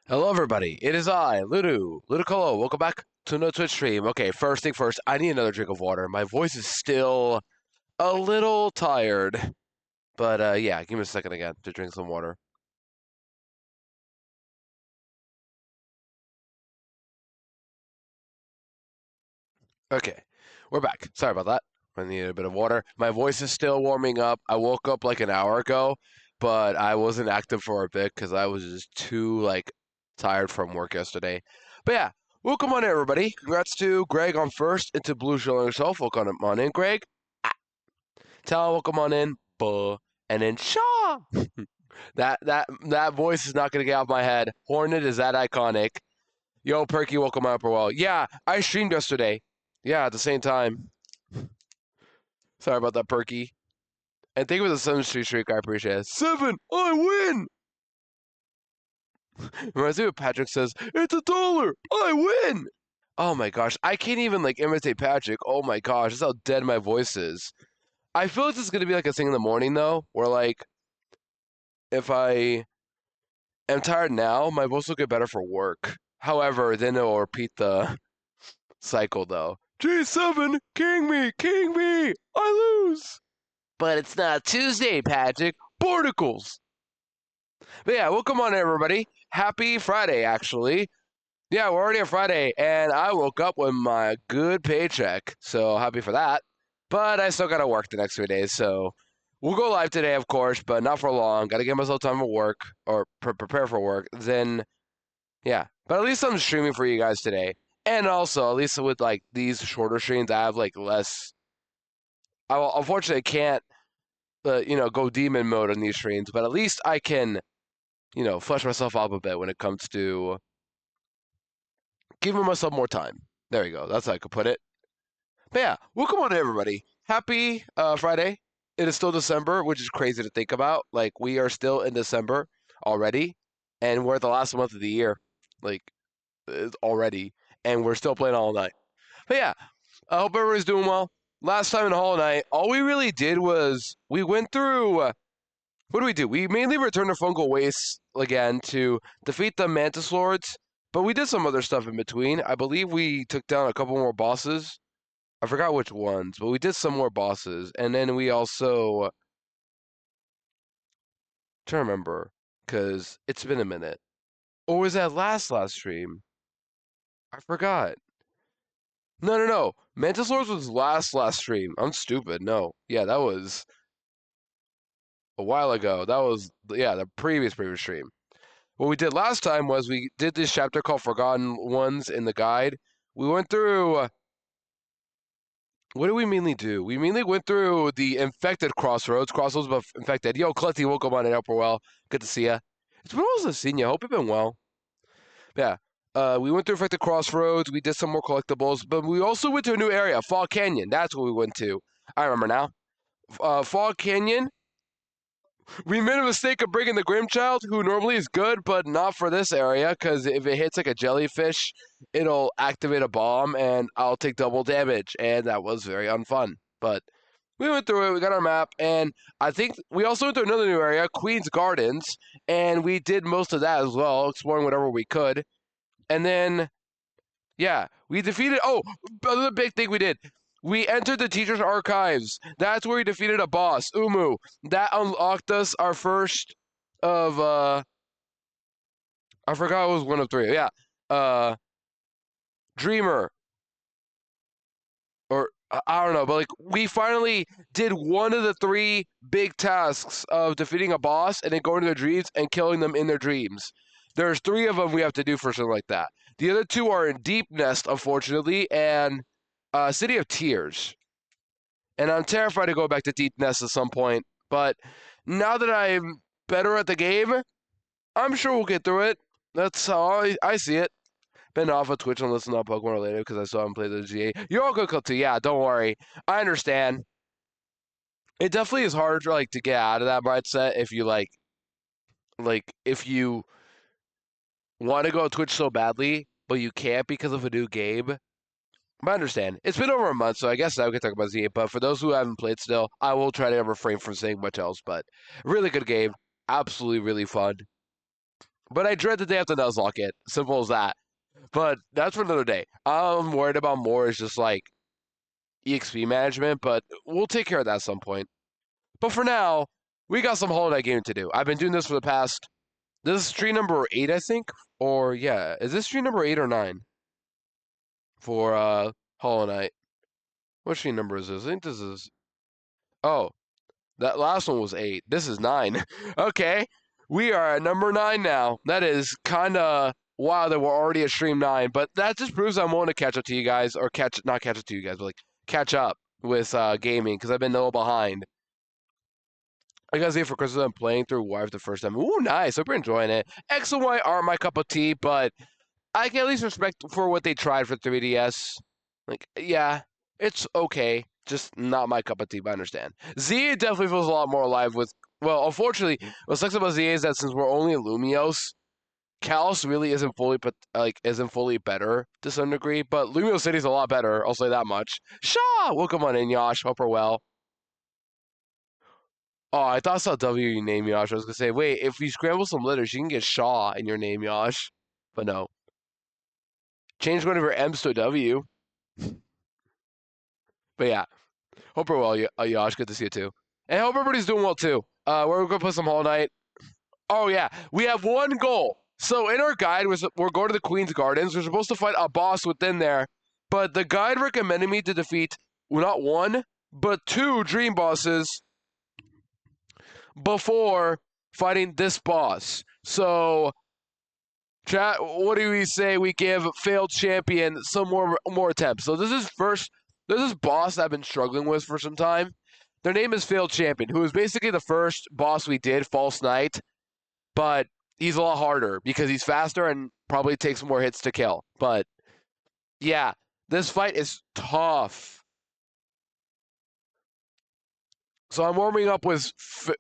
Hello, everybody. It is I, Ludicolo. Welcome back to another Twitch stream. Okay, first thing first, I need another drink of water. My voice is still a little tired, but yeah, give me a second again to drink some water. Okay, we're back. Sorry about that. I need a bit of water. My voice is still warming up. I woke up like an hour ago, but I wasn't active for a bit because I was just too tired from work yesterday. But yeah, welcome on in, everybody. Congrats to Greg on first and to Blue Shell himself. Welcome on in, Greg. Tell him welcome on in, buh, and then Shaw. That voice is not gonna get out of my head. Hornet is that iconic. Yo, Perky, welcome out, well. Yeah, I streamed yesterday. Yeah, at the same time. Sorry about that, Perky. And thank you for the 7 streak. I appreciate it. 7, I win. Reminds me what Patrick says. It's $1. I win. Oh my gosh, I can't even imitate Patrick. Oh my gosh, that's how dead my voice is. I feel like this is gonna be like a thing in the morning though, where if I am tired now, my voice will get better for work. However, then it will repeat the cycle though. G7, king me, I lose. But it's not Tuesday, Patrick. Barnacles. But yeah, welcome on everybody. Happy Friday, actually. Yeah, we're already on Friday, and I woke up with my good paycheck, so happy for that. But I still gotta work the next 3 days, so we'll go live today, of course, but not for long. Gotta give myself time for work or prepare for work. Then, yeah. But at least I'm streaming for you guys today, and also at least with these shorter streams, I have less. Unfortunately, I can't, go demon mode on these streams, but at least I can, flesh myself up a bit when it comes to giving myself more time. There you go. That's how I could put it. But yeah, welcome on everybody. Happy Friday. It is still December, which is crazy to think about. We are still in December already, and we're at the last month of the year, like already, and we're still playing all night. But yeah, I hope everybody's doing well. Last time in Hollow Knight, all we really did was we went through. What do we do? We mainly returned to Fungal Waste again to defeat the Mantis Lords, but we did some other stuff in between. I believe we took down a couple more bosses. I forgot which ones, but we did some more bosses, and then we also trying to remember because it's been a minute. Or was that last stream? I forgot. No. Mantis Lords was last stream. I'm stupid. No, yeah, that was a while ago. That was the previous stream. What we did last time was we did this chapter called Forgotten Ones in the guide. We went through. What did we mainly do? We mainly went through the infected crossroads of infected. Yo, Clutty, welcome on in, Upper Well. Good to see ya. It's been awesome seeing you. I hope you've been well. Yeah. We went through infected crossroads. We did some more collectibles, but we also went to a new area, Fog Canyon. That's what we went to. I remember now. Fog Canyon. We made a mistake of bringing the Grimchild, who normally is good, but not for this area, because if it hits like a jellyfish, it'll activate a bomb, and I'll take double damage, and that was very unfun. But we went through it, we got our map, and I think we also went to another new area, Queen's Gardens, and we did most of that as well, exploring whatever we could. And then, yeah, we defeated, another big thing we did. We entered the teacher's archives. That's where we defeated a boss, Umu. That unlocked us our first of I forgot it was one of 3. Yeah. Dreamer. Or I don't know, but we finally did one of the 3 big tasks of defeating a boss and then going to their dreams and killing them in their dreams. There's 3 of them we have to do for something like that. The other 2 are in Deep Nest, unfortunately, and City of Tears. And I'm terrified to go back to Deep Nest at some point. But now that I'm better at the game, I'm sure we'll get through it. That's how I see it. Been off of Twitch and listened to Pokemon related because I saw him play the GA. You're all good, too. Yeah, don't worry. I understand. It definitely is hard to get out of that mindset if you if you want to go on Twitch so badly, but you can't because of a new game. But I understand. It's been over a month, so I guess I could talk about Z8. But for those who haven't played still, I will try to refrain from saying much else. But really good game. Absolutely really fun. But I dread the day I have to Nuzlocke it. Simple as that. But that's for another day. I'm worried about more is just like EXP management, but we'll take care of that at some point. But for now, we got some Hollow Knight game to do. I've been doing this for the past. This is stream number 8, I think. Or yeah, is this stream number 8 or 9 for Hollow Knight? What stream number is this? I think this is. Oh, that last one was 8. This is 9. Okay, we are at number 9 now. That is kind of wow that we're already at stream 9, but that just proves I'm willing to catch up to you guys, or not catch up to you guys, but like catch up with gaming because I've been a little behind. I gotta say, for Christmas, I'm playing through Wife the first time. Ooh, nice. Hope you're enjoying it. X and Y aren't my cup of tea, but I can at least respect for what they tried for 3DS. Like, yeah, it's okay. Just not my cup of tea, but I understand. Z definitely feels a lot more alive with. Well, unfortunately, what sucks about Z is that since we're only in Lumios, Kalos really isn't fully better to some degree. But Lumios City's a lot better. I'll say that much. Shaw, welcome on in, Yosh. Hope we're well. Oh, I thought I saw W in your name, Yosh. I was gonna say, wait, if you scramble some letters, you can get Shaw in your name, Yosh. But no. Change one of your M's to a W. But yeah. Hope you're well, Yosh. Good to see you too. And I hope everybody's doing well too. We're gonna play some Hollow Knight. Oh yeah, we have one goal. So in our guide, we're going to the Queen's Gardens. We're supposed to fight a boss within there, but the guide recommended me to defeat not one, but 2 dream bosses before fighting this boss. So, chat, what do we say? We give failed champion some more attempts. So this is boss I've been struggling with for some time. Their name is Failed Champion, who is basically the first boss we did, False Knight, but he's a lot harder because he's faster and probably takes more hits to kill. But yeah, this fight is tough. So I'm warming up with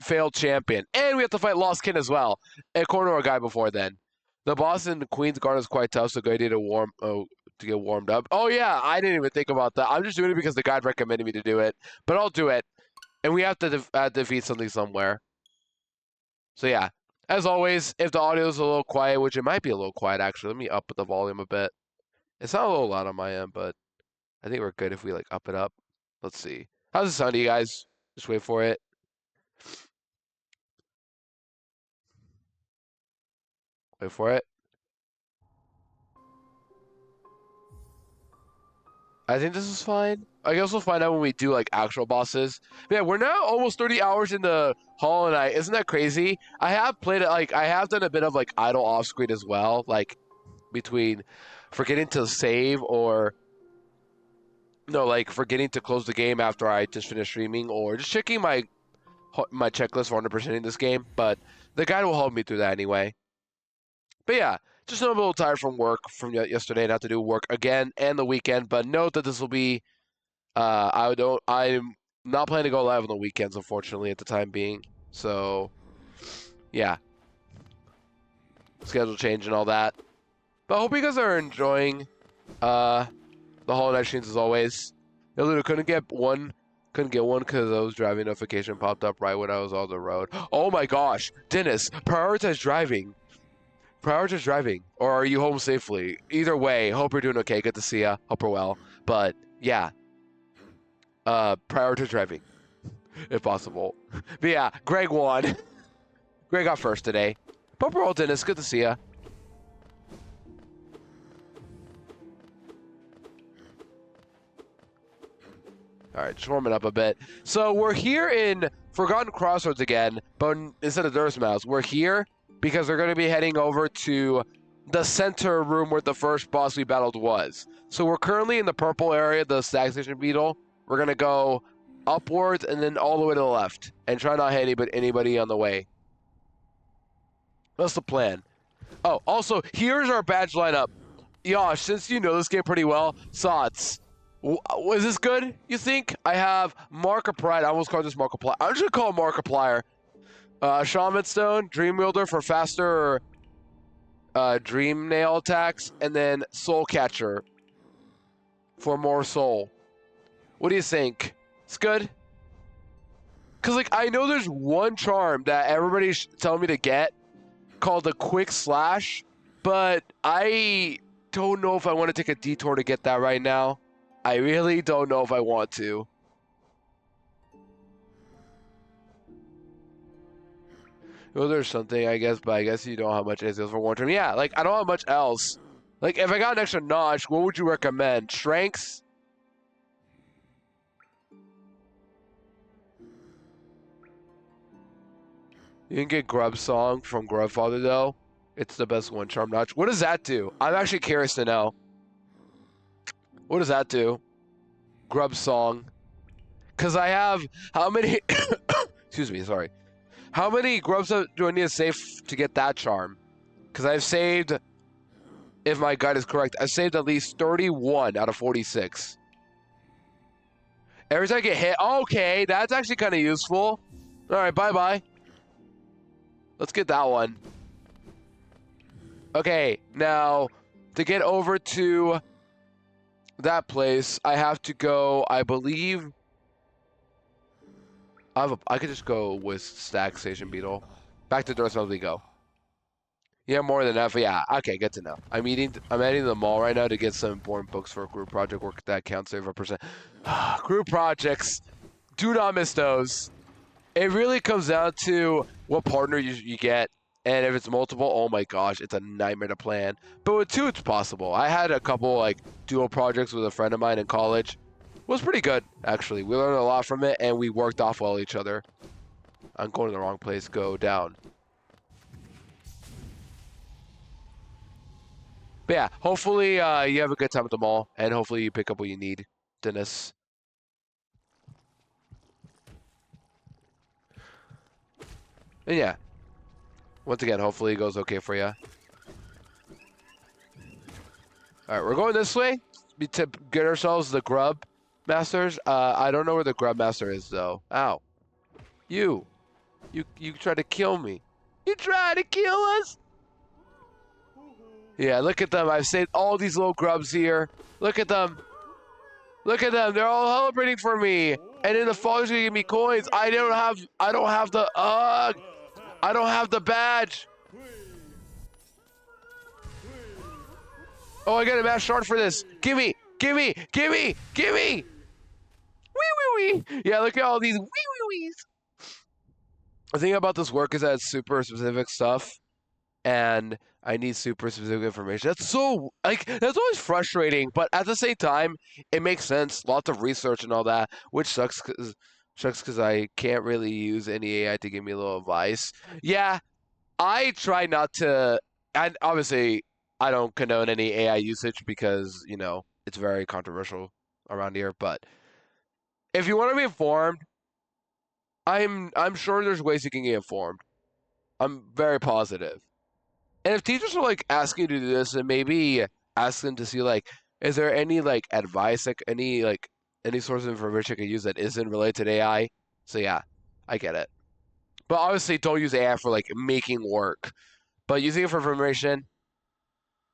Failed Champion. And we have to fight Lost Kin as well. According to our guy before then. The boss in the Queen's Guard is quite tough, so good idea to get warmed up. Oh yeah, I didn't even think about that. I'm just doing it because the guide recommended me to do it. But I'll do it. And we have to defeat something somewhere. So yeah. As always, if the audio is a little quiet, which it might be a little quiet actually, let me up the volume a bit. It's not a little loud on my end, but I think we're good if we like up it up. Let's see. How's it sound to you guys? Just wait for it. Wait for it. I think this is fine. I guess we'll find out when we do like actual bosses. But yeah, we're now almost 30 hours into Hollow Knight. Isn't that crazy? I have played it I have done a bit of like idle off screen as well, like between forgetting to save or no, like forgetting to close the game after I just finished streaming or just checking my checklist for 100%ing this game. But the guide will help me through that anyway. But yeah, just know I'm a little tired from work from yesterday and have to do work again and the weekend. But note that this will be, I'm not planning to go live on the weekends, unfortunately, at the time being. So, yeah, schedule change and all that. But I hope you guys are enjoying the Hollow Knight streams as always. Literally couldn't get one because I was driving notification popped up right when I was on the road. Oh my gosh, Dennis, prioritize driving. Prioritize driving, or are you home safely? Either way, hope you're doing okay. Good to see ya. Hope you're well. But yeah, prioritize driving, if possible. But yeah, Greg won. Greg got first today. Hope we're all Dennis. Good to see ya. All right, just warming up a bit. So we're here in Forgotten Crossroads again, but instead of Durst Mouse, we're here because they're going to be heading over to the center room where the first boss we battled was. So we're currently in the purple area, the Stagnation Beetle. We're going to go upwards and then all the way to the left and try not to hit anybody on the way. That's the plan. Oh, also, here's our badge lineup. Yosh, since you know this game pretty well, Sots. Was this good, you think? I have Markiplier. I almost called this Markiplier. I'm just going to call it Markiplier. Shaman Stone, Dream Wielder for faster Dream Nail attacks, and then Soul Catcher for more soul. What do you think? It's good? Because, like, I know there's one charm that everybody's telling me to get, called a quick slash, but I don't know if I want to take a detour to get that right now. I really don't know if I want to. Well, there's something, I guess, but I guess you don't have much skills for one term. Yeah, like, I don't have much else. Like, if I got an extra notch, what would you recommend? Strengths? You can get Grub Song from Grubfather, though. It's the best one charm notch. What does that do? I'm actually curious to know. What does that do? Grub Song. Because I have... How many... Excuse me, sorry. How many grubs do I need to save to get that charm? Because I've saved... If my guide is correct, I've saved at least 31 out of 46. Every time I get hit... Okay, that's actually kind of useful. Alright, bye-bye. Let's get that one. Okay, now, to get over to that place, I have to go, I believe... I could just go with Stack Station Beetle. Back to Dorset we go. Yeah, more than enough. Yeah, okay, good to know. I'm heading to the mall right now to get some important books for a group project work that counts 0%. Group projects. Do not miss those. It really comes down to what partner you get. And if it's multiple, oh my gosh, it's a nightmare to plan. But with two, it's possible. I had a couple like dual projects with a friend of mine in college. It was pretty good, actually. We learned a lot from it, and we worked off well each other. I'm going to the wrong place. Go down. But yeah, hopefully you have a good time at the mall, and hopefully you pick up what you need, Dennis. And yeah, once again, hopefully it goes okay for you. All right, we're going this way to get ourselves the Grub Masters. I don't know where the Grub Master is, though. Ow. You tried to kill me. You tried to kill us? Yeah, look at them. I've saved all these little grubs here. Look at them. Look at them. They're all celebrating for me. And then the father's gonna give me coins. I don't have the I don't have the badge. Oh, I got a mass shard for this. Gimme. Wee wee wee. Yeah, look at all these wee wee wees. The thing about this work is that it's super specific stuff. And I need super specific information. That's so, like, that's always frustrating, but at the same time, it makes sense. Lots of research and all that, which sucks because I can't really use any AI to give me a little advice. Yeah, I try not to, and obviously, I don't condone any AI usage because, you know, it's very controversial around here, but if you want to be informed, I'm sure there's ways you can get informed. I'm very positive. And if teachers are like asking you to do this, and maybe ask them to see like, is there any like advice, like any source of information I could use that isn't related to AI? So yeah, I get it. But obviously, don't use AI for like making work. But using it for information,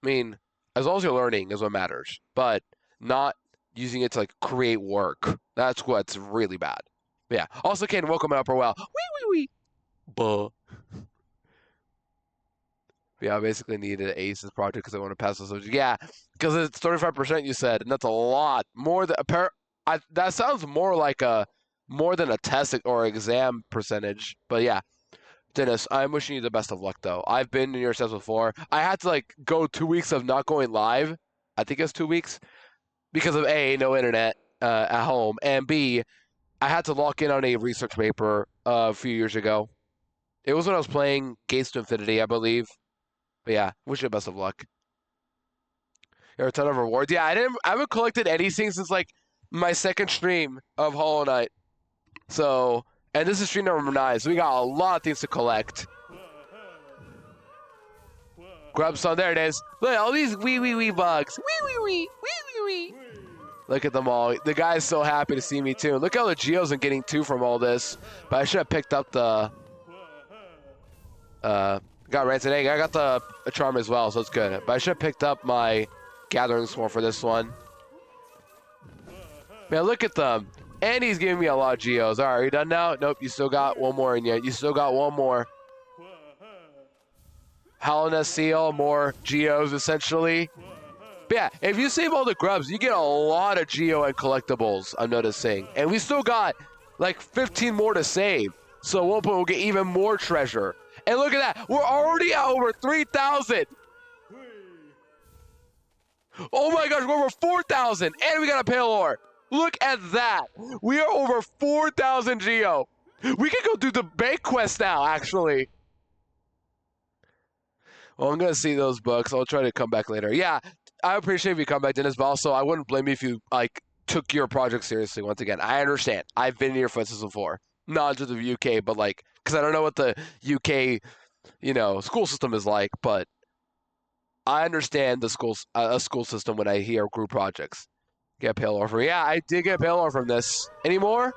I mean, as long as you're learning is what matters. But not using it to like create work. That's what's really bad. But yeah. Also, Ken, welcome to Upper Well. Wee. Buh. Yeah, I basically needed an ace this project because I want to pass the subject. Yeah, because it's 35%. You said, and that's a lot more than that sounds more than a test or exam percentage. But yeah, Dennis, I'm wishing you the best of luck though. I've been in your steps before. I had to like go 2 weeks of not going live. I think it was 2 weeks because of A, no internet at home, and B, I had to lock in on a research paper a few years ago. It was when I was playing Gates to Infinity, I believe. But yeah, wish you the best of luck. There are a ton of rewards. Yeah, I haven't collected anything since like my second stream of Hollow Knight. So, and this is stream number 9, so we got a lot of things to collect. Grub Sun, there it is. Look at all these wee bugs. Wee. Look at them all. The guy's so happy to see me too. Look at all the geos I'm getting too from all this. But I should have picked up the got Rancid Egg. I got the Charm as well, so it's good. But I should have picked up my Gathering Swarm for this one. Man, look at them. And he's giving me a lot of Geos. All right, are you done now? Nope, you still got one more in you. You still got one more. Halina Seal, more Geos essentially. But yeah, if you save all the grubs, you get a lot of Geo and collectibles, I'm noticing. And we still got like 15 more to save. So at one point we'll get even more treasure. And look at that, we're already at over 3,000. Oh my gosh, we're over 4,000 and we got a pale ore. Look at that. We are over 4,000 Geo. We can go do the bank quest now, actually. Well, I'm going to see those books. I'll try to come back later. Yeah, I appreciate if you come back, Dennis, but also I wouldn't blame you if you like took your project seriously once again. I understand. I've been in your footsteps before. Not just the UK, but like, because I don't know what the UK, school system is like, but I understand the a school system when I hear group projects. Get pale ore from. Yeah, I did get pale ore from this. Any more?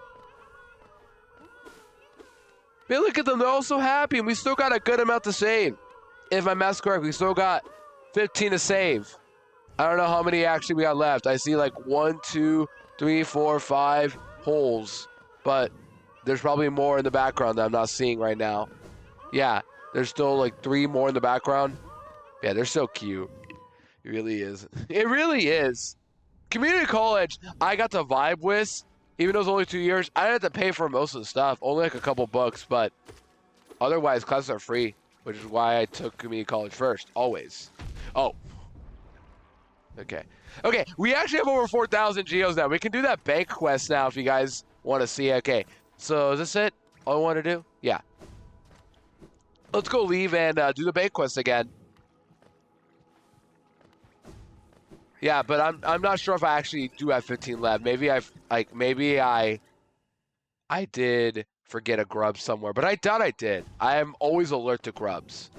But look at them. They're all so happy, and we still got a good amount to save. If my math's correct, we still got 15 to save. I don't know how many actually we got left. I see like 1, 2, 3, 4, 5 holes, but there's probably more in the background that I'm not seeing right now. Yeah, there's still like 3 more in the background. Yeah, they're so cute. It really is. It really is. Community college, I got to vibe with, even though it was only 2 years. I didn't have to pay for most of the stuff, only like a couple books, but otherwise classes are free, which is why I took community college first, always. Oh. Okay. Okay, we actually have over 4,000 Geos now. We can do that bank quest now if you guys want to see. Okay, so is this it? All I want to do? Yeah. Let's go leave and do the bank quest again. Yeah, but I'm not sure if I actually do have 15 left. Maybe I did forget a grub somewhere, but I doubt I did. I am always alert to grubs.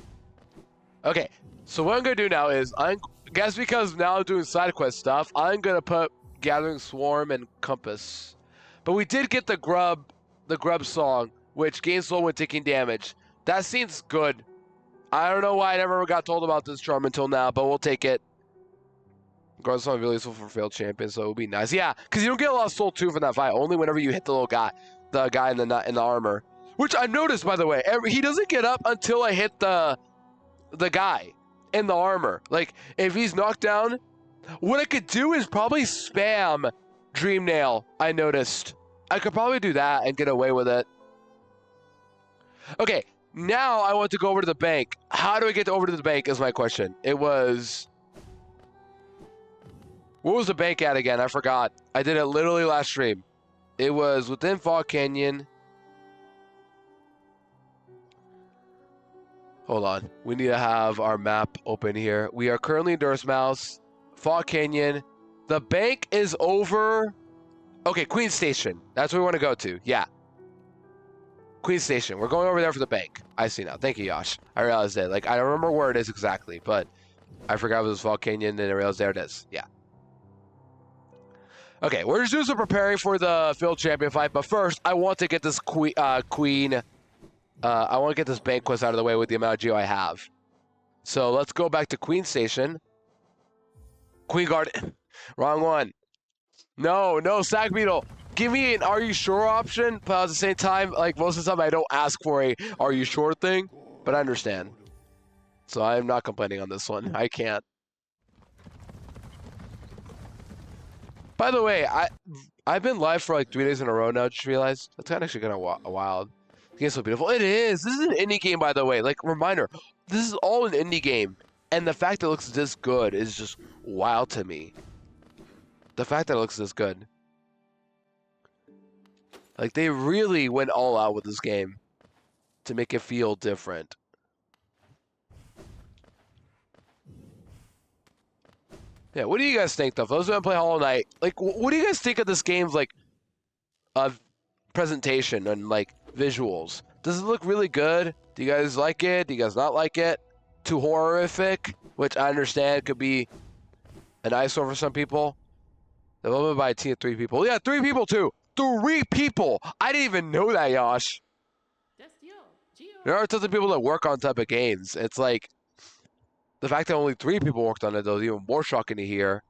Okay, so what I'm gonna do now is guess because now I'm doing side quest stuff, I'm gonna put Gathering Swarm and Compass. But we did get the grub song, which gains slow when taking damage. That seems good. I don't know why I never got told about this charm until now, but we'll take it. Guard song really useful for failed champions, so it would be nice. Yeah, because you don't get a lot of soul 2 from that fight. Only whenever you hit the little guy, in the armor. Which I noticed, by the way, he doesn't get up until I hit the guy in the armor. Like, if he's knocked down, what I could do is probably spam Dream Nail, I noticed. I could probably do that and get away with it. Okay, now I want to go over to the bank. How do I get over to the bank is my question. It was... What was the bank at again? I forgot. I did it literally last stream. It was within Fog Canyon. Hold on. We need to have our map open here. We are currently in Durst Mouse, Fog Canyon. The bank is over... Okay, Queen Station. That's where we want to go to. Yeah. Queen Station. We're going over there for the bank. I see now. Thank you, Yosh. I realized it. Like, I don't remember where it is exactly, but I forgot it was Fog Canyon, and I realized there it is. Yeah. Okay, we're just doing some preparing for the field champion fight, but first, I want to get this I want to get this bank quest out of the way with the amount of Geo I have. So let's go back to Queen Station. Queen Garden. Wrong one. No, Sack Beetle. Give me an are you sure option, but at the same time, like most of the time I don't ask for a are you sure thing, but I understand. So I'm not complaining on this one. I can't. By the way, I've been live for like 3 days in a row now. Just realized that's actually kind of wild. The game's so beautiful. It is. This is an indie game, by the way. Like reminder, this is all an indie game, and the fact that it looks this good is just wild to me. The fact that it looks this good, like they really went all out with this game to make it feel different. Yeah, what do you guys think, though? For those who haven't played Hollow Knight, like, what do you guys think of this game's, like, presentation and, like, visuals? Does it look really good? Do you guys like it? Do you guys not like it? Too horrific? Which I understand could be an eyesore for some people. Developed by a team of 3 people. Yeah, 3 people, too! 3 people! I didn't even know that, Yosh. There are tons of people that work on type of games. It's like... The fact that only 3 people worked on it, though, is even more shocking to hear.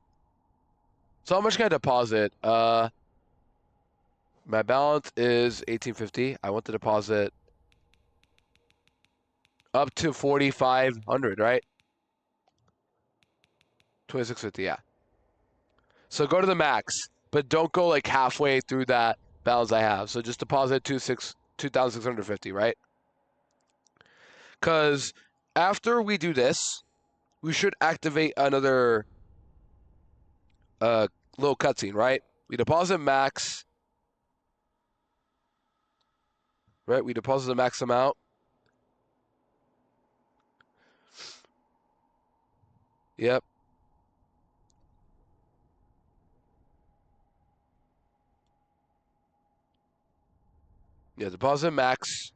So how much can I deposit? My balance is $18.50. I want to deposit Up to 4,500, right? 2,650, yeah. So go to the max, but don't go like halfway through that balance I have. So just deposit 2,650, right? Because after we do this, we should activate another little cutscene, right? We deposit max, right? We deposit the max amount. Yep. Yeah, deposit max.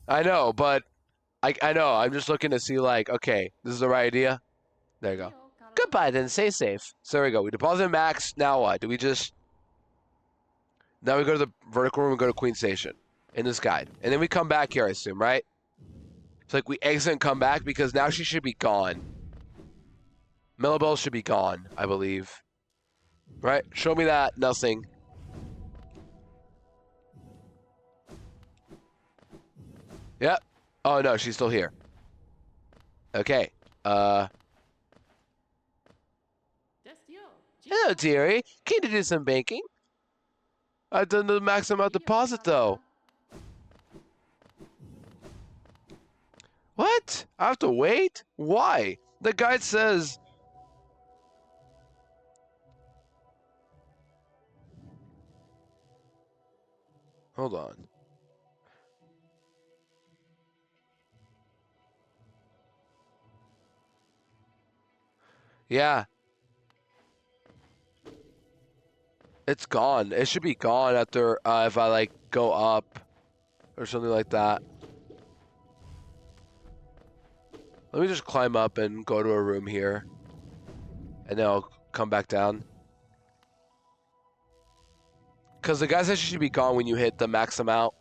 I know, but I know. I'm just looking to see like, okay, this is the right idea. There you go. Goodbye then, stay safe. So there we go. We deposit max. Now what? Do we just... Now we go to the vertical room and go to Queen Station in this guide. And then we come back here, I assume, right? It's like we exit and come back because now she should be gone. Mellabelle should be gone, I believe. Right? Show me that. Nothing. Yep. Oh, no, she's still here. Okay. Hello, dearie. Keen to do some banking? I've done the maximum deposit, though. What? I have to wait? Why? The guide says... Hold on. Yeah. It's gone. It should be gone after, if I, like, go up or something like that. Let me just climb up and go to a room here. And then I'll come back down. Because the guy says she should be gone when you hit the max amount.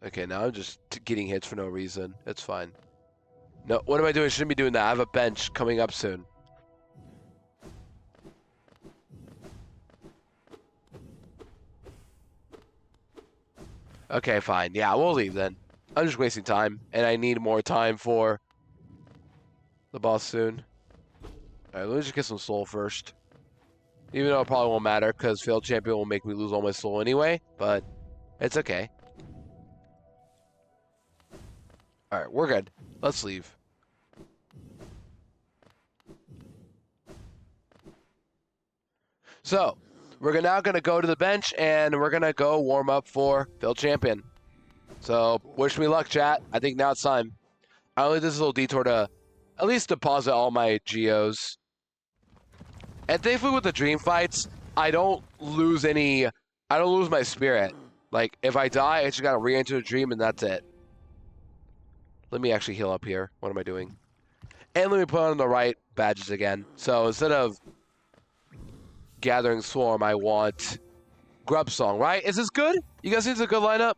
Okay, now I'm just getting hits for no reason. It's fine. No, what am I doing? I shouldn't be doing that. I have a bench coming up soon. Okay, fine. Yeah, we'll leave then. I'm just wasting time, and I need more time for the boss soon. Alright, let me just get some soul first. Even though it probably won't matter, because failed champion will make me lose all my soul anyway, but it's okay. Alright, we're good. Let's leave. So, we're now going to go to the bench, and we're going to go warm up for failed champion. So, wish me luck, chat. I think now it's time. I only did this little detour to at least deposit all my geos. And thankfully with the dream fights, I don't lose my spirit. Like, if I die, I just gotta re-enter the dream and that's it. Let me actually heal up here. What am I doing? And let me put on the right badges again. So instead of Gathering Swarm, I want Grub Song, right? Is this good? You guys think it's a good lineup?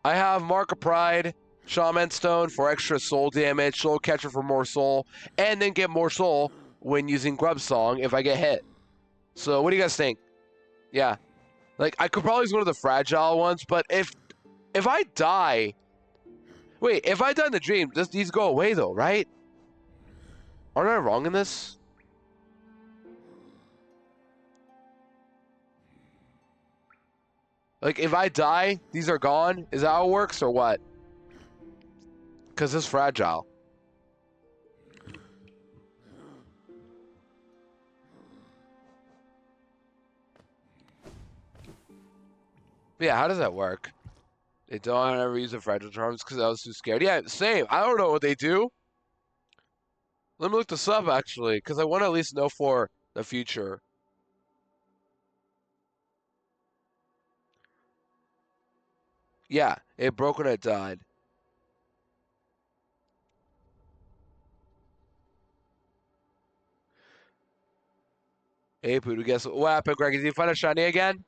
I have Mark of Pride, Shaman Stone for extra soul damage, Soul Catcher for more soul, and then get more soul when using Grub Song if I get hit. So what do you guys think? Yeah. Like, I could probably use one of the fragile ones, but if I die... Wait, if I die in the dream, these go away though, right? Aren't I wrong in this? Like, if I die, these are gone? Is that how it works, or what? Because it's fragile. Yeah, how does that work? They don't ever use the fragile charms because I was too scared. Yeah, same. I don't know what they do. Let me look this up, actually, because I want to at least know for the future. Yeah, it broke when it died. Hey, Poodoo, guess what happened, Greg? Did you find a shiny again?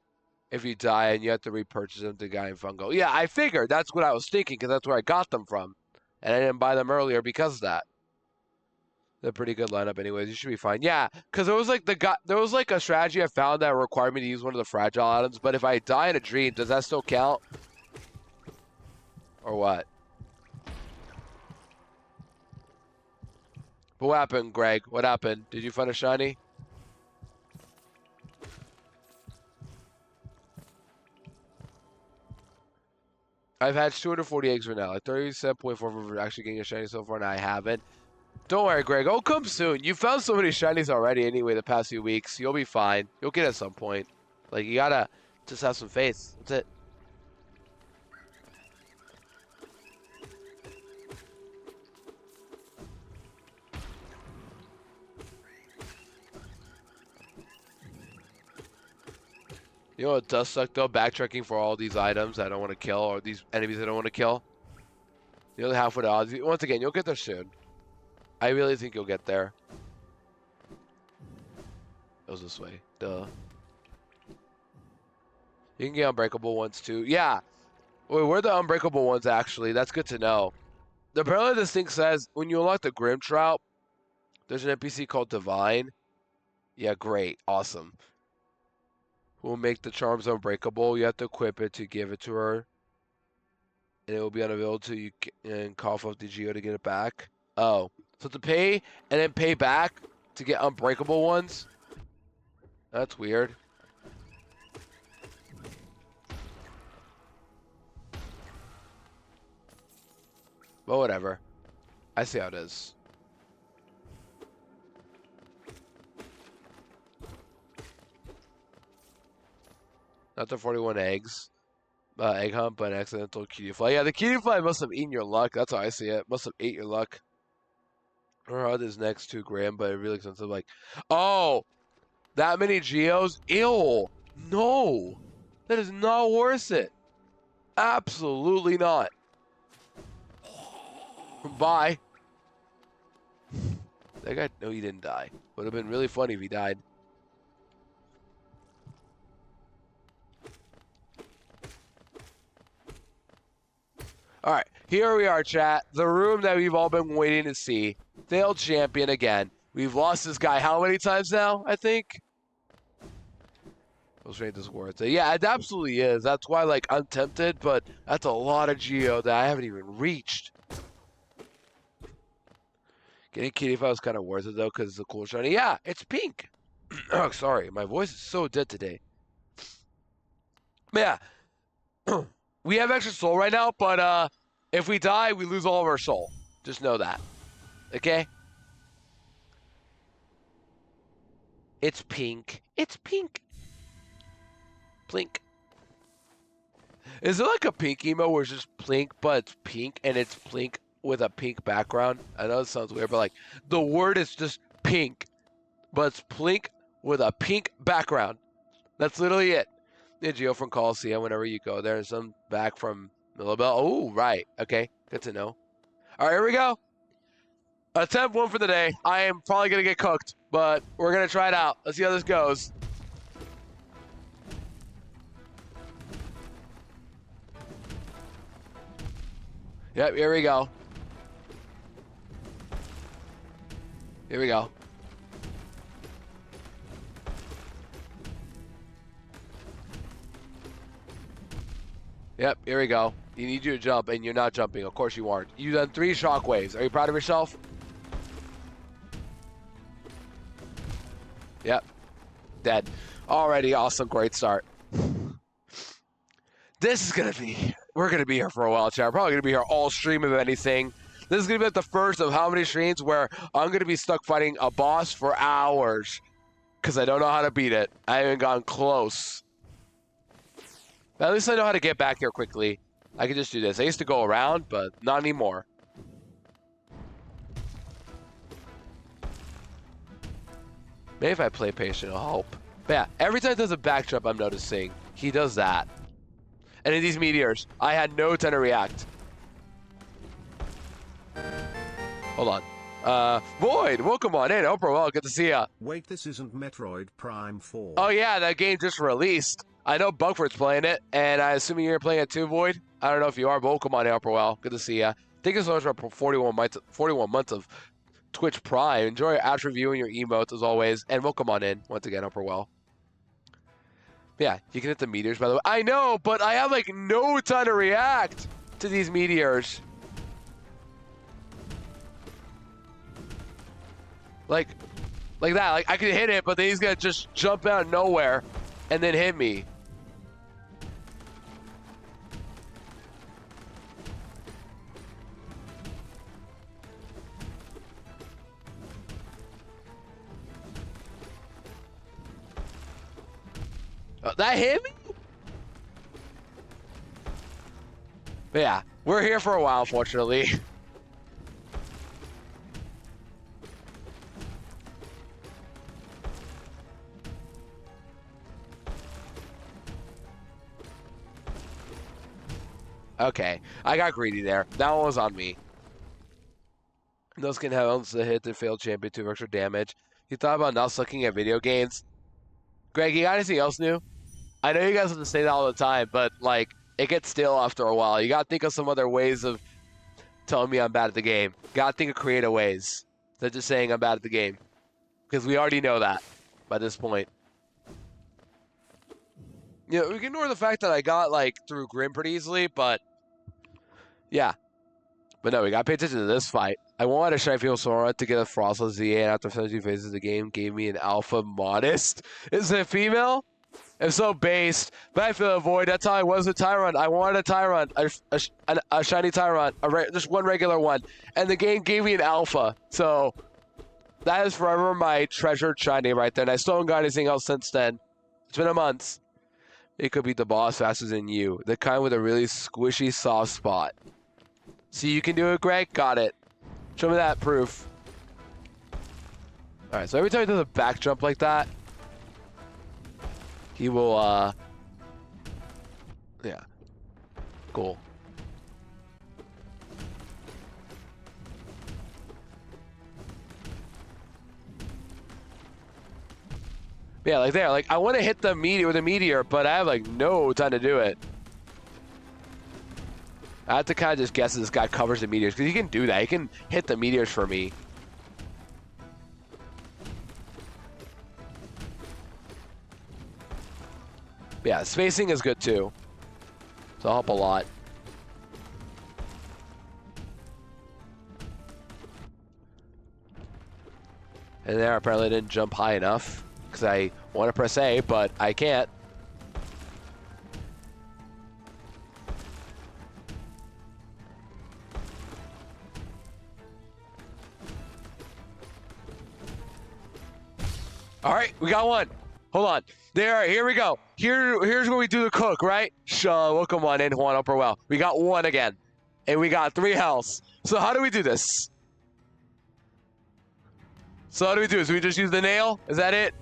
If you die and you have to repurchase them to Guy and Fungo. Yeah, I figured. That's what I was thinking, because that's where I got them from. And I didn't buy them earlier because of that. They're a pretty good lineup anyways. You should be fine. Yeah, because there was like there was like a strategy I found that required me to use one of the fragile items, but if I die in a dream, does that still count? Or what? But what happened, Greg? What happened? Did you find a shiny? I've hatched 240 eggs right now. Like 37.4 for actually getting a shiny so far, and I haven't. Don't worry, Greg. I'll come soon. You found so many shinies already anyway the past few weeks. You'll be fine. You'll get at some point. Like, you gotta just have some faith. That's it. You know what does suck, though? Backtracking for all these items I don't want to kill, or these enemies I don't want to kill. You know, half with the odds. Once again, you'll get there soon. I really think you'll get there. It was this way. Duh. You can get unbreakable ones, too. Yeah. Wait, where are the unbreakable ones, actually? That's good to know. Apparently, this thing says, when you unlock the Grim Trout, there's an NPC called Divine. Yeah, great. Awesome. Who will make the charms unbreakable. You have to equip it to give it to her. And it will be unavailable till you can cough up the Geo to get it back. Oh. So to pay and then pay back to get unbreakable ones? That's weird. But whatever. I see how it is. Not the 41 eggs. Egg hunt, but an accidental cutie fly. Yeah, the cutie fly must have eaten your luck. That's how I see it. Must have ate your luck. Or how this next 2 grand, but really expensive. Like, oh, that many geos? Ew. No. That is not worth it. Absolutely not. Bye. That guy, no, he didn't die. Would have been really funny if he died. All right, here we are, chat. The room that we've all been waiting to see. Failed champion again. We've lost this guy how many times now, I think? Let's rate this worth it. Yeah, it absolutely is. That's why, like, I'm tempted, but that's a lot of Geo that I haven't even reached. Getting Kitty File is kind of worth it, though, because it's a cool shiny. Yeah, it's pink. Oh, sorry. My voice is so dead today. But yeah. We have extra soul right now, but if we die, we lose all of our soul. Just know that. Okay? It's pink. It's pink. Plink. Is there like a pink emo where it's just plink, but it's pink, and it's plink with a pink background? I know it sounds weird, but like the word is just pink, but it's plink with a pink background. That's literally it. Geo from Coliseum whenever you go there. Some back from Millabelle. Oh, right. Okay. Good to know. All right, here we go. Attempt 1 for the day. I am probably going to get cooked, but we're going to try it out. Let's see how this goes. Yep, here we go. Here we go. Yep, here we go. You need you to jump, and you're not jumping. Of course you aren't. You've done 3 shockwaves. Are you proud of yourself? Yep. Dead. Already awesome. Great start. This is going to be... We're going to be here for a while, chat. We're probably going to be here all stream, if anything. This is going to be like the first of how many streams where I'm going to be stuck fighting a boss for hours because I don't know how to beat it. I haven't gotten close. But at least I know how to get back here quickly. I can just do this. I used to go around, but not anymore. Maybe if I play patient, it'll help. But yeah, every time he does a backtrap, I'm noticing he does that. And in these meteors, I had no time to react. Hold on. Void, welcome on in. Oprah, well, good to see ya. Wait, this isn't Metroid Prime 4. Oh yeah, that game just released. I know Bugford's playing it, and I assume you're playing it too, Void. I don't know if you are, but welcome on in, Oprah, well, good to see ya. Thank you so much for 41 months of Twitch Prime. Enjoy after viewing your emotes as always, and welcome on in once again, Upper Well. Yeah, you can hit the meteors by the way. I know, but I have like no time to react to these meteors. Like that. Like I could hit it, but then he's gonna just jump out of nowhere and then hit me. That hit me? But yeah, we're here for a while, unfortunately. Okay, I got greedy there. That one was on me. Those can have the hit the failed champion to extra damage. You thought about not sucking at video games? Greg, you got anything else new? I know you guys have to say that all the time, but like it gets stale after a while. You gotta think of some other ways of telling me I'm bad at the game. Gotta think of creative ways than just saying I'm bad at the game. Because we already know that by this point. You know, we can ignore the fact that I got like through Grim pretty easily, but yeah. But no, we gotta pay attention to this fight. I wanted to Shifeel Sora to get a Frostless ZA, and after 72 phases of the game, gave me an Alpha Modest. Is it female? If so, based. But I feel a void. That's how I was with Tyrant. I wanted a Tyrant, a shiny Tyrant, just one regular one. And the game gave me an Alpha. So that is forever my treasured shiny right there. And I still haven't got anything else since then. It's been a month. It could beat the boss faster than you. The kind with a really squishy soft spot. See, you can do it, Greg? Got it. Show me that proof. Alright, so every time he does a back jump like that, he will, yeah. Cool. Yeah, like there. Like, I want to hit the meteor with a meteor, but I have, like, no time to do it. I have to kind of just guess that this guy covers the meteors, because he can do that. He can hit the meteors for me. Yeah, spacing is good, too. So I'll help a lot. And there, apparently I didn't jump high enough, because I want to press A, but I can't. All right, we got one. Hold on. There, here we go. Here's where we do the cook, right? Welcome on in, Juan Upper Well. We got one again. And we got 3 healths. So how do we do this? So how do we do this? Do we just use the nail? Is that it?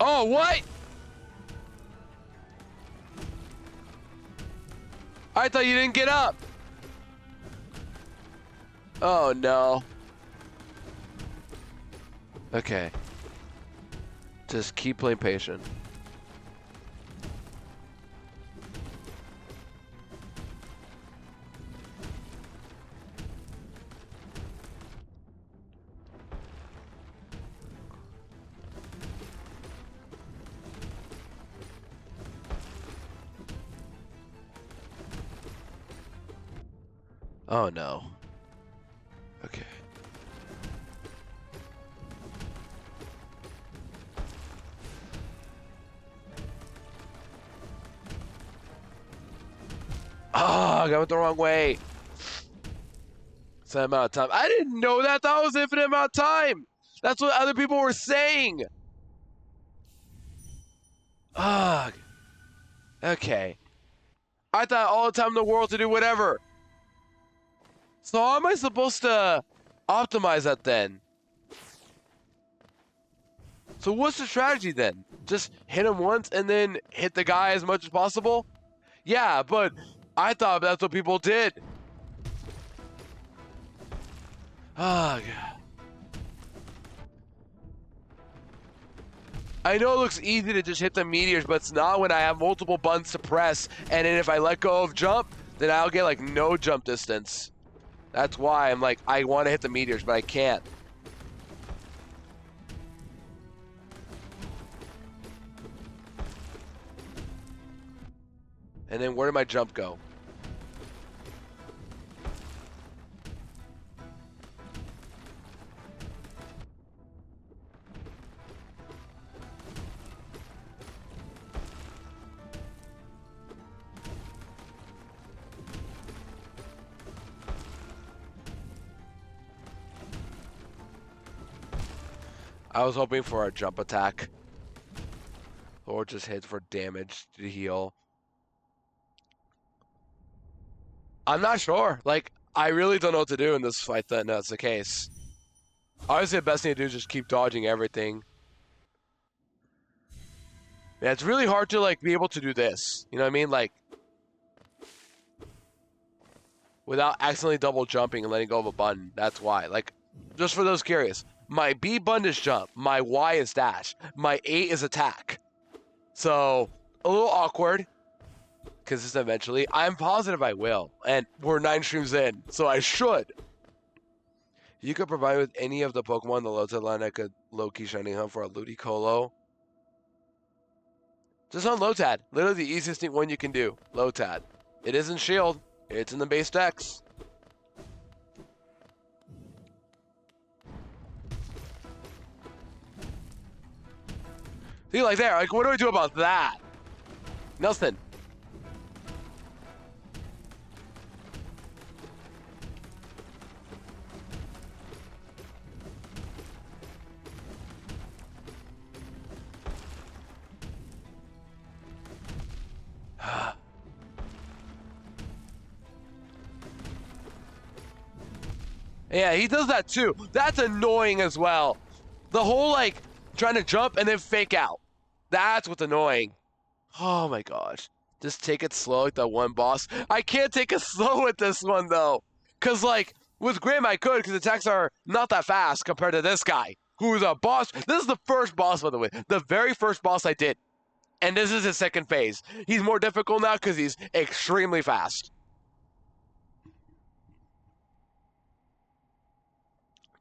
Oh, what? I thought you didn't get up. Oh, no. Okay. Just keep playing patient. Oh, no. Okay. Oh, I went the wrong way. Same amount of time. I didn't know that. That was infinite amount of time. That's what other people were saying. Ugh. Okay. I thought all the time in the world to do whatever. So how am I supposed to optimize that then? So what's the strategy then? Just hit him once and then hit the guy as much as possible? Yeah, but I thought that's what people did. Ah, God. I know it looks easy to just hit the meteors, but it's not when I have multiple buttons to press, and then if I let go of jump, then I'll get like no jump distance. That's why I'm like, I want to hit the meteors, but I can't. And then where did my jump go? I was hoping for a jump attack. Or just hit for damage to heal. I'm not sure. Like, I really don't know what to do in this fight then that's the case. Obviously, the best thing to do is just keep dodging everything. Yeah, it's really hard to, like, be able to do this. You know what I mean? Like, without accidentally double jumping and letting go of a button. That's why. Like, just for those curious. My B button is jump. My Y is dash. My A is attack. So, a little awkward. Because eventually, I'm positive I will. And we're 9 streams in, so I should. You could provide with any of the Pokemon in the Lotad line. I could low-key shiny hunt for a Ludicolo. Just on Lotad. Literally the easiest one you can do. Lotad. It isn't Shield. It's in the base decks. See, like there. Like, what do I do about that? Nothing. Yeah, he does that too. That's annoying as well. The whole, like, trying to jump and then fake out. That's what's annoying. Oh my gosh. Just take it slow like that one boss. I can't take it slow with this one, though. Because, like, with Grim I could, because the attacks are not that fast compared to this guy, who's a boss. This is the first boss, by the way. The very first boss I did. And this is his second phase. He's more difficult now because he's extremely fast.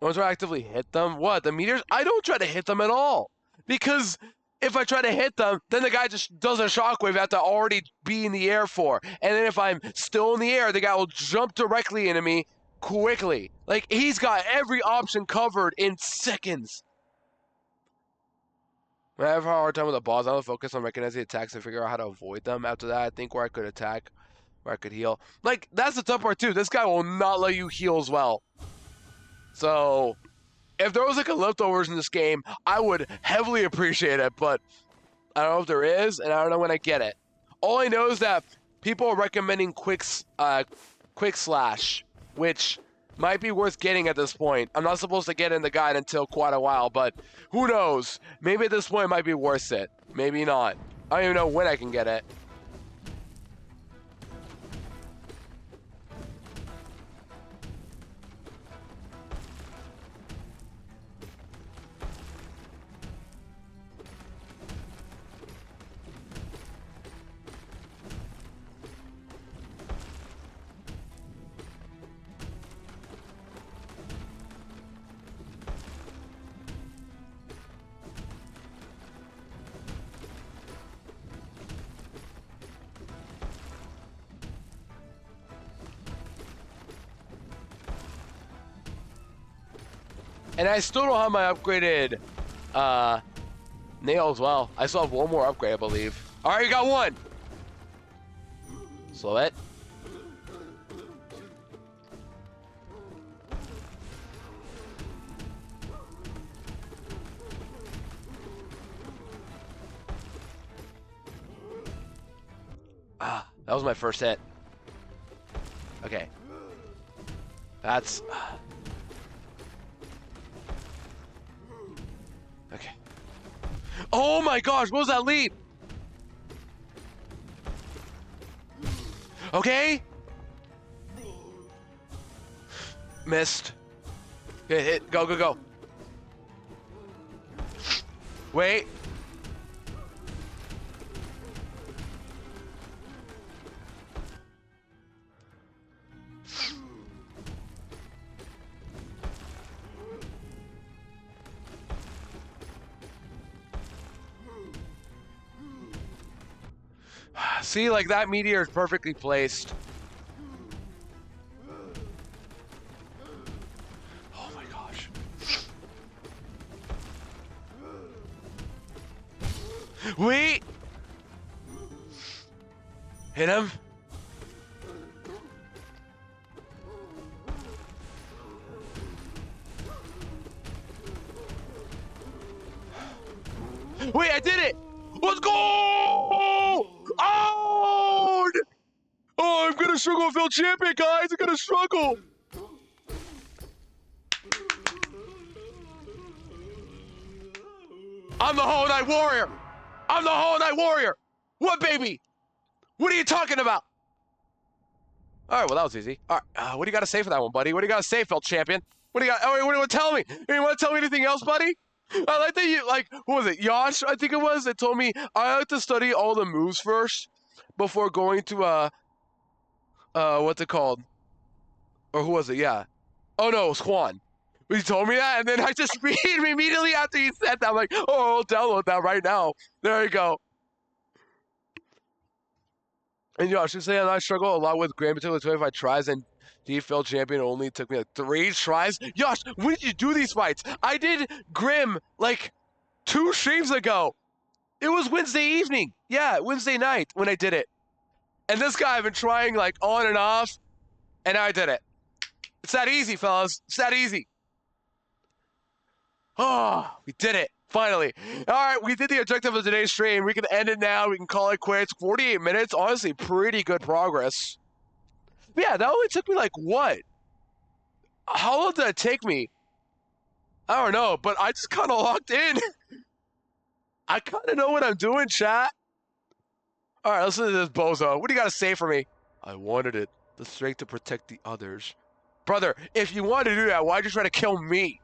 Once I actively hit them, what? The meteors? I don't try to hit them at all. Because if I try to hit them, then the guy just does a shockwave I have to already be in the air for. And then if I'm still in the air, the guy will jump directly into me quickly. Like, he's got every option covered in seconds. When I have a hard time with a boss, I don't focus on recognizing attacks and figure out how to avoid them. After that, I think where I could attack, where I could heal. Like, that's the tough part too. This guy will not let you heal as well. So, if there was like a leftovers in this game, I would heavily appreciate it, but I don't know if there is, and I don't know when I get it. All I know is that people are recommending quick slash, which might be worth getting at this point. I'm not supposed to get in the guide until quite a while, but who knows? Maybe at this point it might be worth it. Maybe not. I don't even know when I can get it. And I still don't have my upgraded nail as well. I still have one more upgrade, I believe. All right, you got one. Slow it. Ah, that was my first hit. Okay. That's... Okay. Oh my gosh, what was that leap? Okay. Missed. Hit. Go, go, go. Wait. See, like that meteor is perfectly placed. Oh my gosh. Wait! Hit him. Wait, I did it! Let's go! Oh! Oh, I'm gonna struggle with field champion, guys! I'm gonna struggle! I'm the Hollow Knight Warrior! I'm the Hollow Knight Warrior! What, baby? What are you talking about? Alright, well, that was easy. Alright, what do you got to say for that one, buddy? What do you got to say, field champion? What do you got? Oh, what do you want to tell me? You want to tell me anything else, buddy? I like that you, like, what was it? Yash, I think it was, that told me I like to study all the moves first before going to, what's it called? Or who was it? Yeah. Oh, no, it was Juan. He told me that, and then I just immediately after he said that, I'm like, oh, I'll download that right now. There you go. And Josh, you say I struggle a lot with Grand Between 25 tries, and DFL champion only took me like 3 tries. Josh, when did you do these fights? I did Grim like 2 streams ago. It was Wednesday evening. Yeah, Wednesday night when I did it. And this guy I've been trying like on and off, and now I did it. It's that easy, fellas. It's that easy. Oh, we did it. Finally. All right, we did the objective of today's stream. We can end it now. We can call it quits. 48 minutes. Honestly, pretty good progress. But yeah, that only took me like what? How long did it take me? I don't know, but I just kind of locked in. I kind of know what I'm doing, chat. All right, listen to this bozo. What do you got to say for me? I wanted it. The strength to protect the others. Brother, if you wanted to do that, why'd you try to kill me?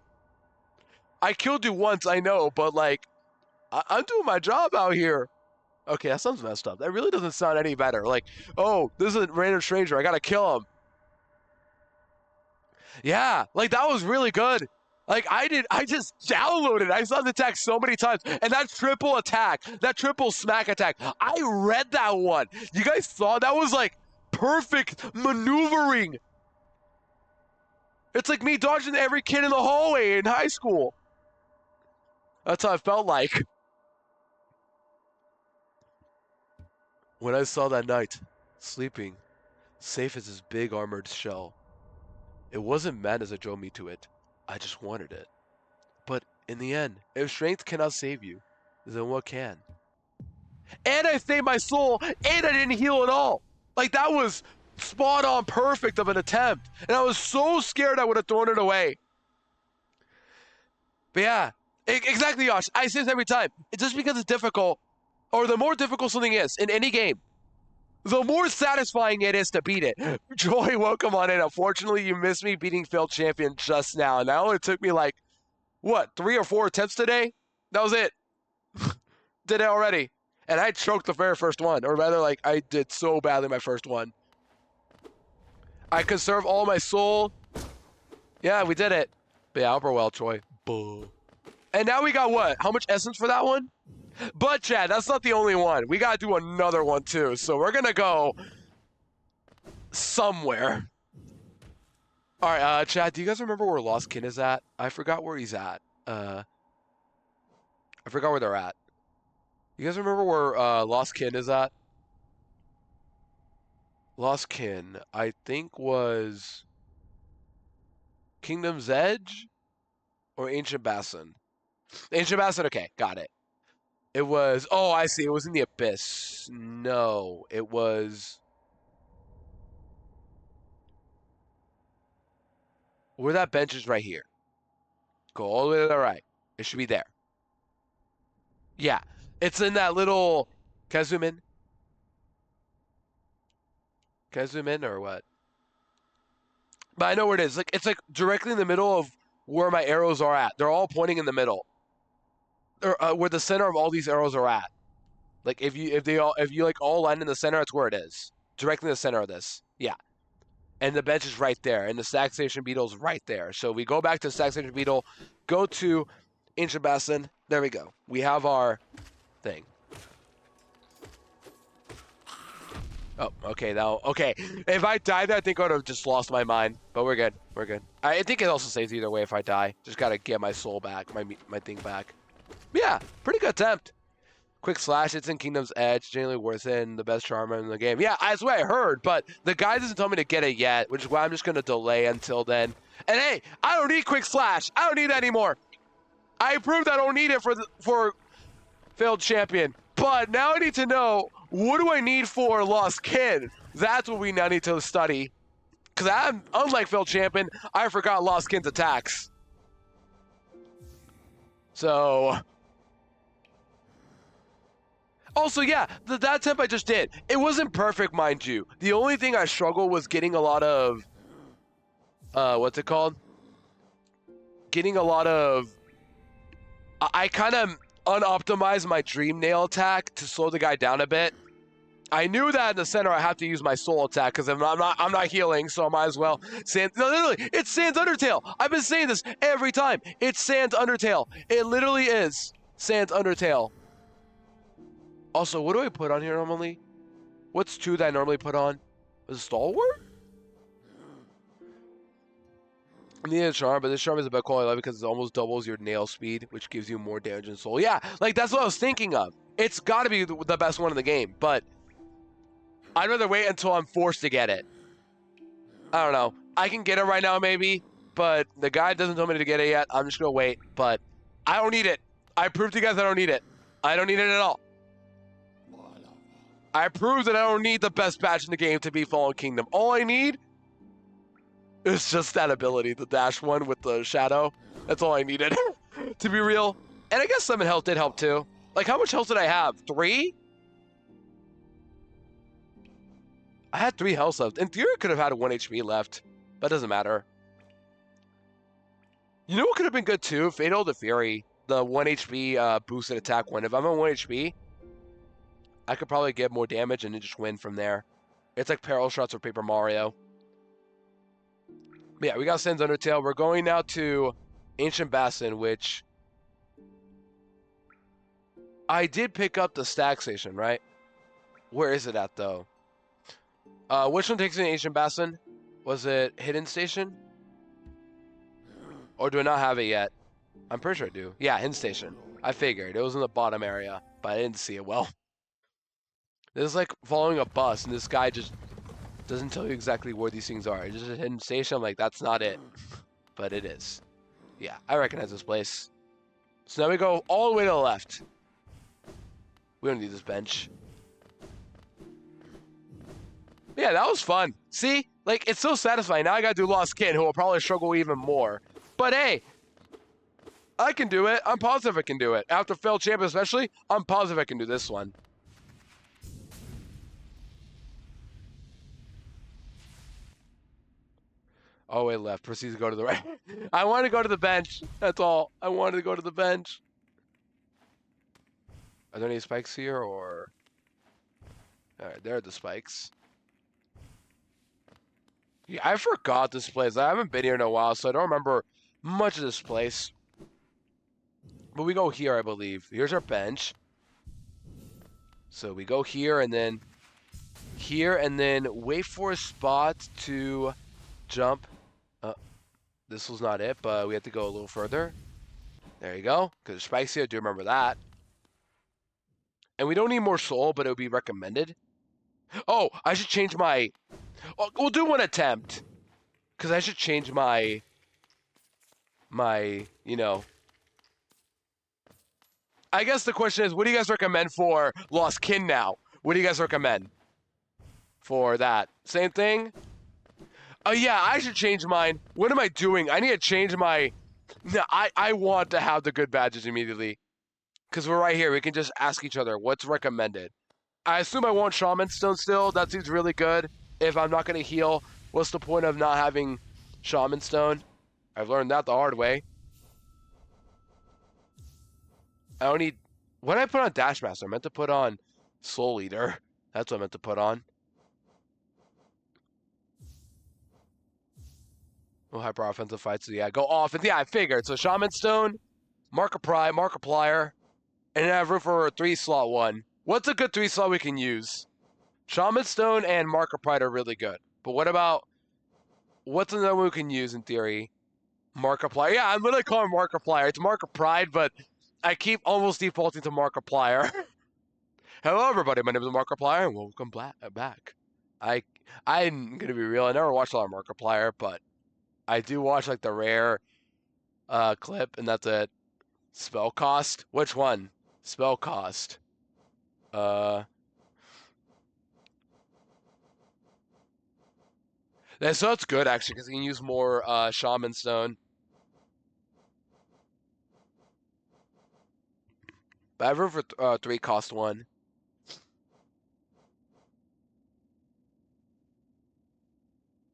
I killed you once, I know, but like, I'm doing my job out here. Okay, that sounds messed up. That really doesn't sound any better. Like, oh, this is a random stranger. I gotta kill him. Yeah, like that was really good. Like I just downloaded. I saw the attack so many times. And that triple attack, that triple smack attack, I read that one. You guys saw that was like perfect maneuvering. It's like me dodging every kid in the hallway in high school. That's how it felt like. When I saw that knight, sleeping, safe as his big armored shell, it wasn't madness that drove me to it. I just wanted it. But in the end, if strength cannot save you, then what can? And I saved my soul, and I didn't heal at all. Like, that was spot on perfect of an attempt. And I was so scared I would have thrown it away. But yeah, exactly, Josh. I say this every time. It's just because it's difficult, or the more difficult something is in any game, the more satisfying it is to beat it. Joy, welcome on in. Unfortunately, you missed me beating failed champion just now. And that only took me like, what, 3 or 4 attempts today? That was it. Did it already. And I choked the very first one. Or rather, like, I did so badly my first one. I conserve all my soul. Yeah, we did it. But yeah, upper well, Troy. Buh. And now we got what? How much essence for that one? But, Chad, that's not the only one. We got to do another one, too. So we're going to go somewhere. All right, Chad, do you guys remember where Lost Kin is at? I forgot where he's at. I forgot where they're at. You guys remember where Lost Kin is at? Lost Kin, I think, was Kingdom's Edge or Ancient Basin? Ancient Basin, okay, got it. It was, oh, I see. It was in the Abyss. No, it was... Where that bench is right here. Go all the way to the right. It should be there. Yeah, it's in that little... Can I zoom in? Can I zoom in or what? But I know where it is. Like, it's like directly in the middle of where my arrows are at. They're all pointing in the middle. Or where the center of all these arrows are at. Like if you like all land in the center, that's where it is. Directly in the center of this. Yeah. And the bench is right there. And the Stack Station Beetle's right there. So we go back to Stack Station Beetle, go to Ancient Basin. There we go. We have our thing. Oh, okay, now, okay. If I died there, I think I would have just lost my mind. But we're good. We're good. I think it also saves either way if I die. Just gotta get my soul back, my thing back. Yeah, pretty good attempt. Quick slash, it's in Kingdom's Edge, generally worth it, and the best charmer in the game. Yeah, that's what I heard, but the guy doesn't tell me to get it yet, which is why I'm just gonna delay until then. And hey, I don't need quick slash. I don't need that anymore. I proved I don't need it for failed champion. But now I need to know, what do I need for Lost Kin? That's what we now need to study. Because I'm, unlike failed champion, I forgot Lost Kin's attacks. So... Also, yeah, that temp I just did, it wasn't perfect, mind you. The only thing I struggled was getting a lot of... what's it called? Getting a lot of... I kind of unoptimized my Dream Nail attack to slow the guy down a bit. I knew that in the center I have to use my soul attack because I'm not healing, so I might as well. No, literally, it's Sans Undertale. I've been saying this every time. It's Sans Undertale. It literally is Sans Undertale. Also, what do I put on here normally? What's 2 that I normally put on? Is it Stalwart? I need a charm, but this charm is about quality 11 because it almost doubles your nail speed, which gives you more damage and soul. Yeah, like that's what I was thinking of. It's got to be the best one in the game, but I'd rather wait until I'm forced to get it. I don't know. I can get it right now maybe, but the guy doesn't tell me to get it yet. I'm just going to wait, but I don't need it. I proved to you guys I don't need it. I don't need it at all. I proved that I don't need the best badge in the game to be Fallen Kingdom. All I need is just that ability, the dash one with the shadow. That's all I needed, to be real. And I guess summon health did help too. Like, how much health did I have? 3? I had 3 health left. In theory, I could have had 1 HP left. But it doesn't matter. You know what could have been good too? Fatal to Fury. The 1 HP boosted attack one. If I'm on 1 HP, I could probably get more damage and then just win from there. It's like Peril Shots or Paper Mario. But yeah, we got Sans Undertale. We're going now to Ancient Bassin, which... I did pick up the Stag Station, right? Where is it at, though? Which one takes me to Ancient Bassin? Was it Hidden Station? Or do I not have it yet? I'm pretty sure I do. Yeah, Hidden Station. I figured. It was in the bottom area, but I didn't see it well. This is like following a bus, and this guy just doesn't tell you exactly where these things are. It's just a hidden station. I'm like, that's not it. But it is. Yeah, I recognize this place. So now we go all the way to the left. We don't need this bench. Yeah, that was fun. See? Like, it's so satisfying. Now I gotta do Lost Kin, who will probably struggle even more. But hey, I can do it. I'm positive I can do it. After failed champion especially, I'm positive I can do this one. Oh, wait, left. Proceeds to go to the right. I want to go to the bench. That's all. I wanted to go to the bench. Are there any spikes here, or... Alright, there are the spikes. Yeah, I forgot this place. I haven't been here in a while, so I don't remember much of this place. But we go here, I believe. Here's our bench. So we go here, and then... Here, and then wait for a spot to jump. This was not it, but we have to go a little further. There you go. Because there's spikes here, I do remember that. And we don't need more soul, but it would be recommended. Oh, I should change my... Oh, we'll do one attempt. Because I should change my... you know... I guess the question is, what do you guys recommend for Lost Kin now? What do you guys recommend for that? Same thing? Oh, yeah, I should change mine. What am I doing? I need to change my... No, I want to have the good badges immediately. Because we're right here. We can just ask each other what's recommended. I assume I want Shaman Stone still. That seems really good. If I'm not going to heal, what's the point of not having Shaman Stone? I've learned that the hard way. I don't need... What did I put on Dash Master? I meant to put on Soul Eater. That's what I meant to put on. Oh, hyper offensive fights. So yeah, go off. And yeah, I figured. So Shaman Stone, Markiplier, and then I have room for a 3-slot one. What's a good 3-slot we can use? Shaman Stone and Mark of Pride are really good. But what about what's another one we can use in theory? Markiplier. Yeah, I'm gonna call him Markiplier. It's Mark of Pride, but I keep almost defaulting to Markiplier. Hello, everybody. My name is Markiplier, and welcome back. I I'm gonna be real. I never watched a lot of Markiplier, but I do watch like the rare clip, and that's it. Spell cost. Which one? Spell cost. Uh, so that's good actually because you can use more Shaman Stone. But I have room for 3 cost 1.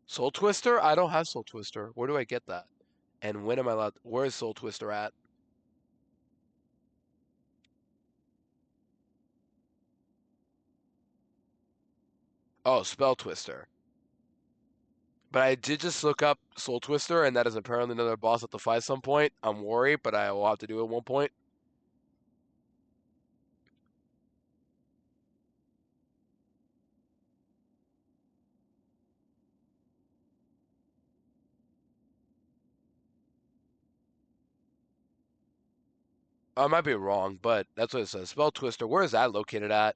Soul Twister? I don't have Soul Twister. Where do I get that? And when am I allowed? Where is Soul Twister at? Oh, Spell Twister. But I did just look up Soul Twister, and that is apparently another boss at the fight at some point. I'm worried, but I will have to do it at one point. I might be wrong, but that's what it says. Spell Twister. Where is that located at?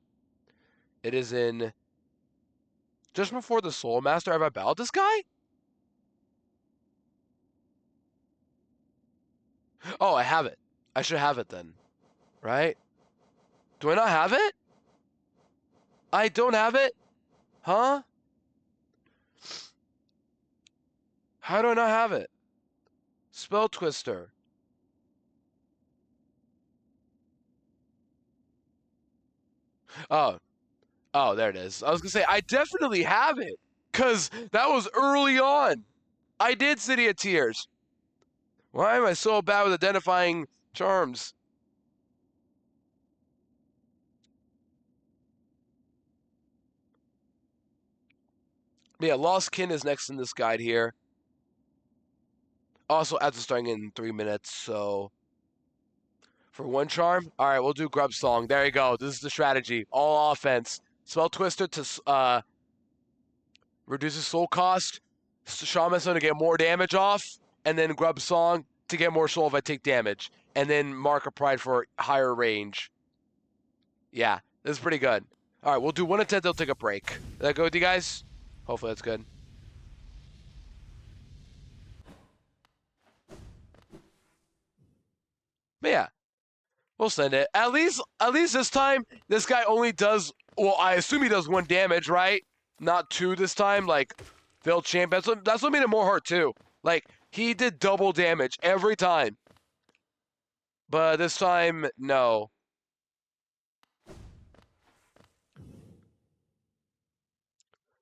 It is in just before the Soul Master. Have I battled this guy? Oh, I have it. I should have it then, right? Do I not have it? I don't have it? Huh? How do I not have it? Spell Twister. Oh, oh, there it is. I was gonna say I definitely have it, cause that was early on. I did City of Tears. Why am I so bad with identifying charms? But yeah, Lost Kin is next in this guide here. Also, ads are starting in 3 minutes, so for 1 charm, all right, we'll do Grub Song. There you go. This is the strategy. All offense. Spell Twister to reduces soul cost. Shaman Stone to get more damage off, and then Grub Song to get more soul if I take damage, and then Mark of Pride for higher range. Yeah, this is pretty good. All right, we'll do 1 to 10. They'll take a break. Is that good with you guys? Hopefully that's good. But yeah, we'll send it. At least this time, this guy only does. Well, I assume he does 1 damage, right? Not 2 this time. Like Phil Champ. That's what made it more hurt too. Like he did double damage every time, but this time no.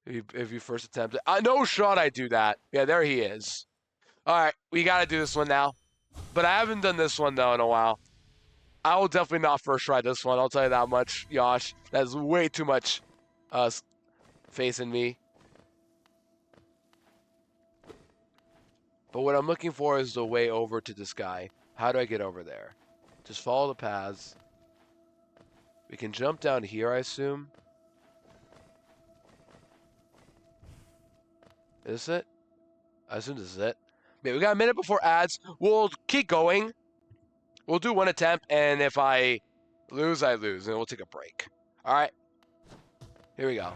If you first attempt it, I no shot I do that. Yeah, there he is. All right, we gotta do this one now. But I haven't done this one though in a while. I will definitely not first try this one. I'll tell you that much, Yosh. That's way too much faith in me. But what I'm looking for is the way over to this guy. How do I get over there? Just follow the paths. We can jump down here, I assume. Is this it? I assume this is it. Okay, we got a minute before ads. We'll keep going. We'll do 1 attempt, and if I lose, I lose, and we'll take a break. All right. Here we go.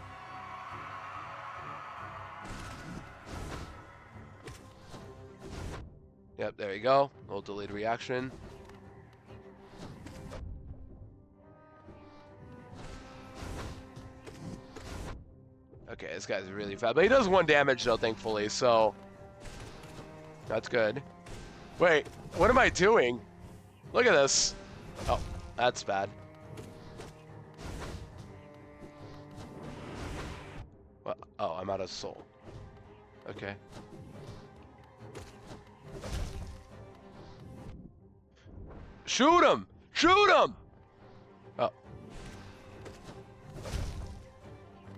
Yep, there you go. A little delayed reaction. Okay, this guy's really fast. But he does 1 damage, though, thankfully, so that's good. Wait, what am I doing? Look at this. Oh, that's bad. Well, oh, I'm out of soul. Okay. Shoot him! Shoot him! Oh.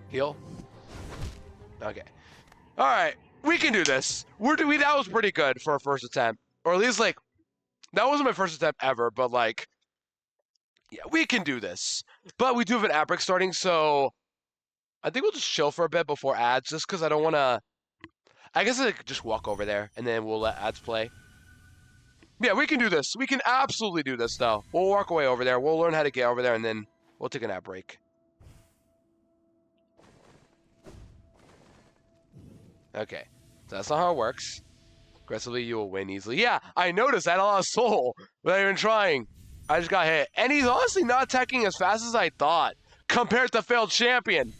Heal? Okay. Alright. We can do this. That was pretty good for our first attempt. Or at least, like, that wasn't my first attempt ever, but, like, yeah, we can do this. But we do have an ad break starting, so I think we'll just chill for a bit before ads, just because I don't want to. I guess I could just walk over there and then we'll let ads play. Yeah, we can do this. We can absolutely do this, though. We'll walk away over there. We'll learn how to get over there, and then we'll take a nap break. Okay, so that's not how it works. Aggressively, you will win easily. Yeah, I noticed. I had a lot of soul without even trying. I just got hit. And he's honestly not attacking as fast as I thought, compared to Failed Champion,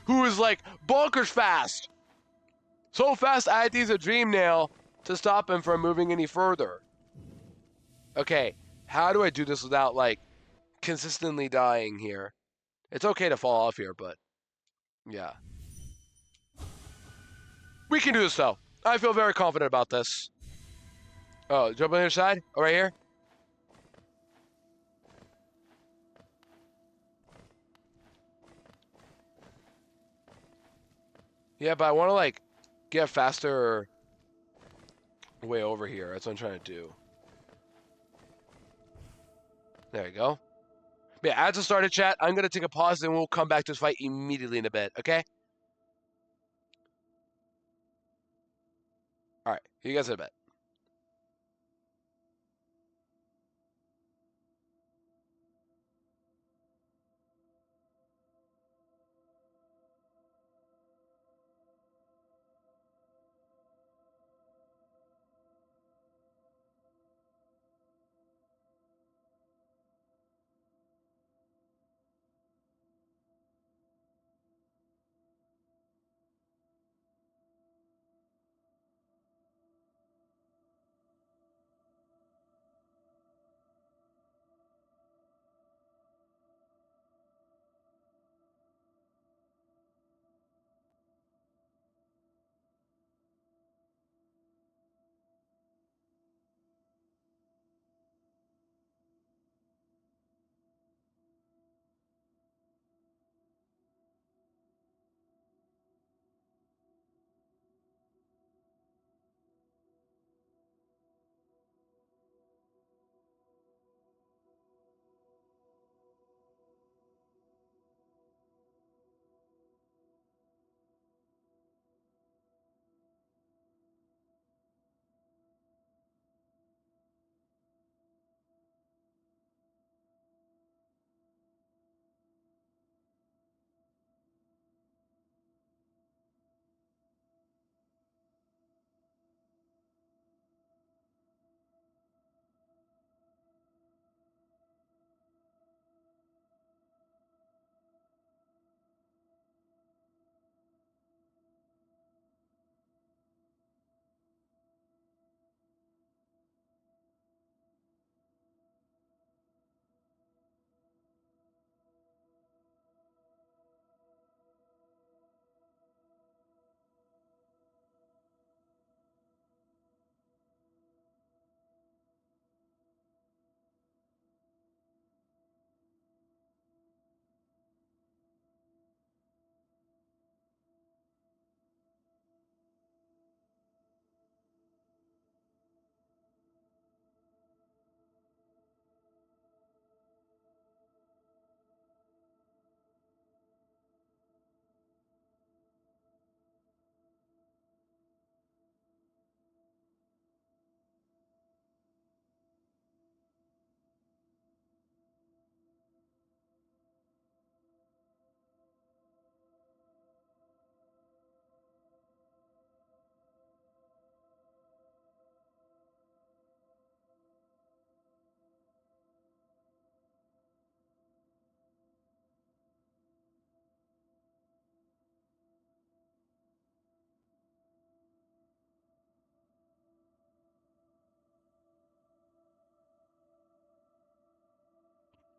who is like bonkers fast. So fast, I had to use a Dream Nail to stop him from moving any further. Okay, how do I do this without, like, consistently dying here? It's okay to fall off here, but yeah. We can do this, though. I feel very confident about this. Oh, jump on the other side? Oh, right here? Yeah, but I want to, like, get faster way over here. That's what I'm trying to do. There you go. Yeah, as a started chat, I'm going to take a pause and we'll come back to this fight immediately in a bit, okay? All right, you guys in a bit.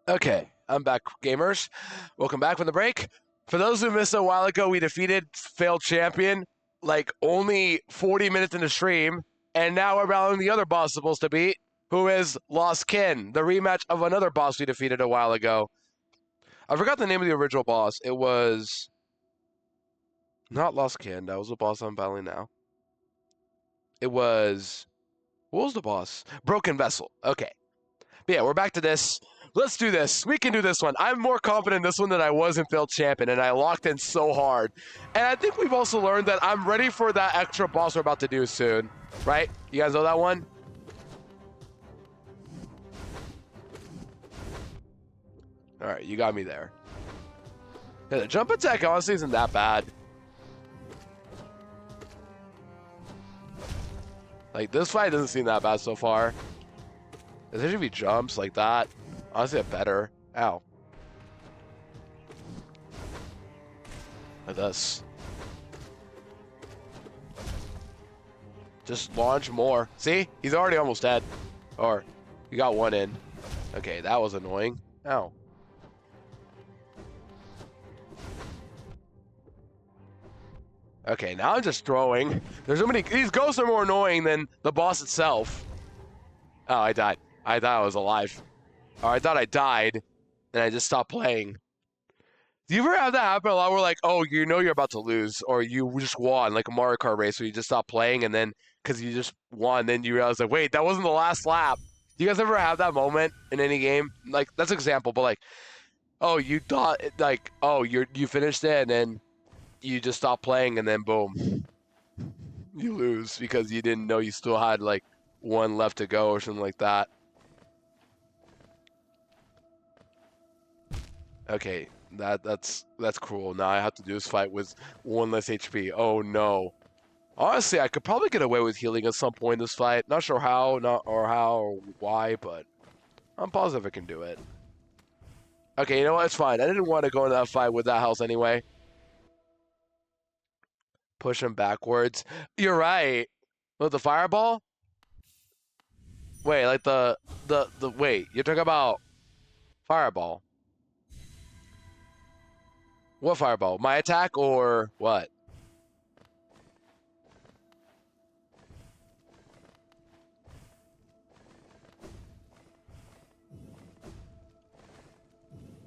Okay, I'm back, gamers. Welcome back from the break. For those who missed a while ago, we defeated Failed Champion like only 40 minutes in the stream, and now we're battling the other boss supposed to beat, who is Lost Kin, the rematch of another boss we defeated a while ago. I forgot the name of the original boss. It was not Lost Kin. That was the boss I'm battling now. It was, what was the boss? Broken Vessel. Okay. But yeah, we're back to this. Let's do this. We can do this one. I'm more confident in this one than I was in Failed Champion, and I locked in so hard. And I think we've also learned that I'm ready for that extra boss we're about to do soon. Right? You guys know that one? Alright, you got me there. Yeah, the jump attack honestly isn't that bad. Like, this fight doesn't seem that bad so far. There should be jumps like that. Honestly, a better. Ow. Like this. Just launch more. See? He's already almost dead. Or, you got one in. Okay, that was annoying. Ow. Okay, now I'm just throwing. There's so many. These ghosts are more annoying than the boss itself. Oh, I died. I thought I was alive. Or I thought I died, and I just stopped playing. Do you ever have that happen a lot where, like, oh, you know you're about to lose, or you just won, like a Mario Kart race where you just stop playing, and then, because you just won, then you realize, like, wait, that wasn't the last lap. Do you guys ever have that moment in any game? Like, that's an example, but, like, oh, you thought, like, oh, you finished it, and then you just stop playing, and then boom, you lose because you didn't know you still had like one left to go or something like that. Okay, that's cruel. Now I have to do this fight with one less HP. Oh no. Honestly, I could probably get away with healing at some point in this fight. Not sure how, or why, but I'm positive I can do it. Okay, you know what? It's fine. I didn't want to go into that fight with that health anyway. Push him backwards. You're right. With the fireball? Wait, like wait, you're talking about fireball. What fireball? My attack or what?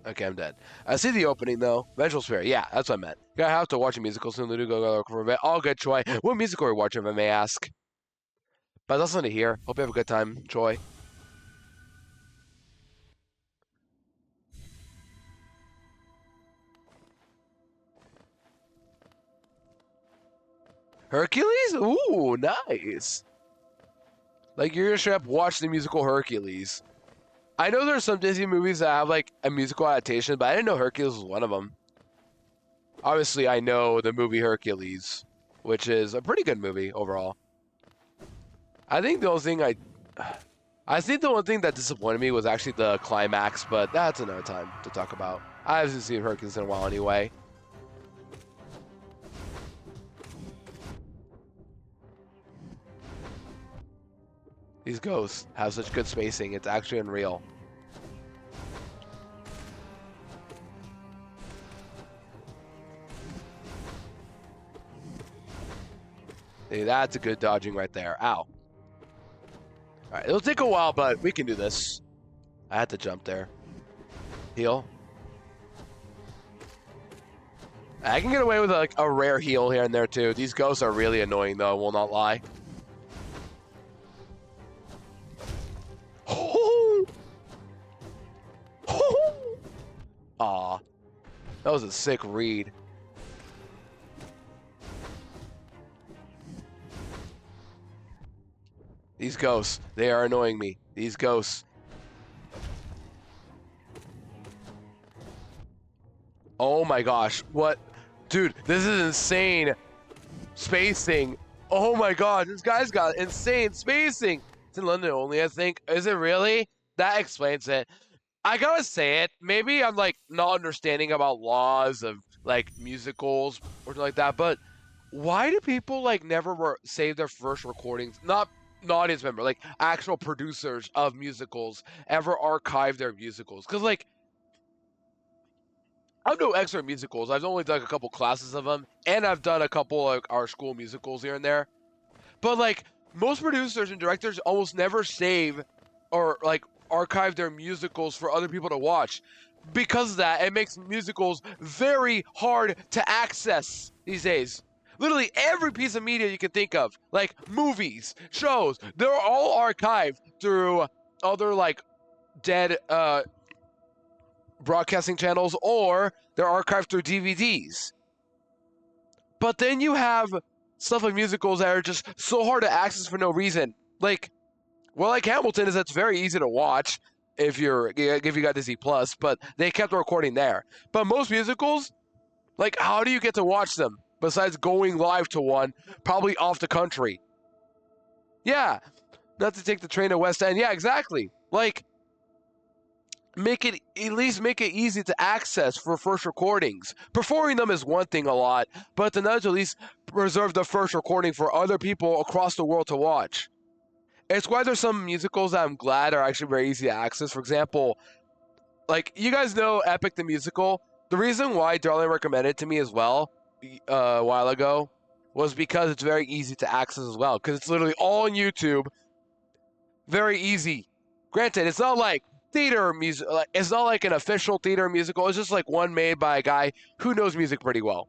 Okay, I'm dead. I see the opening though. Vengeful Spirit. Yeah, that's what I meant. You gotta have to watch a musical soon. Go for a bit. All good, Troy. What musical are you watching, if I may ask? But that's nothing to hear. Hope you have a good time, Troy. Hercules? Ooh, nice. Like you're gonna straight up watch the musical Hercules. I know there's some Disney movies that have like a musical adaptation, but I didn't know Hercules was one of them. Obviously, I know the movie Hercules, which is a pretty good movie overall. I think the only thing I think the one thing that disappointed me was actually the climax, but that's another time to talk about. I haven't seen Hercules in a while anyway. These ghosts have such good spacing, it's actually unreal. Hey, that's a good dodging right there. Ow. Alright, it'll take a while, but we can do this. I had to jump there. Heal. I can get away with like a rare heal here and there too. These ghosts are really annoying though, I will not lie. Aw. That was a sick read. These ghosts, they are annoying me. These ghosts. Oh my gosh, what? Dude, this is insane spacing. Oh my god, this guy's got insane spacing. It's in London only, I think. Is it really? That explains it. I gotta say it. Maybe I'm like not understanding about laws of like musicals or something like that, but why do people like never save their first recordings? Not audience member, like actual producers of musicals ever archive their musicals? Because like I've no expert musicals. I've only done a couple classes of them, and I've done a couple of our school musicals here and there. But like most producers and directors almost never save or like archive their musicals for other people to watch. Because of that, it makes musicals very hard to access these days. Literally every piece of media you can think of, like movies, shows, they're all archived through other like dead broadcasting channels or they're archived through DVDs. But then you have stuff like musicals that are just so hard to access for no reason. Like Hamilton is that's very easy to watch if you got Disney Plus, but they kept the recording there. But most musicals, like how do you get to watch them besides going live to one, probably off the country? Yeah, not to take the train to West End. Yeah, exactly. Like at least make it easy to access for first recordings. Performing them is one thing a lot, but to not at least preserve the first recording for other people across the world to watch. It's why there's some musicals that I'm glad are actually very easy to access. For example, like you guys know Epic the Musical. The reason why Darling recommended it to me as well a while ago was because it's very easy to access as well. Because it's literally all on YouTube. Very easy. Granted, it's not like theater music. Like, it's not like an official theater musical. It's just like one made by a guy who knows music pretty well.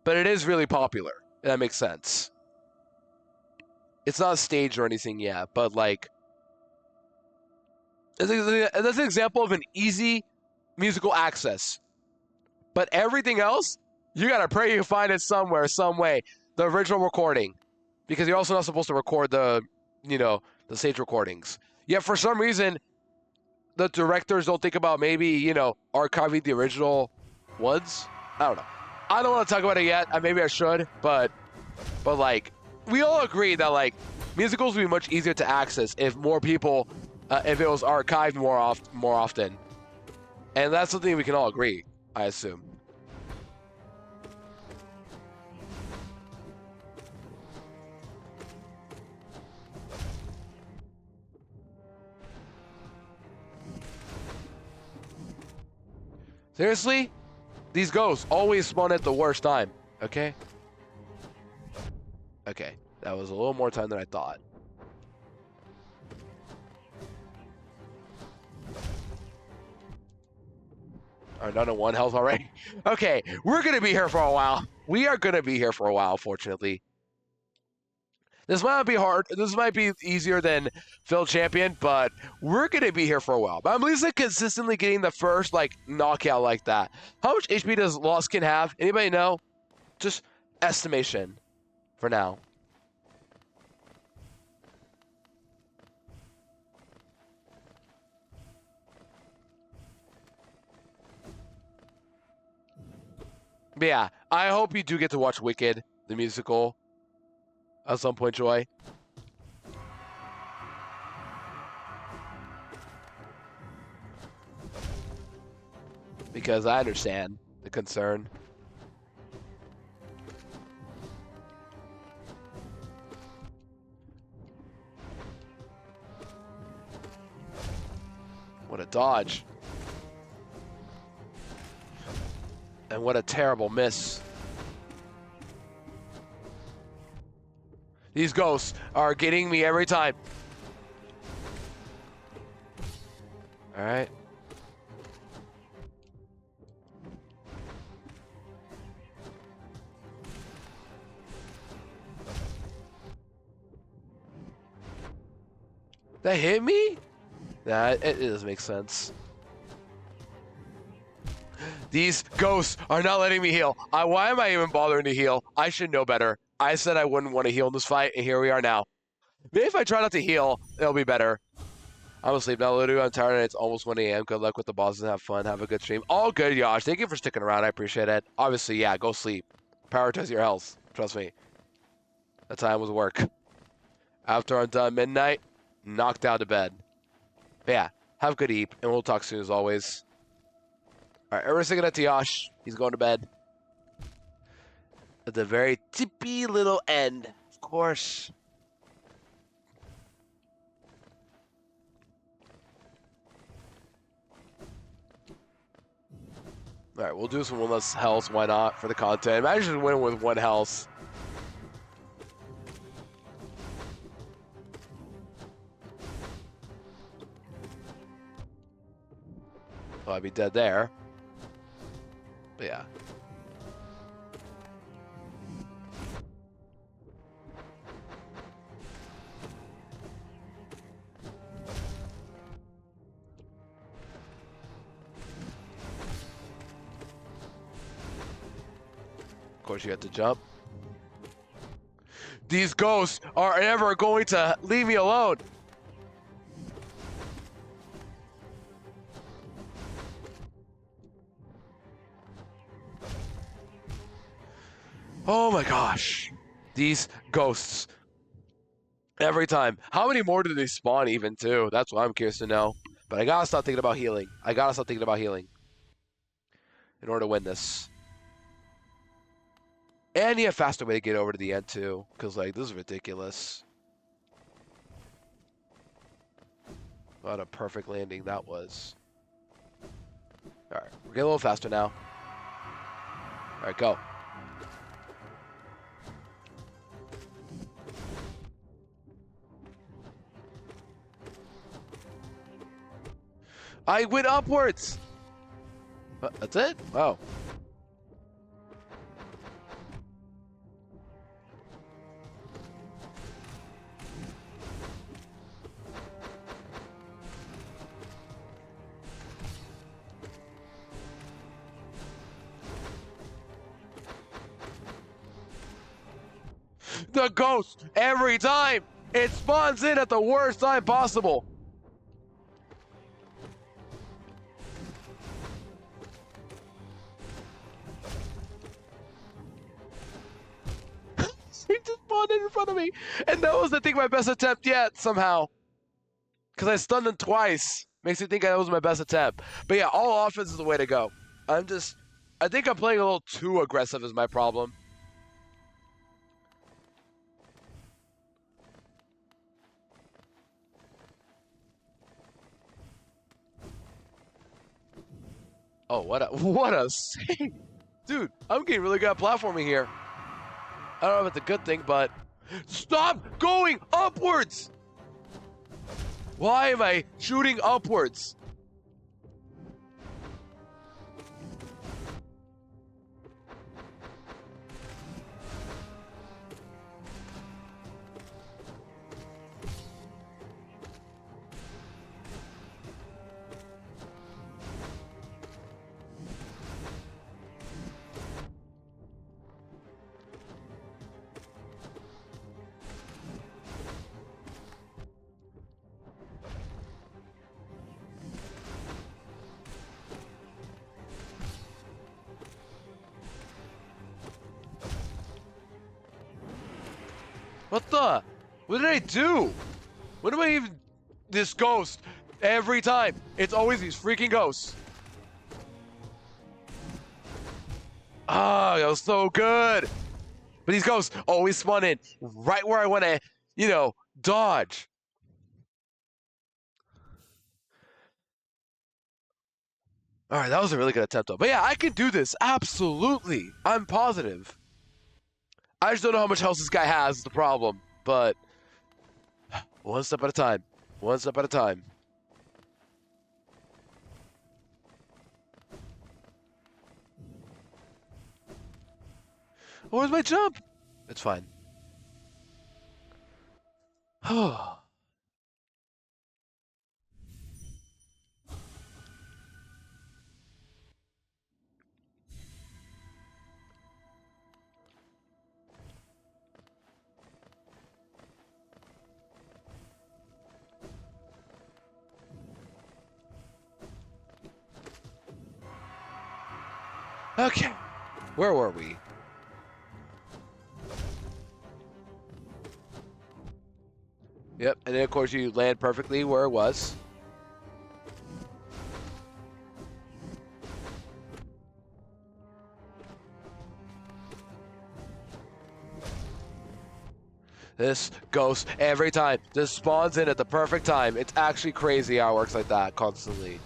But it is really popular. That makes sense. It's not staged or anything yet, but like that's an example of an easy musical access. But everything else, you gotta pray you find it somewhere, some way. The original recording, because you're also not supposed to record the stage recordings. Yet for some reason, the directors don't think about maybe archiving the original ones. I don't know. I don't want to talk about it yet. Maybe I should, but like we all agree that like musicals would be much easier to access if more people, if it was archived more often, and that's something we can all agree, I assume. Seriously? These ghosts always spawn at the worst time, okay? Okay, that was a little more time than I thought. Alright, down to 1 health already. Okay, we're gonna be here for a while. We are gonna be here for a while, fortunately. This might not be hard. This might be easier than Phil Champion, but we're gonna be here for a while. But I'm at least like consistently getting the first like knockout like that. How much HP does Lostkin have? Anybody know? Just estimation for now. But yeah, I hope you do get to watch Wicked, the musical, at some point, Joy. Because I understand the concern. What a dodge. And what a terrible miss. These ghosts are getting me every time. All right. That hit me? Nah, it doesn't make sense. These ghosts are not letting me heal. Why am I even bothering to heal? I should know better. I said I wouldn't want to heal in this fight, and here we are now. Maybe if I try not to heal, it'll be better. I'm asleep now, Ludu. I'm tired, and it's almost 1 a.m. Good luck with the bosses. Have fun. Have a good stream. All good, Yosh. Thank you for sticking around. I appreciate it. Obviously, yeah, go sleep. Prioritize your health. Trust me. That time was work. After I'm done midnight, knocked out to bed. But yeah, have a good eep, and we'll talk soon as always. All right, everyone's singing it to Yosh. He's going to bed. At the very tippy little end, of course. All right, we'll do some 1 less health. Why not? For the content. Imagine winning with 1 health. Well, I'd be dead there. But yeah. course, you have to jump. These ghosts are never going to leave me alone. Oh my gosh. These ghosts. Every time. How many more do they spawn even too? That's what I'm curious to know. But I gotta stop thinking about healing. I gotta stop thinking about healing. In order to win this. And you have a faster way to get over to the end too. Because like, this is ridiculous. What a perfect landing that was. Alright, we're getting a little faster now. Alright, go. I went upwards! That's it? Wow. The ghost! Every time! It spawns in at the worst time possible! He just spawned in front of me! And that was, I think, my best attempt yet, somehow. Because I stunned him twice. Makes me think that was my best attempt. But yeah, all offense is the way to go. I think I'm playing a little too aggressive is my problem. Oh, what a save. Dude, I'm getting really good at platforming here. I don't know if it's a good thing, but stop going upwards! Why am I shooting upwards? What the? What did I do? What am I even... This ghost. Every time. It's always these freaking ghosts. Ah, that was so good. But these ghosts always spawn in right where I want to, you know, dodge. All right, that was a really good attempt, though. But yeah, I can do this. Absolutely. I'm positive. I just don't know how much health this guy has is the problem. But one step at a time. One step at a time. Where's my jump? It's fine. Okay. Where were we? Yep, and then of course you land perfectly where it was. This ghost every time just spawns in at the perfect time. It's actually crazy how it works like that constantly.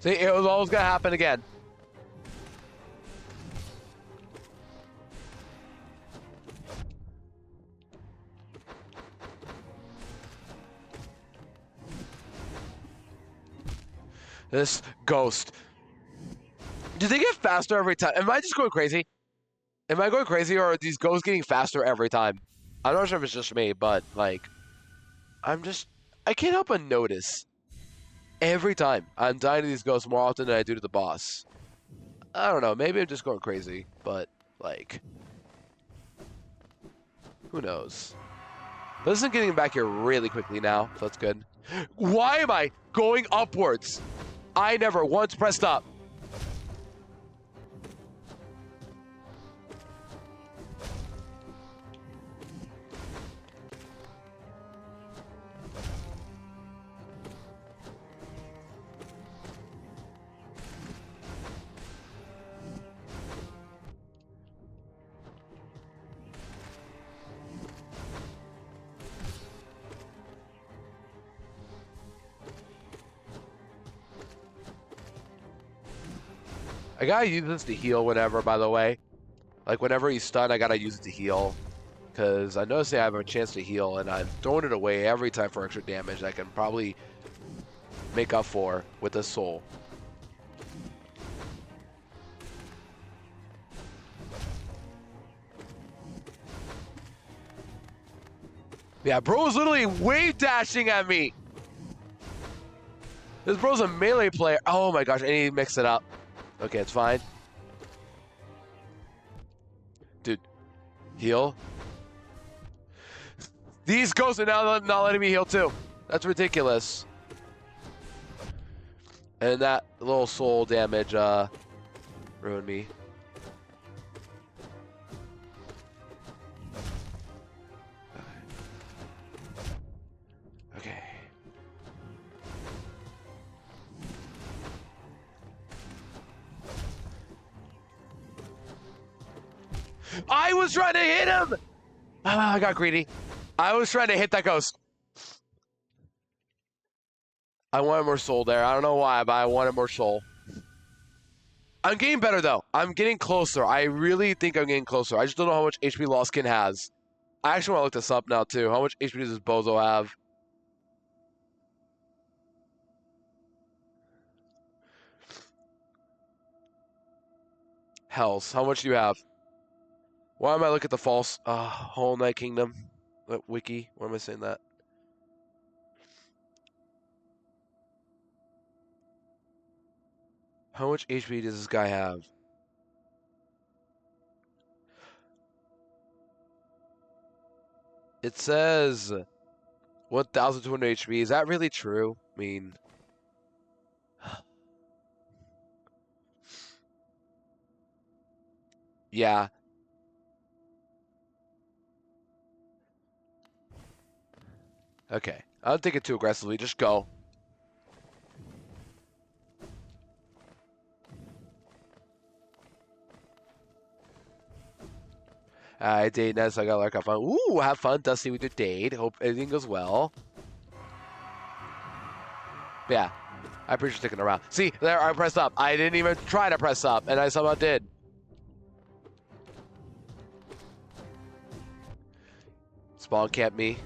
See, it was always gonna happen again. This ghost. Do they get faster every time? Am I just going crazy? Am I going crazy, or are these ghosts getting faster every time? I'm not sure if it's just me, but like, I can't help but notice every time I'm dying to these ghosts more often than I do to the boss. I don't know. Maybe I'm just going crazy, but like, who knows? But this is getting back here really quickly now, so that's good. Why am I going upwards? I never once pressed up. I gotta use this to heal whenever, by the way. Like, whenever he's stunned, I gotta use it to heal. Because I notice I have a chance to heal, and I'm throwing it away every time for extra damage I can probably make up for with the soul. Yeah, bro is literally wave dashing at me. This bro's a melee player. Oh my gosh, I need to mix it up. Okay, it's fine. Dude, heal. These ghosts are now not letting me heal too. That's ridiculous. And that little soul damage ruined me. Okay. I was trying to hit him! Ah, I got greedy. I was trying to hit that ghost. I wanted more soul there. I don't know why, but I wanted more soul. I'm getting better, though. I'm getting closer. I really think I'm getting closer. I just don't know how much HP Lostkin has. I actually want to look this up now, too. How much HP does this bozo have? Hells. How much do you have? Why am I looking at the false Whole Night Kingdom wiki? Why am I saying that? How much HP does this guy have? It says 1,200 HP. Is that really true? I mean, yeah. Okay. I don't take it too aggressively. Just go. Alright, date next. I got like have fun. Ooh, have fun, Dusty, with your date. Hope everything goes well. But yeah, I appreciate sticking around. See, there, I pressed up. I didn't even try to press up, and I somehow did. Spawn camped me.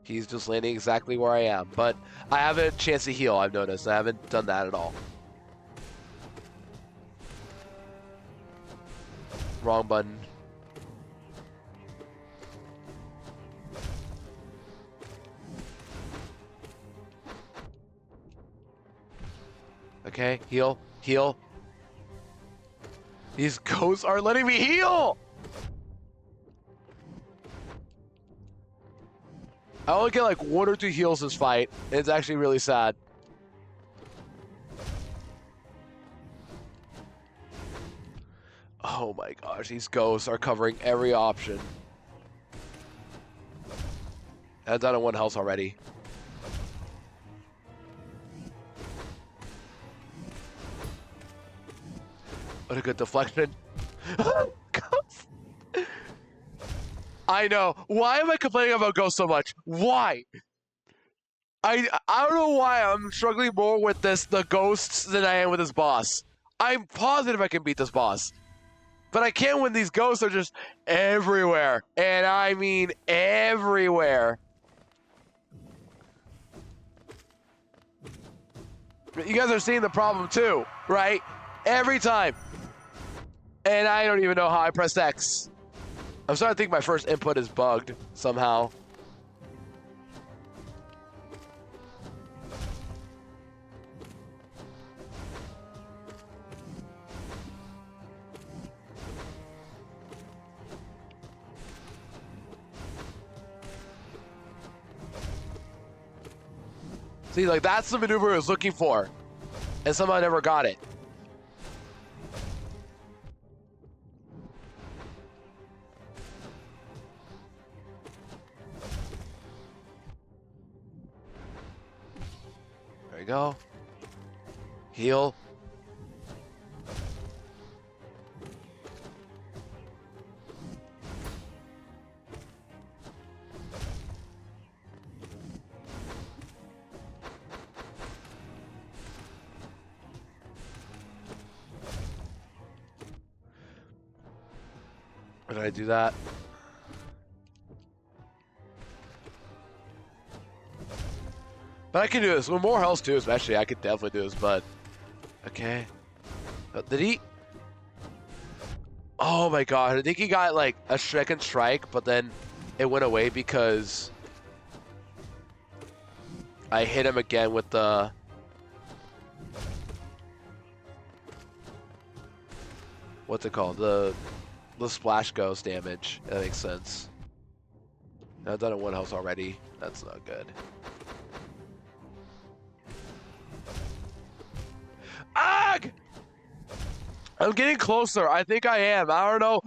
He's just landing exactly where I am. But I have a chance to heal, I've noticed. I haven't done that at all. Wrong button. Okay, heal, heal. These ghosts are letting me heal! I only get like 1 or 2 heals this fight. It's actually really sad. Oh my gosh, these ghosts are covering every option. I'm down to 1 health already. What a good deflection. I know. Why am I complaining about ghosts so much? Why? I don't know why I'm struggling more with the ghosts than I am with this boss. I'm positive I can beat this boss. But I can't when these ghosts are just everywhere. And I mean everywhere. You guys are seeing the problem too, right? Every time. And I don't even know how I pressed X. I'm starting to think my first input is bugged somehow. See, like, that's the maneuver I was looking for. And somehow I never got it. There you go. Heal. Did I do that? But I can do this. With more health too, especially, I could definitely do this, but... Okay. Did he... Oh my god, I think he got like a second strike, but then it went away because... I hit him again with the... What's it called? The splash ghost damage. That makes sense. I've done it one health already. That's not good. Ugh! I'm getting closer. I think I am. I don't know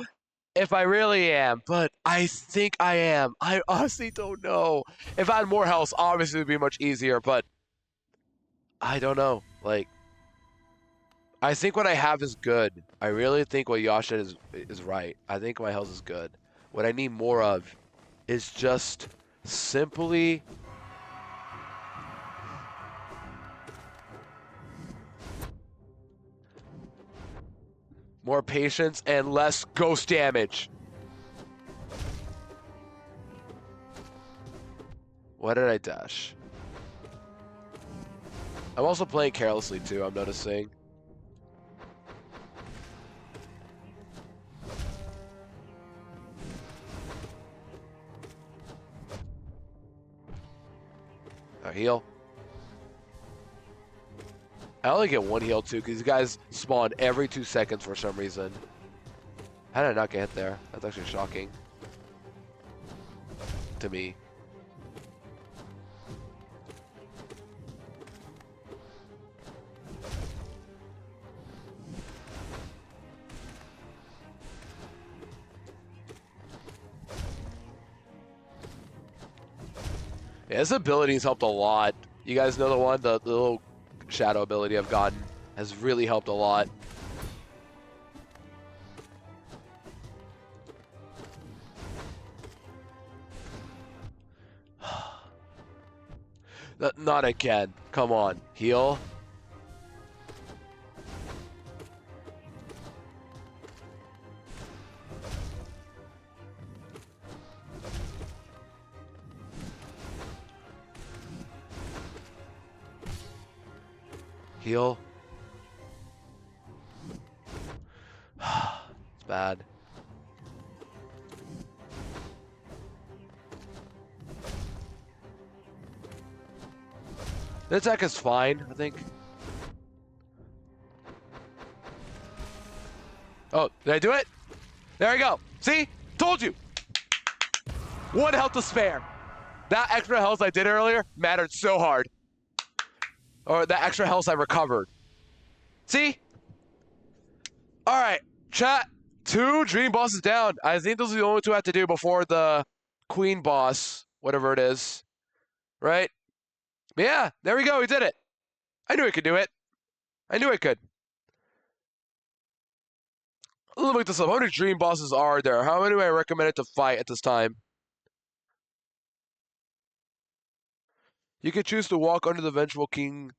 if I really am, but I think I am. I honestly don't know. If I had more health, obviously it would be much easier, but I don't know. Like, I think what I have is good. I really think what Yasha is right. I think my health is good. What I need more of is just simply more patience and less ghost damage. What did I dash? I'm also playing carelessly too, I'm noticing. A heal. I only get one heal too, because these guys spawn every 2 seconds for some reason. How did I not get hit there? That's actually shocking. To me. Yeah, his abilities helped a lot. You guys know the one, the little shadow ability I've gotten has really helped a lot. Not again. Come on. Heal. Heal. It's bad. The attack is fine, I think. Oh, did I do it? There we go. See? Told you. One health to spare. That extra health I did earlier mattered so hard. Or the extra health I recovered. See? Alright, chat. 2 dream bosses down. I think those are the only 2 I have to do before the queen boss, whatever it is. Right? But yeah, there we go. We did it. I knew I could do it. I knew I could. Let me look this up. How many dream bosses are there? How many do I recommend it to fight at this time? You can choose to walk under the vengeful king.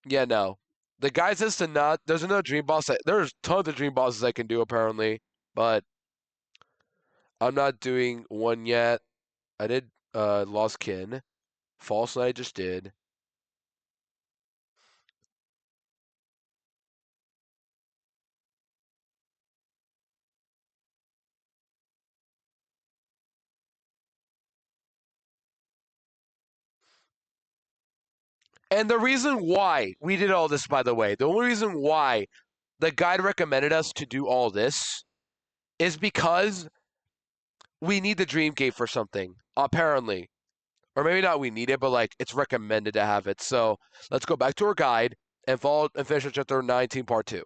Yeah, no. The guy says to not. There's another dream boss. There's tons of dream bosses I can do, apparently. but I'm not doing one yet. I did Lost Kin. False Night I just did. And the reason why we did all this, by the way, the only reason why the guide recommended us to do all this is because we need the Dream Gate for something, apparently. Or maybe not we need it, but like it's recommended to have it. So let's go back to our guide and follow and finish chapter 19, part 2.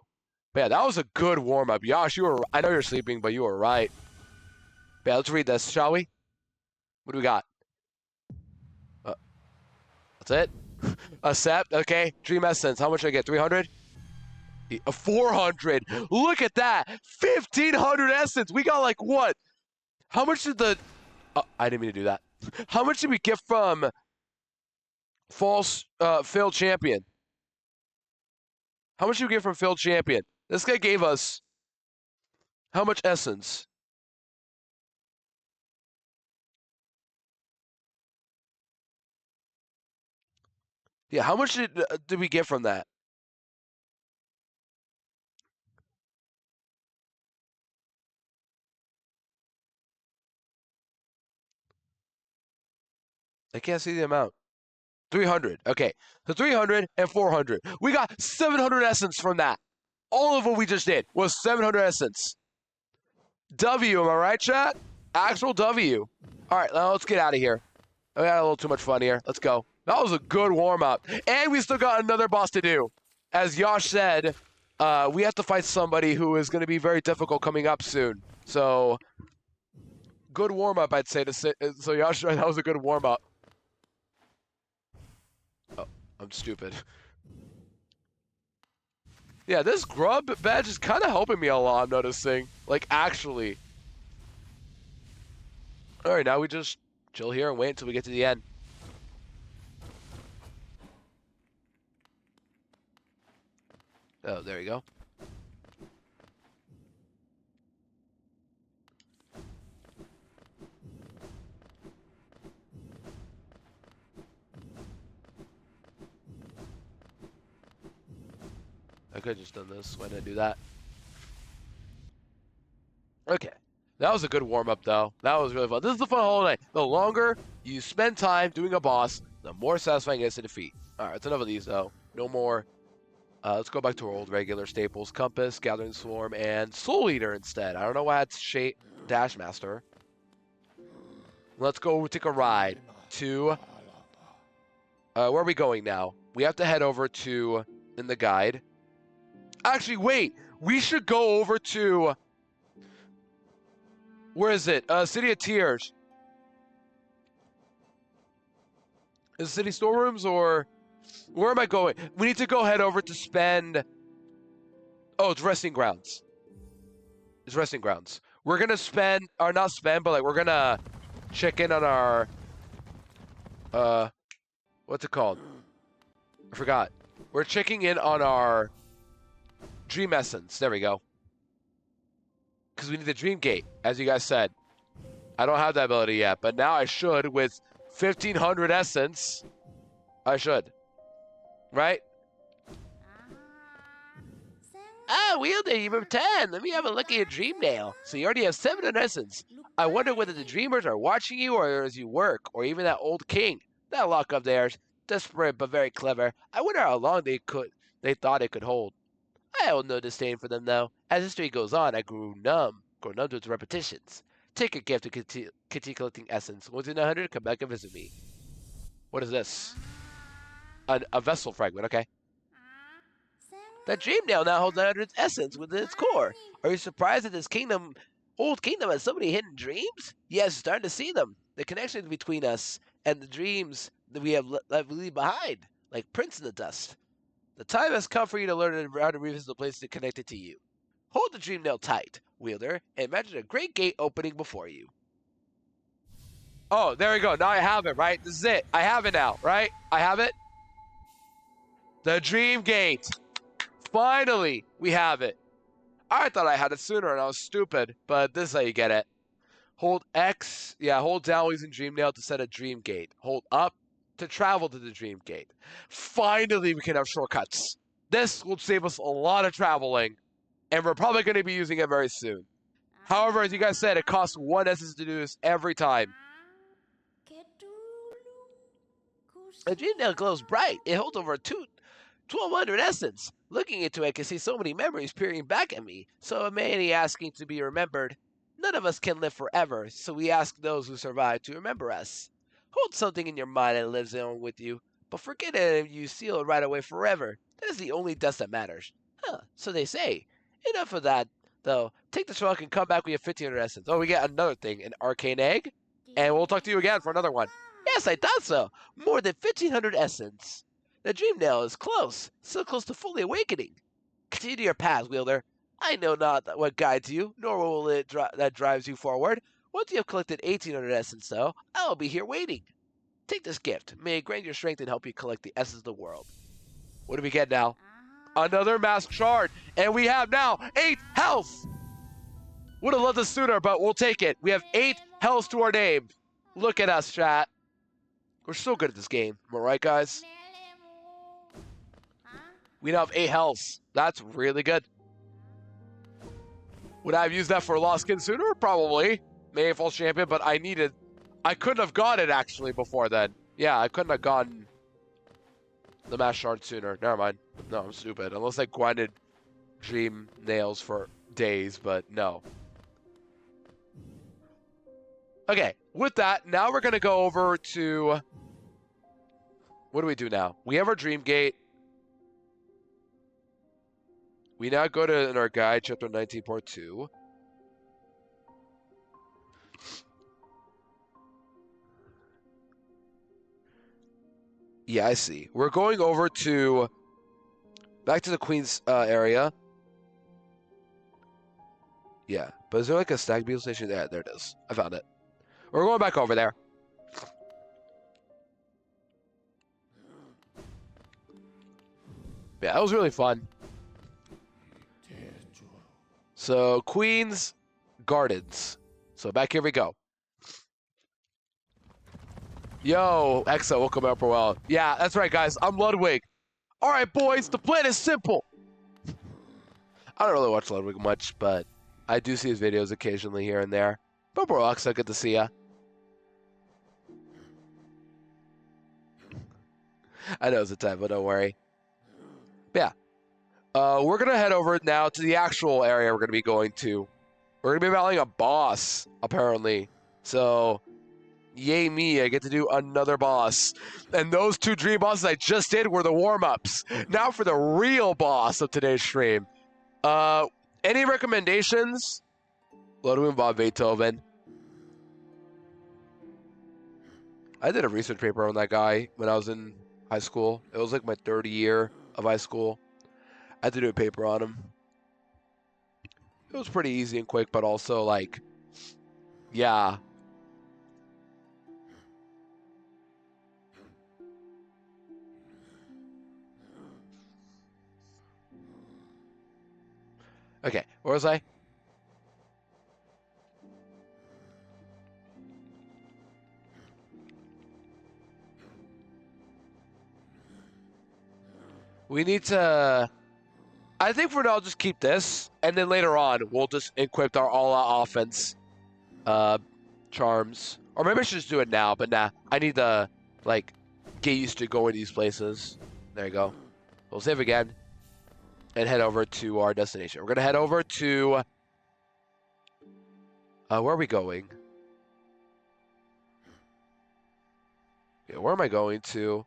But yeah, that was a good warm up. Yash, you were I know you're sleeping, but you were right. But yeah, let's read this, shall we? What do we got? That's it? Accept, okay. Dream Essence. How much did I get? 300? 400. Look at that. 1,500 Essence. We got like what? How much did the I didn't mean to do that. How much did we get from false failed champion? How much did we get from failed champion? This guy gave us how much essence? Yeah, how much did we get from that? I can't see the amount. 300. Okay. So 300 and 400. We got 700 essence from that. All of what we just did was 700 essence. W, am I right, chat? Actual W. All right, now let's get out of here. We had a little too much fun here. Let's go. That was a good warm-up. And we still got another boss to do. As Yash said, we have to fight somebody who is going to be very difficult coming up soon. So, good warm-up, I'd say. So Yash, that was a good warm-up. Oh, I'm stupid. Yeah, this grub badge is kind of helping me a lot, I'm noticing. Like, actually. Alright, now we just chill here and wait until we get to the end. Oh, there you go. I could have just done this. Why did I do that? Okay. That was a good warm-up, though. That was really fun. This is the fun holiday. The longer you spend time doing a boss, the more satisfying it is to defeat. Alright, that's enough of these, though. No more. Let's go back to our old regular staples. Compass, Gathering Swarm, and Soul Eater instead. I don't know why it's Dash Master. Let's go take a ride to... where are we going now? We have to head over to... in the guide. Actually, wait! We should go over to... Where is it? City of Tears. Is it City Storerooms or... Where am I going? We need to go head over to spend... Oh, it's Resting Grounds. It's Resting Grounds. We're gonna spend... Or not spend, but like we're gonna check in on our... What's it called? I forgot. We're checking in on our... Dream Essence. There we go. Because we need the Dream Gate, as you guys said. I don't have that ability yet, but now I should with 1,500 Essence. I should. Right? Ah, Wielder, you're 10. Let me have a look at your dream nail. So you already have 7 in essence. I wonder whether the dreamers are watching you or as you work, or even that old king. That lock of theirs, desperate but very clever. I wonder how long they thought it could hold. I hold no disdain for them, though. As history goes on, I grew numb to its repetitions. Take a gift to continue collecting essence. Once in 100, come back and visit me. What is this? A vessel fragment, okay. That dream nail now holds 100 essence within its core. Are you surprised that this old kingdom has so many hidden dreams? Yes, starting to see them. The connection between us and the dreams that we have left behind, like prints in the dust. The time has come for you to learn how to revisit the places connected to you. Hold the dream nail tight, wielder, and imagine a great gate opening before you. Oh, there we go. Now I have it, right? This is it. I have it now, right? I have it. The dream gate. Finally, we have it. I thought I had it sooner and I was stupid, but this is how you get it. Hold X, yeah, hold down using Dream Nail to set a Dream Gate. Hold up to travel to the Dream Gate. Finally, we can have shortcuts. This will save us a lot of traveling, and we're probably going to be using it very soon. However, as you guys said, it costs 1 essence to do this every time. The Dream Nail glows bright. It holds over 1,200 essence. Looking into it, I can see so many memories peering back at me, so many asking to be remembered. None of us can live forever, so we ask those who survive to remember us. Hold something in your mind that lives on with you, but forget it if you seal it right away forever. That is the only dust that matters. Huh, so they say. Enough of that, though. Take the truck and come back with your 1,500 essence. Oh, we get another thing, an arcane egg? And we'll talk to you again for another one. Yes, I thought so. More than 1,500 essence. The dream nail is close, so close to fully awakening. Continue your path, wielder. I know not what guides you, nor will it that drives you forward. Once you have collected 1,800 essence, though, I will be here waiting. Take this gift. May it grant your strength and help you collect the essence of the world. What do we get now? Another mask shard, and we have now 8 health. Would have loved this sooner, but we'll take it. We have 8 health to our name. Look at us, chat. We're so good at this game. Am I right, guys? We now have 8 health. That's really good. Would I have used that for a lost skin sooner? Probably. May false champion, but I couldn't have got it actually before then. Yeah, I couldn't have gotten the mass shard sooner. Never mind. No, I'm stupid. Unless I grinded dream nails for days, but no. Okay, with that, now we're going to go over to... What do we do now? We have our dream gate. We now go to in our guide, chapter 19.2. Yeah, I see. We're going over to... Back to the Queen's area. Yeah, but is there like a stag beetle station? Yeah, there it is. I found it. We're going back over there. Yeah, that was really fun. So, Queen's Gardens. So, back here we go. Yo, Exo, welcome out for a while. Yeah, that's right, guys. I'm Ludwig. All right, boys, the plan is simple. I don't really watch Ludwig much, but I do see his videos occasionally here and there. But bro, Exo, good to see ya. I know it's a typo, don't worry. But yeah. We're going to head over now to the actual area we're going to be going to. We're going to be battling a boss, apparently. So, yay me, I get to do another boss. And those 2 dream bosses I just did were the warm-ups. Now for the real boss of today's stream. Any recommendations? Ludwig von Beethoven. I did a research paper on that guy when I was in high school. It was like my 3rd year of high school. I had to do a paper on him. It was pretty easy and quick, but also like, yeah. Okay, where was I? We need to... I think for now, I'll just keep this, and then later on, we'll just equip our all-out offense charms. Or maybe I should just do it now, but nah. I need to, like, get used to going to these places. There you go. We'll save again and head over to our destination. We're going to head over to... where are we going? Yeah, where am I going to?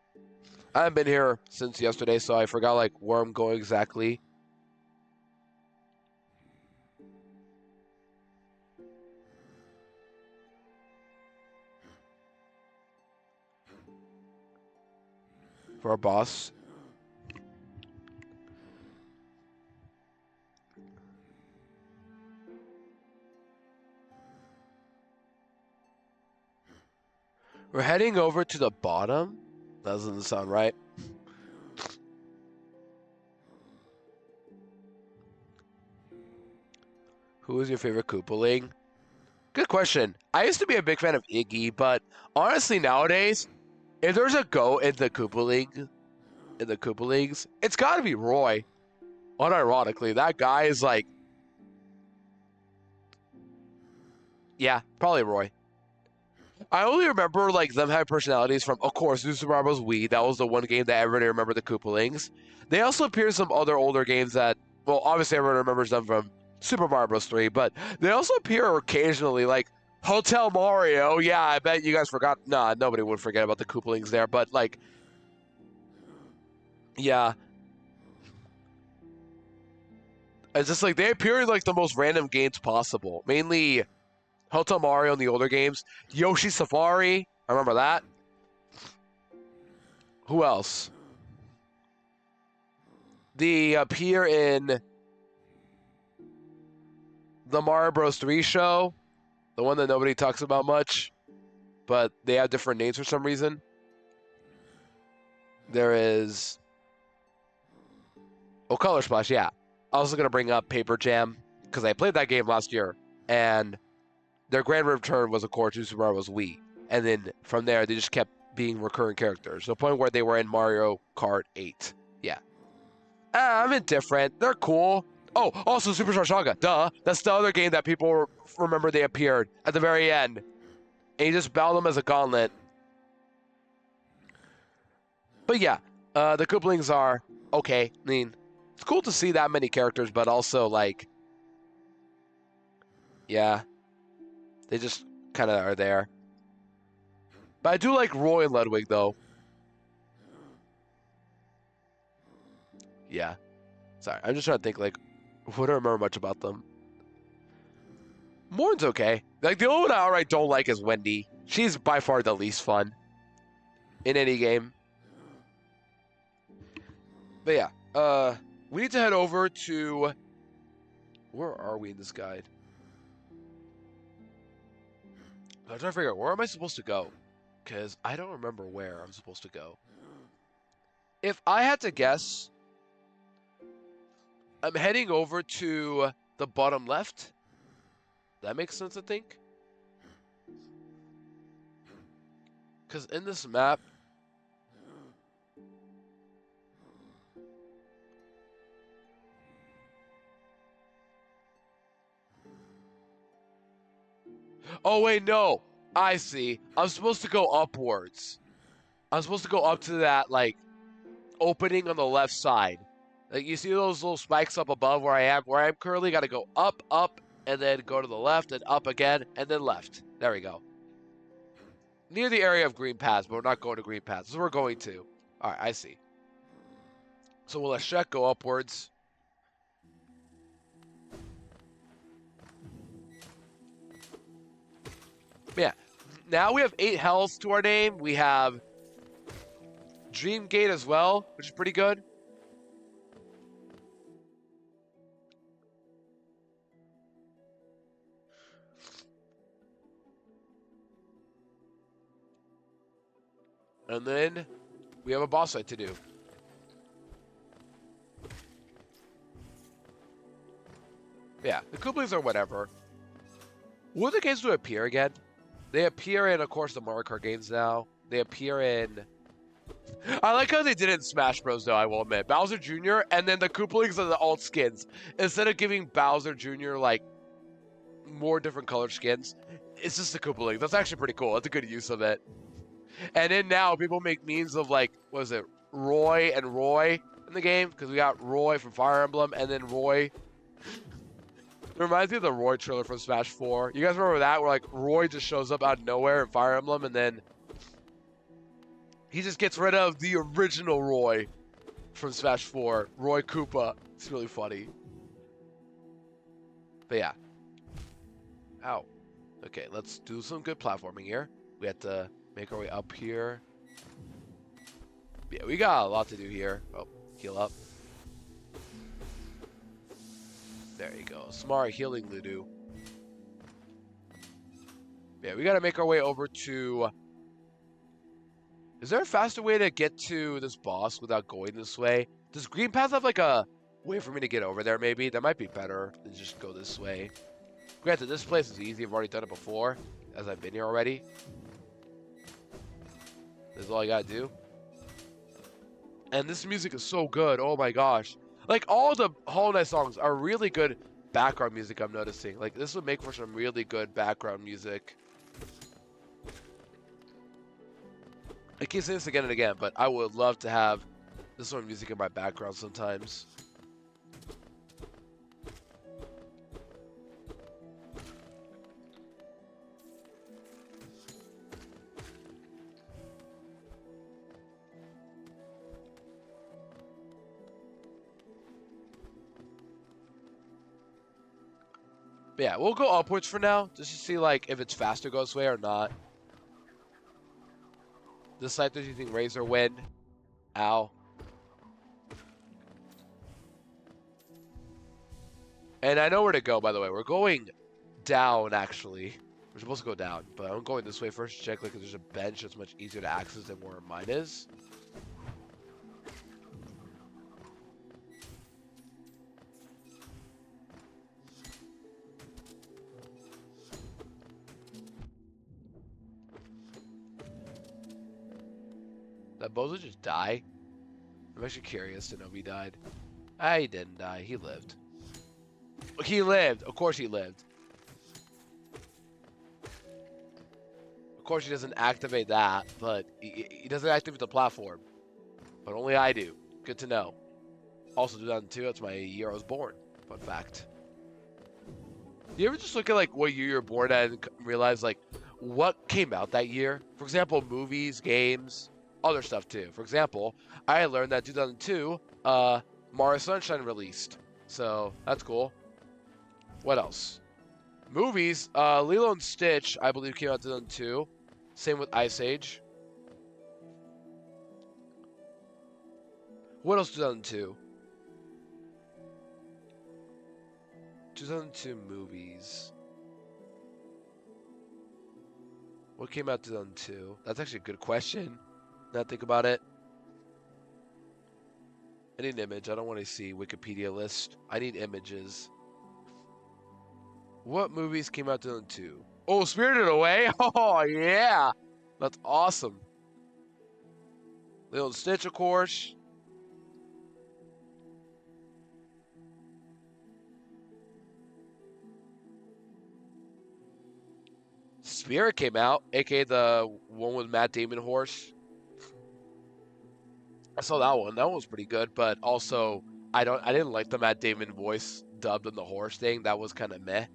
I haven't been here since yesterday, so I forgot, like, where I'm going exactly. For our boss. We're heading over to the bottom? That doesn't sound right. Who is your favorite Koopaling? Good question. I used to be a big fan of Iggy, but honestly nowadays, if there's a GOAT in the Koopalings, it's got to be Roy. Unironically, that guy is like, yeah, probably Roy. I only remember like them having personalities from, of course, Super Mario Bros. Wii. That was the one game that everybody remembered the Koopalings. They also appear in some other older games that, well, obviously everyone remembers them from Super Mario Bros. 3, but they also appear occasionally, like Hotel Mario. Yeah, I bet you guys forgot. Nah, nobody would forget about the Koopalings there, but like, yeah, it's just like they appear in like the most random games possible. Mainly Hotel Mario in the older games. Yoshi Safari, I remember that. Who else? They appear in the Mario Bros. 3 show, the one that nobody talks about much, but they have different names for some reason. There is... Oh, Color Splash, yeah. I was going to bring up Paper Jam, because I played that game last year, and their grand return was, of course, Super Mario Bros. Wii. And then from there, they just kept being recurring characters, to the point where they were in Mario Kart 8. Yeah. I'm indifferent. They're cool. Oh, also Superstar Saga. Duh. That's the other game that people remember they appeared at the very end. And you just battle them as a gauntlet. But yeah, the Koopalings are okay. I mean, it's cool to see that many characters, but also, like, yeah, they just kind of are there. But I do like Roy and Ludwig, though. Yeah. Sorry, I'm just trying to think, like, what do I remember much about them? Morn's okay. Like, the only one I outright don't like is Wendy. She's by far the least fun in any game. But yeah, we need to head over to... Where are we in this guide? I'm trying to figure out, where am I supposed to go? Because I don't remember where I'm supposed to go. If I had to guess, I'm heading over to the bottom left. That makes sense, I think. Because in this map... Oh, wait, no. I see. I'm supposed to go upwards. I'm supposed to go up to that, like, opening on the left side. Like, you see those little spikes up above where I am? Where I'm currently got to go up, up, and then go to the left, and up again, and then left. There we go. Near the area of green paths, but we're not going to green paths. So we're going to. All right, I see. So we'll let Shrek go upwards. Yeah. Now we have 8 health to our name. We have Dream Gate as well, which is pretty good. And then we have a boss fight to do. Yeah, the Koopas are whatever. What other games do appear again? They appear in, of course, the Mario Kart games now. They appear in... I like how they did it in Smash Bros, though, I will admit. Bowser Jr. and then the Koopalings are the alt skins. Instead of giving Bowser Jr., like, more different colored skins, it's just the Koopalings. That's actually pretty cool. That's a good use of it. And then now people make memes of, like, what is it, Roy and Roy in the game? Because we got Roy from Fire Emblem and then Roy. It reminds me of the Roy trailer from Smash 4. You guys remember that? Where, like, Roy just shows up out of nowhere in Fire Emblem and then he just gets rid of the original Roy from Smash 4, Roy Koopa. It's really funny. But yeah. Ow. Okay, let's do some good platforming here. We have to make our way up here. Yeah, we got a lot to do here. Oh, heal up. There you go. Smart healing Ludo. Yeah, we got to make our way over to... Is there a faster way to get to this boss without going this way? Does Green Path have like a way for me to get over there maybe? That might be better than just go this way. Granted, this place is easy. I've already done it before, as I've been here already. This is all I gotta do. And this music is so good. Oh my gosh. Like, all the Hollow Knight songs are really good background music, I'm noticing. Like, this would make for some really good background music. I keep saying this again and again, but I would love to have this sort of music in my background sometimes. But yeah, we'll go upwards for now, just to see like if it's faster goes away or not. This side there's using Razor Wind. Ow. And I know where to go, by the way. We're going down, actually. We're supposed to go down, but I'm going this way first to check, like, if there's a bench that's much easier to access than where mine is. That Bozo just die? I'm actually curious to know if he died. He didn't die. He lived. He lived. Of course he lived. Of course he doesn't activate that, but he doesn't activate the platform. But only I do. Good to know. Also, 2002, that's my year I was born. Fun fact. Do you ever just look at like what year you're born at and realize like what came out that year? For example, movies, games, other stuff too. For example, I learned that 2002, Mario Sunshine released. So that's cool. What else? Movies, Lilo and Stitch, I believe came out 2002. Same with Ice Age. What else 2002? 2002 movies. What came out 2002? That's actually a good question. Now think about it. I need an image. I don't want to see Wikipedia list. I need images. What movies came out 2002? Oh, Spirited Away? Oh, yeah. That's awesome. Lilo and Stitch, of course. Spirit came out, aka the one with Matt Damon horse. I saw that one. That one was pretty good, but also I didn't like the Matt Damon voice dubbed in the horse thing. That was kind of meh.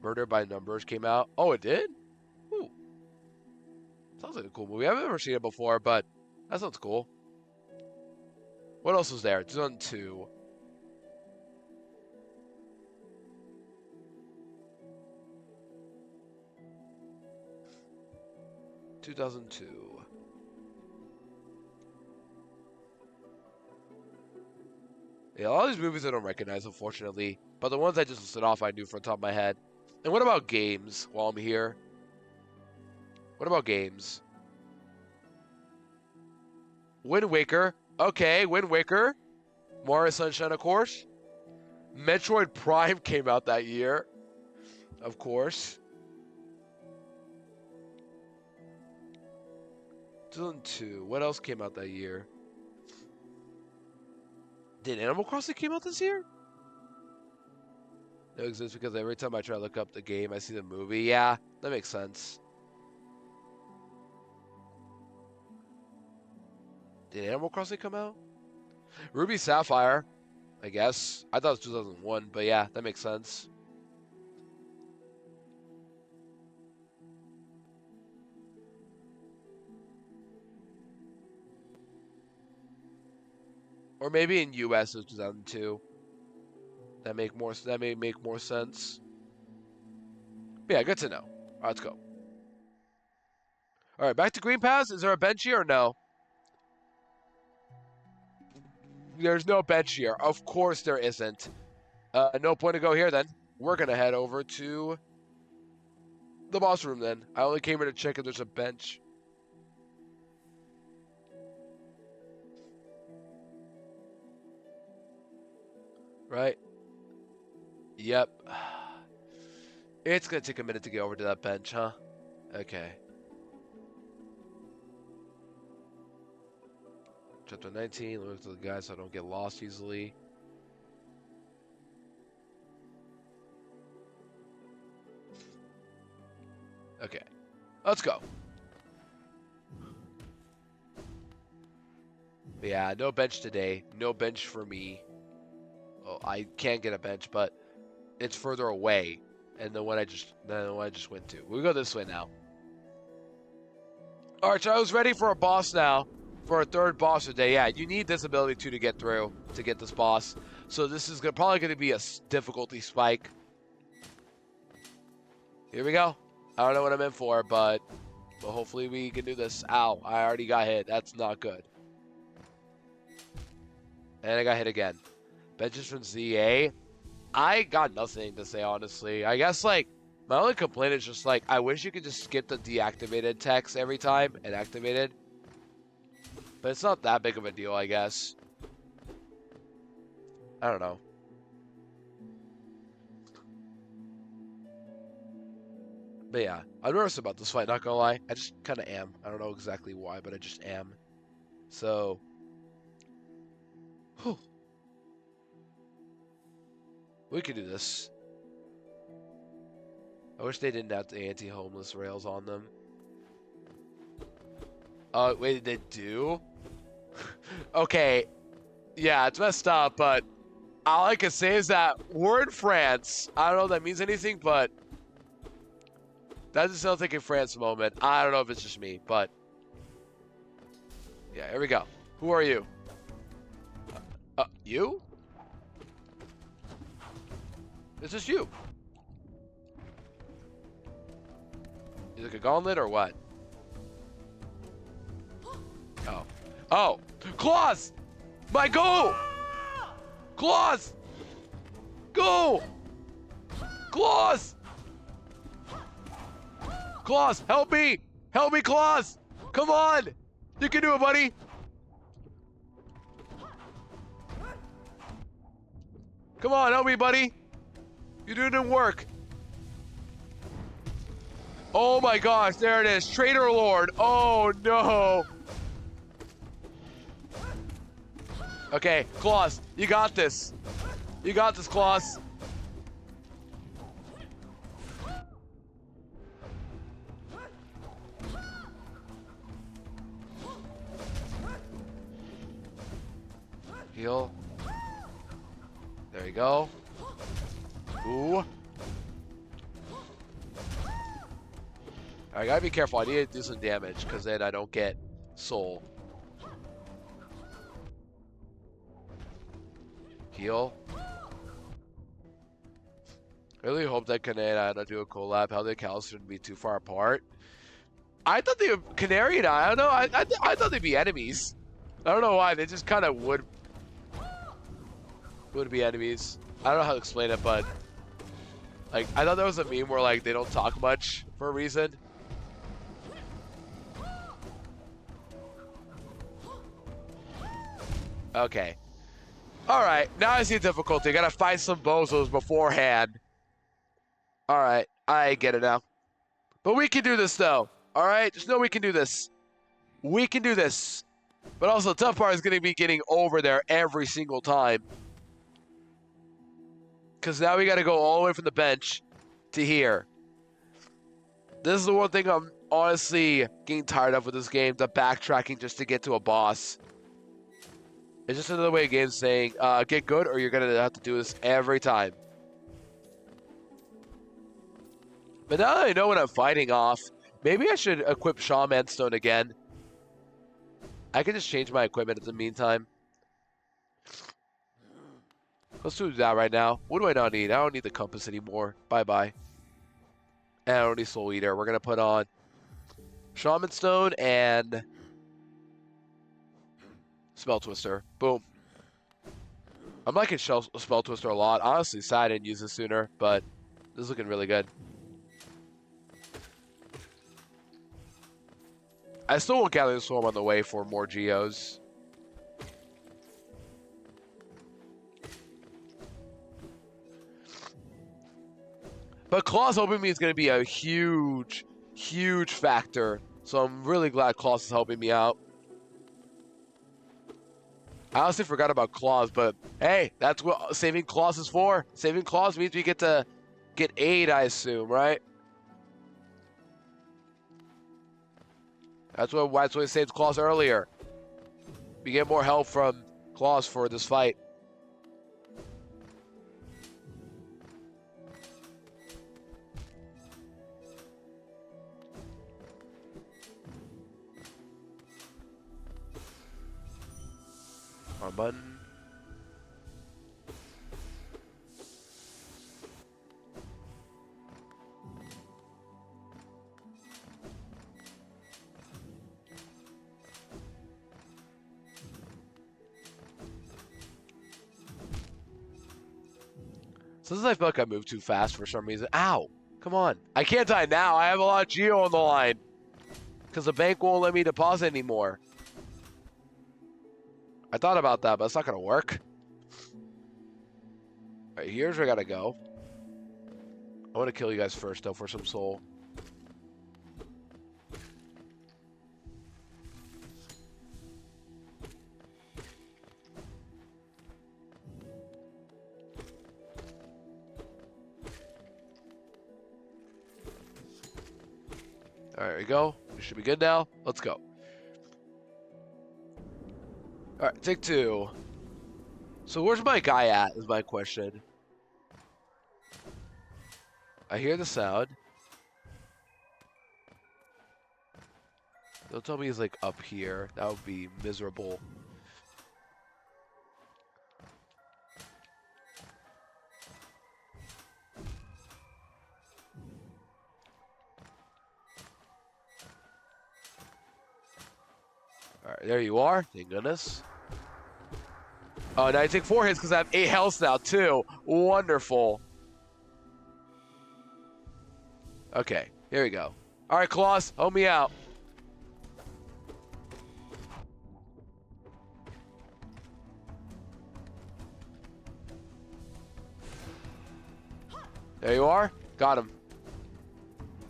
Murder by Numbers came out. Oh, it did? Ooh. Sounds like a cool movie. I've never seen it before, but that sounds cool. What else was there? 2002. 2002. Yeah, a lot of these movies I don't recognize, unfortunately. But the ones I just listed off, I knew from the top of my head. And what about games while I'm here? What about games? Wind Waker. Okay, Wind Waker. Mario Sunshine, of course. Metroid Prime came out that year. Of course. 2002. What else came out that year? Did Animal Crossing came out this year? No exists because every time I try to look up the game, I see the movie. Yeah, that makes sense. Did Animal Crossing come out? Ruby Sapphire, I guess. I thought it was 2001, but yeah, that makes sense. Or maybe in US it was 2002. That may make more sense. But yeah, good to know. All right, let's go. All right, back to Green Pass. Is there a bench here or no? There's no bench here. Of course there isn't. No point to go here then. We're gonna head over to the boss room then. I only came here to check if there's a bench. Right? Yep. It's gonna take a minute to get over to that bench, huh? Okay. Chapter 19, look to the guys so I don't get lost easily. Okay. Let's go. Yeah, no bench today. No bench for me. Well, I can get a bench, but it's further away. And the one I just went to. We go this way now. Alright, so I was ready for a boss now. For a third boss today. Yeah, you need this ability to get through to get this boss. So this is probably going to be a difficulty spike. Here we go. I don't know what I'm in for, but hopefully we can do this. Ow, I already got hit. That's not good. And I got hit again. Benches from ZA. I got nothing to say, honestly. I guess, like, my only complaint is just, like, I wish you could just skip the deactivated text every time and activated. But it's not that big of a deal, I guess. I don't know. But yeah, I'm nervous about this fight, not gonna lie. I just kind of am. I don't know exactly why, but I just am. So, whew. We could do this. I wish they didn't have the anti-homeless rails on them. Oh, wait, they do? Okay, yeah, it's messed up, but all I can say is that we're in France. I don't know if that means anything, but that's a still thinking France moment. I don't know if it's just me, but yeah, here we go. Who are you? You? It's just you. You like a gauntlet or what? Oh. Oh! Claws! My go! Claws! Go! Claws! Claws, help me! Help me, Claws! Come on! You can do it, buddy! Come on, help me, buddy! You didn't work. Oh my gosh, there it is. Traitor Lord. Oh no. Okay, Claws, you got this. You got this, Claws. Heal. There you go. Ooh. I gotta be careful. I need to do some damage because then I don't get soul. Heal. I really hope that Canary and I don't do a collab. How the cows shouldn't be too far apart. I thought they were Canary and I don't know. I thought they'd be enemies. I don't know why. They just kind of would be enemies. I don't know how to explain it, but like I thought there was a meme where like they don't talk much for a reason. Okay. Alright, now I see difficulty. Gotta find some bozos beforehand. Alright, I get it now. But we can do this though. Alright, just know we can do this. We can do this. But also the tough part is gonna be getting over there every single time. Because now we gotta go all the way from the bench to here. This is the one thing I'm honestly getting tired of with this game, the backtracking just to get to a boss. It's just another way of game saying, get good or you're going to have to do this every time. But now that I know what I'm fighting off, maybe I should equip Shaman Stone again. I can just change my equipment in the meantime. Let's do that right now. What do I not need? I don't need the compass anymore. Bye-bye. And I don't need Soul Eater. We're going to put on Shaman Stone and Spell Twister. Boom. I'm liking Spell Twister a lot. Honestly, sad I didn't use this sooner, but this is looking really good. I still want Gathering Swarm on the way for more Geos. But Claws helping me is going to be a huge, huge factor. So I'm really glad Claws is helping me out. I honestly forgot about Claws, but hey, that's what saving Claws is for. Saving Claws means we get to get aid, I assume, right? That's why I saved Claws earlier. We get more help from Claws for this fight. Our button. Sometimes I feel like I move too fast for some reason. Ow! Come on. I can't die now. I have a lot of Geo on the line. Because the bank won't let me deposit anymore. I thought about that, but it's not going to work. Alright, here's where I got to go. I want to kill you guys first, though, for some soul. Alright, there we go. We should be good now. Let's go. Alright, take two. So where's my guy at, is my question. I hear the sound. Don't tell me he's, like, up here. That would be miserable. Alright, there you are. Thank goodness. Oh, now I take 4 hits because I have 8 health now, too. Wonderful. Okay, here we go. Alright, Claws, help me out. There you are. Got him.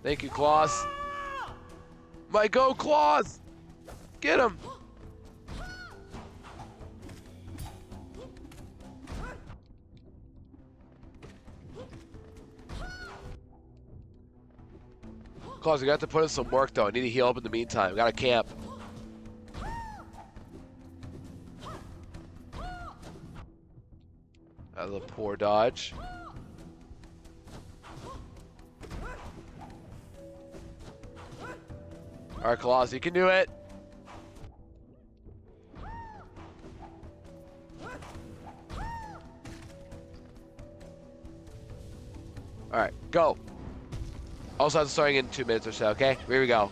Thank you, Claws. My go, Claws! Get him! Claws, we got to put in some work, though. I need to heal up in the meantime. We got to camp. That was a poor dodge. Alright, Claws, you can do it. Alright, go. Also, I'm starting in 2 minutes or so, okay? Here we go.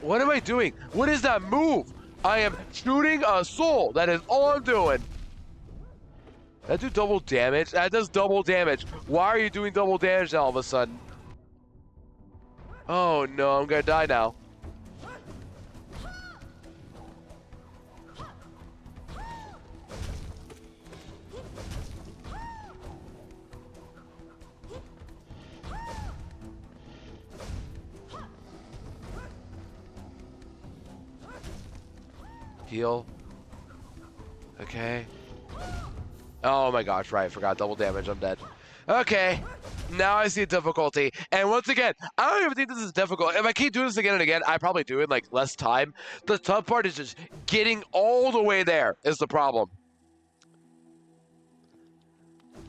What am I doing? What is that move? I am shooting a soul. That is all I'm doing. That do double damage? That does double damage. Why are you doing double damage now all of a sudden? Oh no, I'm gonna die now. Heal. Okay. Oh my gosh, right, forgot double damage, I'm dead. Okay, now I see difficulty. And once again, I don't even think this is difficult. If I keep doing this again and again, I probably do it in like less time. The tough part is just getting all the way there is the problem.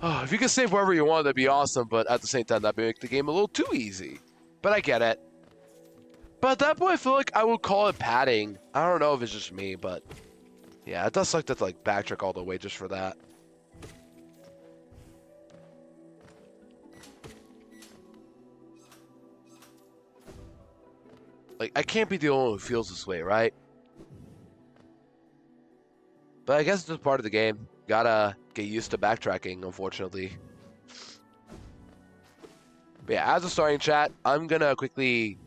Oh, if you can save wherever you want, that'd be awesome, but at the same time, that'd make the game a little too easy. But I get it. But at that point, I feel like I would call it padding. I don't know if it's just me, but yeah, it does suck to like backtrack all the way just for that. Like, I can't be the only one who feels this way, right? But I guess it's just part of the game. Gotta get used to backtracking, unfortunately. But yeah, as a starting chat, I'm gonna quickly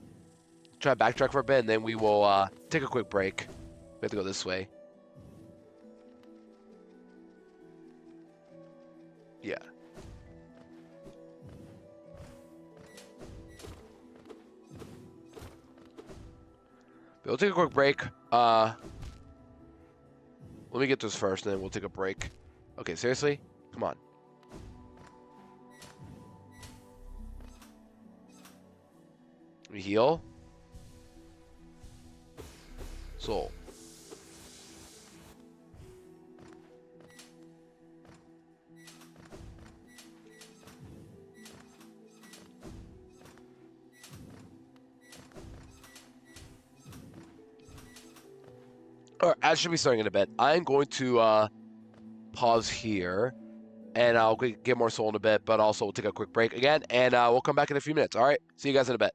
try to backtrack for a bit, and then we will take a quick break. We have to go this way. Yeah. But we'll take a quick break. Let me get this first, and then we'll take a break. Okay, seriously? Come on. We heal. Soul. Alright, I should be starting in a bit. I'm going to pause here, and I'll get more soul in a bit, but also we'll take a quick break again, and we'll come back in a few minutes. Alright? See you guys in a bit.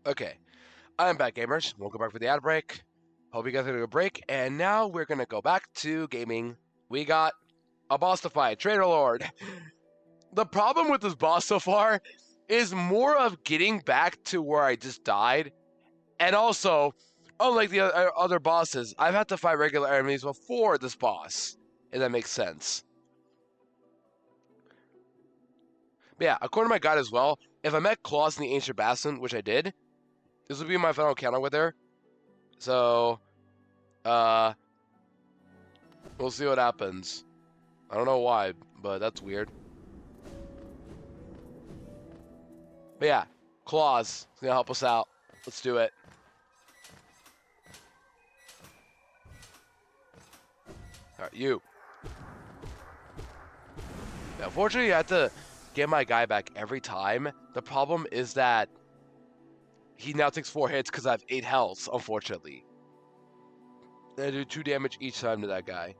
Okay. I'm back, gamers. Welcome back for the ad break. Hope you guys had a good break. And now we're going to go back to gaming. We got a boss to fight, Trader Lord. The problem with this boss so far is more of getting back to where I just died. And also, unlike the other bosses, I've had to fight regular enemies before this boss. If that makes sense. But yeah, according to my guide as well, if I met Claus in the Ancient Bastion, which I did, this would be my final encounter with her. So, uh, We'll see what happens. I don't know why, but that's weird. But yeah, Claws is gonna help us out. Let's do it. All right, you. Yeah, unfortunately, I have to get my guy back every time. The problem is that he now takes 4 hits because I have 8 health, unfortunately. And I do 2 damage each time to that guy.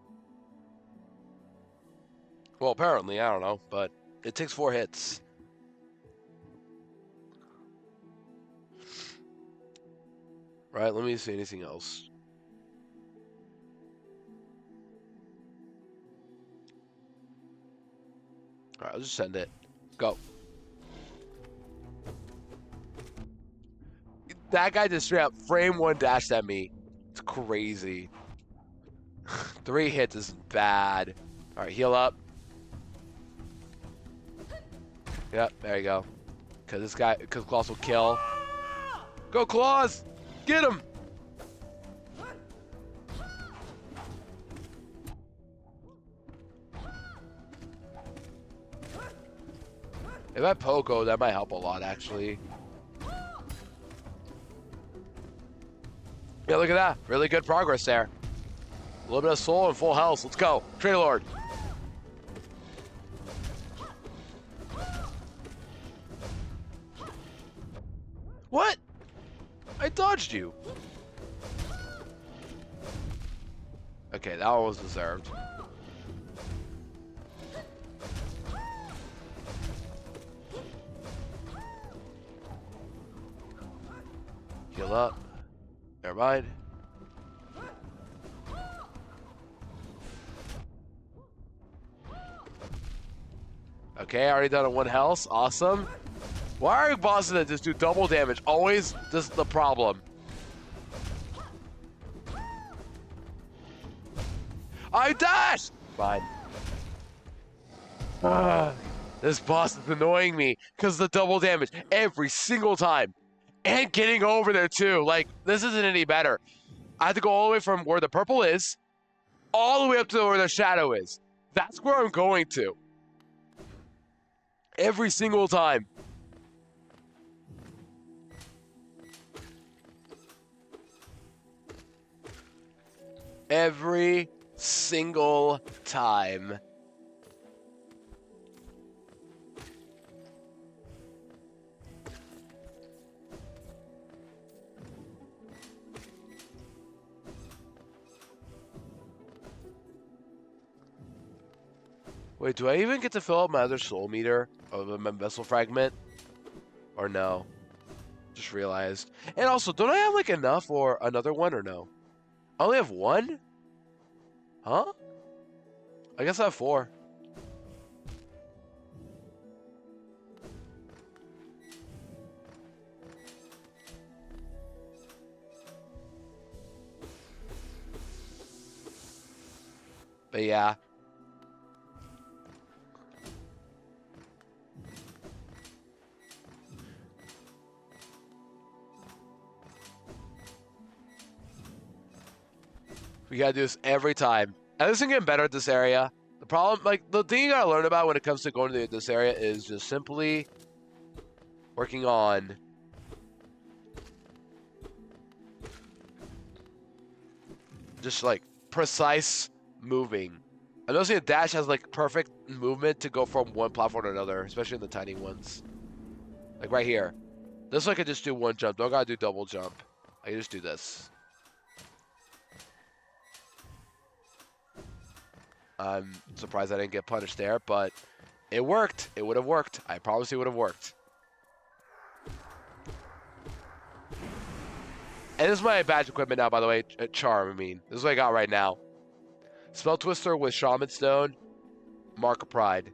Well, apparently, I don't know, but it takes 4 hits. Right, let me see anything else. Alright, I'll just send it. Go. That guy just straight up frame 1 dashed at me. It's crazy. 3 hits is bad. Alright, heal up. Yep, there you go. Because Claws will kill. Go, Claws! Get him! If I Poco, that might help a lot, actually. Yeah, look at that. Really good progress there. A little bit of soul and full health. Let's go. Trader Lord. What? I dodged you. Okay, that one was deserved. Heal up. Never mind. Okay, I already done it 1 health. Awesome. Why are bosses that just do double damage? Always just the problem. I dashed! Fine. This boss is annoying me because the double damage every single time. And getting over there too. Like, this isn't any better. I have to go all the way from where the purple is, all the way up to where the shadow is. That's where I'm going to. Every single time. Every single time. Wait, do I even get to fill up my other soul meter of my vessel fragment? Or no? Just realized. And also, don't I have like enough for another one or no? I only have 1? Huh? I guess I have 4. But yeah. We gotta do this every time. And this is getting better at this area. The problem, like, the thing you gotta learn about when it comes to going to this area is just simply working on just, like, precise moving. I'm noticing a dash has, like, perfect movement to go from one platform to another, especially in the tiny ones. Like, right here. This one I could just do 1 jump. Don't gotta do double jump. I can just do this. I'm surprised I didn't get punished there, but it worked. It would have worked. I promise it would have worked. And this is my badge equipment now, by the way. Charm, I mean. This is what I got right now. Spell Twister with Shaman Stone. Mark of Pride.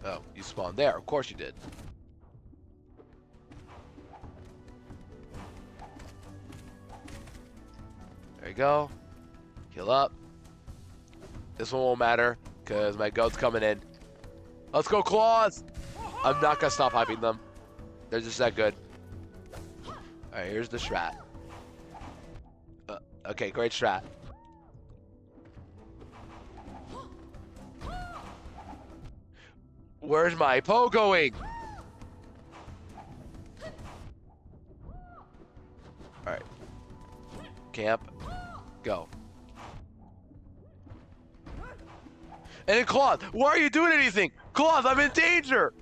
Oh, you spawned there. Of course you did. There you go. Heal up. This one won't matter because my goat's coming in. Let's go, Claws! I'm not going to stop hyping them. They're just that good. Alright, here's the strat. Okay, great strat. Where's my Poe going? Alright. Camp. Go. And then Cloth, why are you doing anything? Cloth, I'm in danger!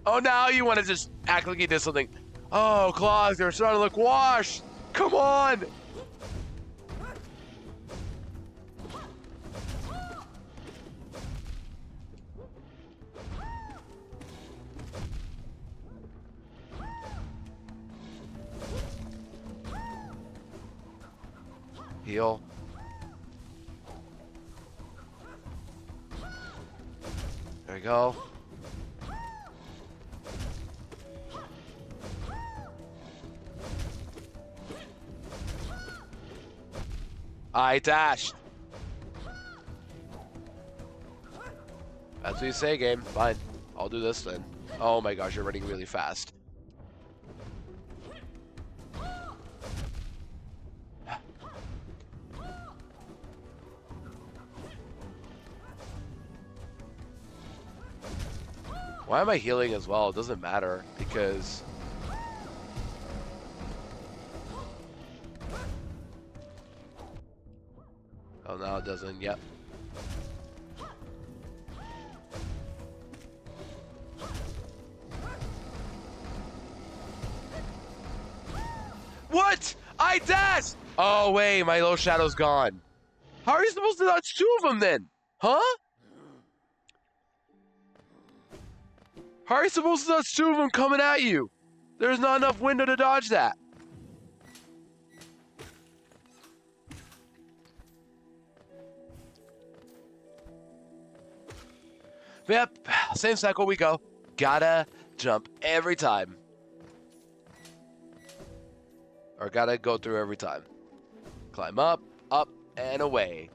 Oh, now you want to just act like you did something. Oh, Cloth, you're starting to look washed! Come on! Heal. There we go. I dashed. That's what you say, game. Fine. I'll do this then. Oh my gosh, you're running really fast. Why am I healing as well? It doesn't matter because... Oh, no, it doesn't. Yep. What? I dashed! Oh, wait, my low shadow's gone. How are you supposed to dodge two of them then? Huh? How are you supposed to dodge two of them coming at you? There's not enough window to dodge that. Yep, same cycle we go. Gotta jump every time. Or gotta go through every time. Climb up, up, and away.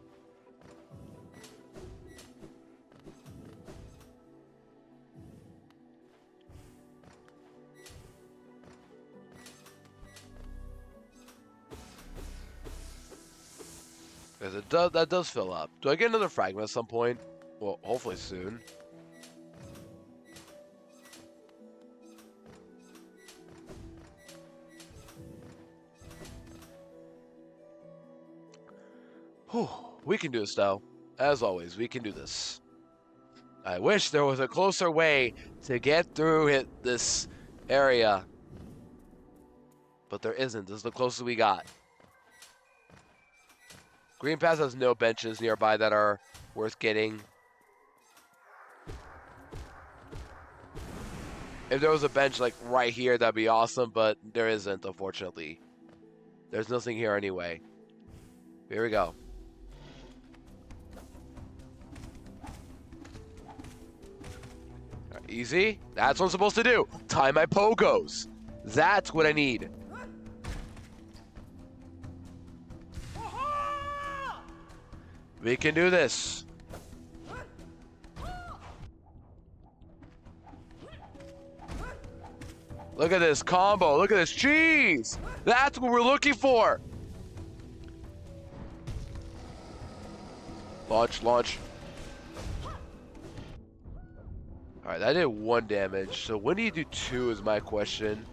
Because that does fill up. Do I get another fragment at some point? Well, hopefully soon. Whew, we can do this though. As always, we can do this. I wish there was a closer way to get through this area. But there isn't. This is the closest we got. Green Pass has no benches nearby that are worth getting. If there was a bench like right here, that'd be awesome, but there isn't, unfortunately. There's nothing here anyway. Here we go. Right, easy. That's what I'm supposed to do. Time my pogos. That's what I need. We can do this. Look at this combo. Look at this cheese. That's what we're looking for. Launch, launch. All right, that did 1 damage. So when do you do 2 is my question.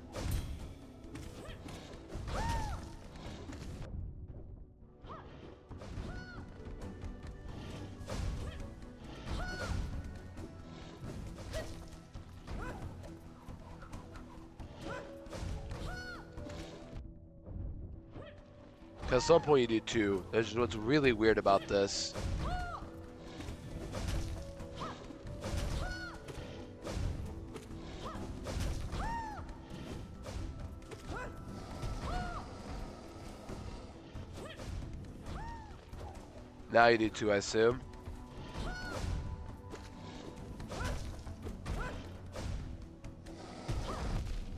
Because at some point you do 2. That's just what's really weird about this. Now you do 2, I assume.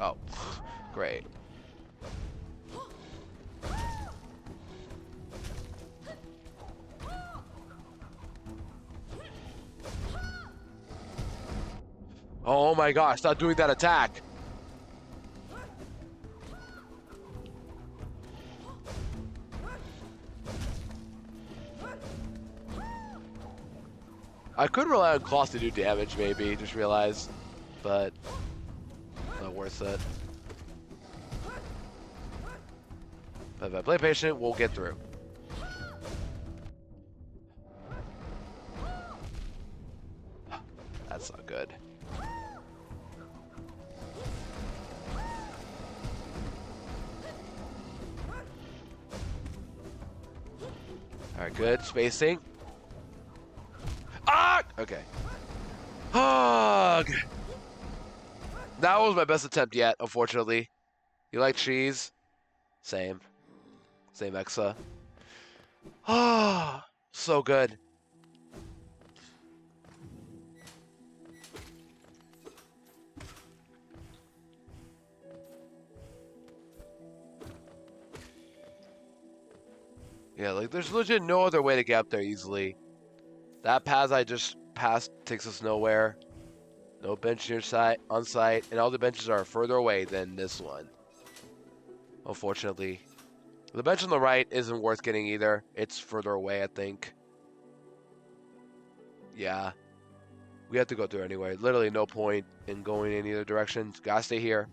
Oh, great. Oh my gosh, stop doing that attack. I could rely on claws to do damage, maybe, just realized. But not worth it. But if I play patient, we'll get through. That's not good. Alright, good. Spacing. Ah! Okay. Hug! That was my best attempt yet, unfortunately. You like cheese? Same. Same Exa. Ah, so good. Yeah, like there's legit no other way to get up there easily. That path I just passed takes us nowhere. No bench near site on site, and all the benches are further away than this one. Unfortunately. The bench on the right isn't worth getting either. It's further away, I think. Yeah. We have to go through anyway. Literally no point in going in either direction. Gotta stay here.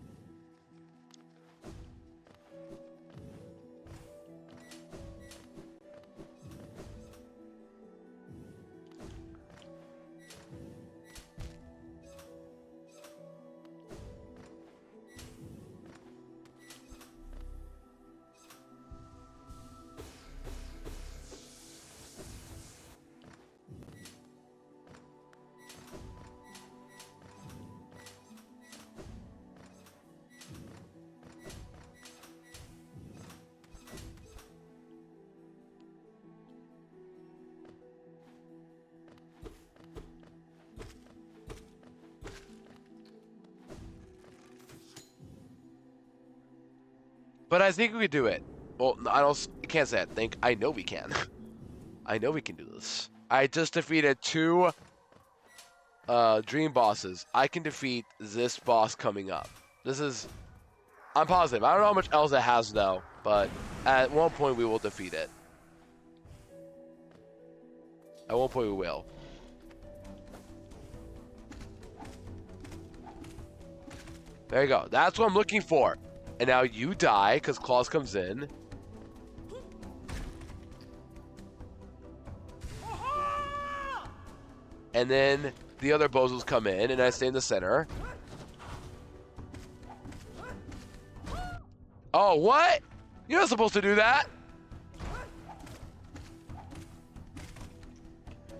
But I think we could do it. Well, I can't say I think. I know we can. I know we can do this. I just defeated 2 dream bosses. I can defeat this boss coming up. This is... I'm positive. I don't know how much else it has, though. But at one point, we will defeat it. At one point, we will. There you go. That's what I'm looking for. And now you die, because Claus comes in. And then the other bozos come in, and I stay in the center. Oh, what? You're not supposed to do that.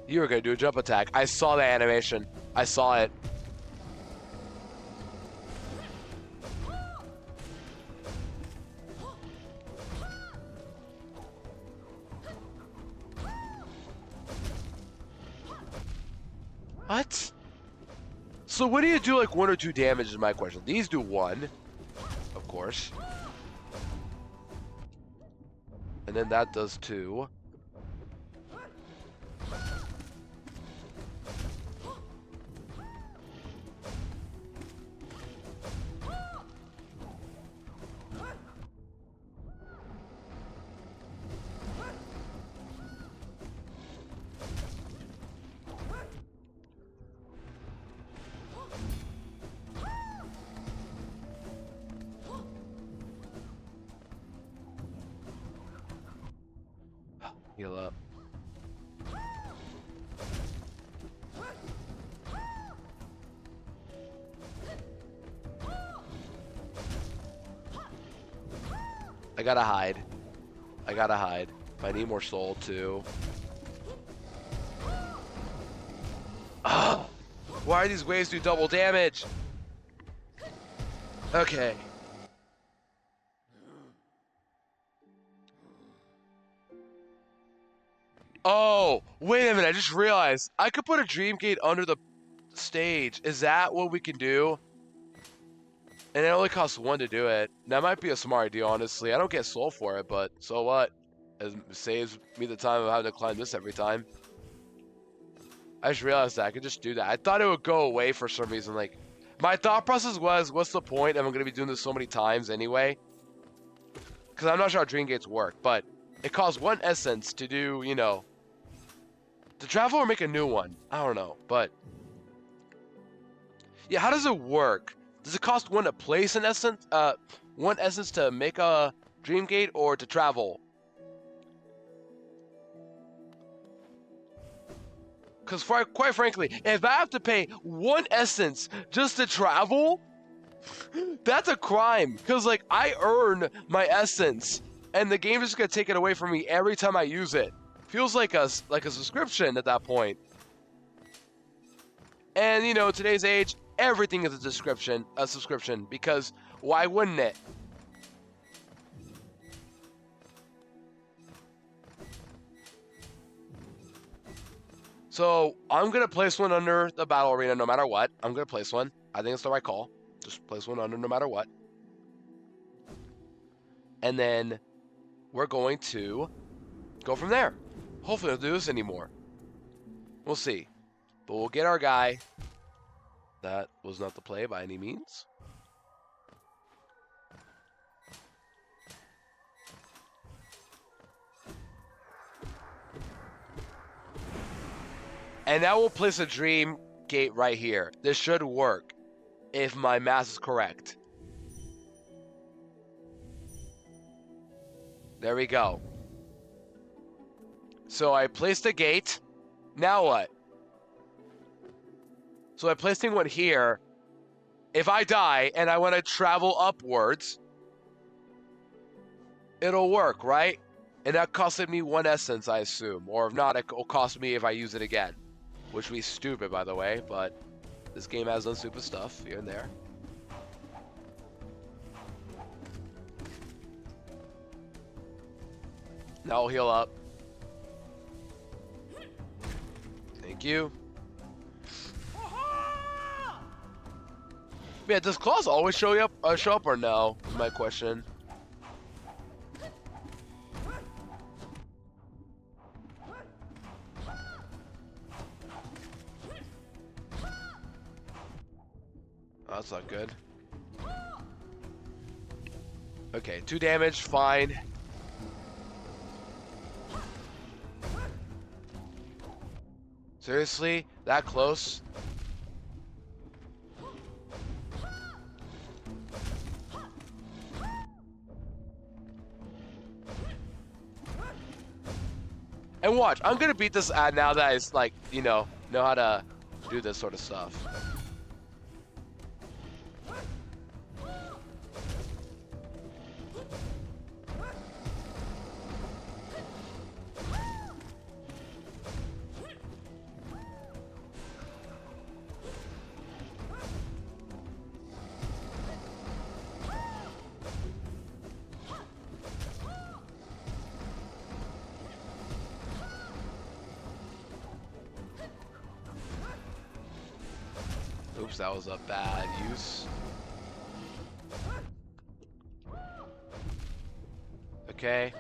You were going to do a jump attack. I saw the animation. I saw it. What? So what do you do like 1 or 2 damage is my question. These do 1, of course. And then that does 2. Heal up. I gotta hide. I gotta hide. I need more soul too. Oh, why are these waves do double damage? Okay. Oh, wait a minute. I just realized I could put a dream gate under the stage. Is that what we can do? And it only costs 1 to do it. That might be a smart idea, honestly. I don't get soul for it, but so what? It saves me the time of having to climb this every time. I just realized that I could just do that. I thought it would go away for some reason. Like, my thought process was, what's the point if I'm going to be doing this so many times anyway? Because I'm not sure how dream gates work, but it costs 1 essence to do, you know, To travel or make a new one? I don't know, but yeah, how does it work? Does it cost one to place an essence? One essence to make a dream gate or to travel? Because quite frankly, if I have to pay one essence just to travel, that's a crime. Because like I earn my essence, and the game is just gonna take it away from me every time I use it. Feels like a subscription at that point. And you know, today's age, everything is a subscription, because why wouldn't it? So I'm gonna place one under the battle arena no matter what. I'm gonna place one. I think it's the right call. Just place one under no matter what. And then we're going to go from there. Hopefully they'll do this anymore. We'll see. But we'll get our guy. That was not the play by any means. And now we'll place a dream gate right here. This should work if my math is correct. There we go. So I placed a gate. Now what? So I'm placing one here. If I die and I want to travel upwards, it'll work, right? And that costed me one essence, I assume. Or if not, it will cost me if I use it again. Which would be stupid, by the way, but this game has done stupid stuff here and there. Now I'll heal up. Thank you. Yeah, does claws always show up or no? Is my question. Oh, that's not good. Okay, 2 damage, fine. Seriously? That close? And watch, I'm gonna beat this now that I, like, you know how to do this sort of stuff. Oops, that was a bad use. Okay,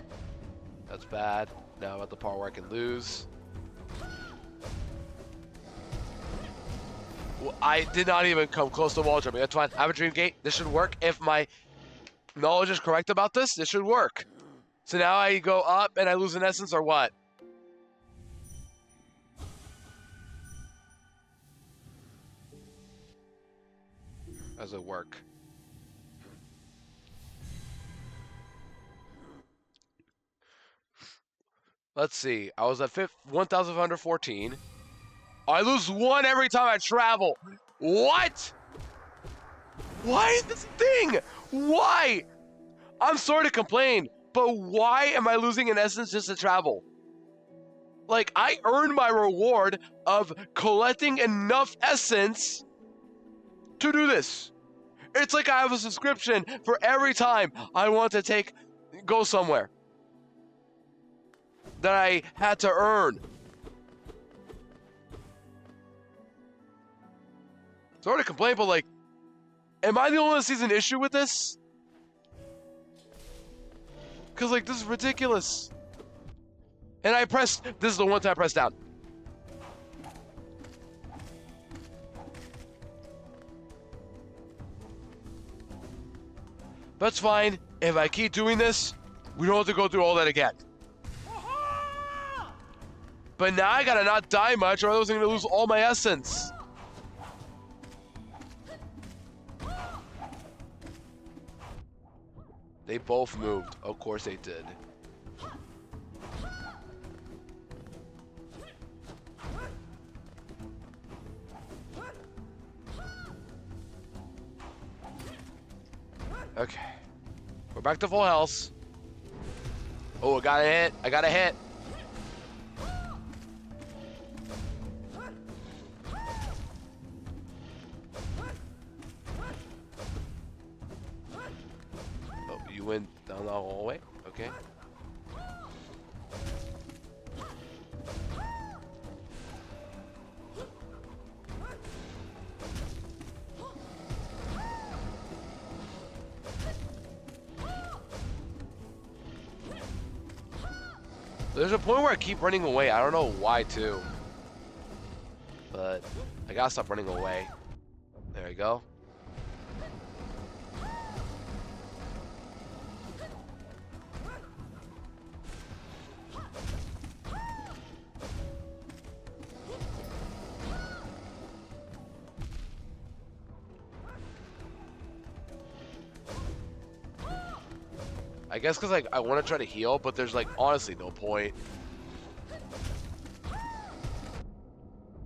that's bad. Now I'm at the part where I can lose. Well, I did not even come close to wall jumping. That's fine. I have a dream gate. This should work. If my knowledge is correct about this, this should work. So now I go up and I lose an essence, or what? How does it work? Let's see. I was at 1,514. I lose 1 every time I travel. What? Why is this a thing? Why? I'm sorry to complain, but why am I losing an essence just to travel? Like, I earned my reward of collecting enough essence to do this. It's like I have a subscription for every time I want to go somewhere that I had to earn. Sorry to complain, but like, am I the only one that sees an issue with this? Because like, this is ridiculous. And this is the one time I pressed down. That's fine. If I keep doing this, we don't have to go through all that again. But now I gotta not die much or else I'm gonna lose all my essence. They both moved. Of course they did. Okay. We're back to full health. Oh, I got a hit. I got a hit. Oh, you went down the hallway? Okay. There's a point where I keep running away. I don't know why, too. But I gotta stop running away. There we go. I guess because like I want to try to heal, but there's like honestly no point.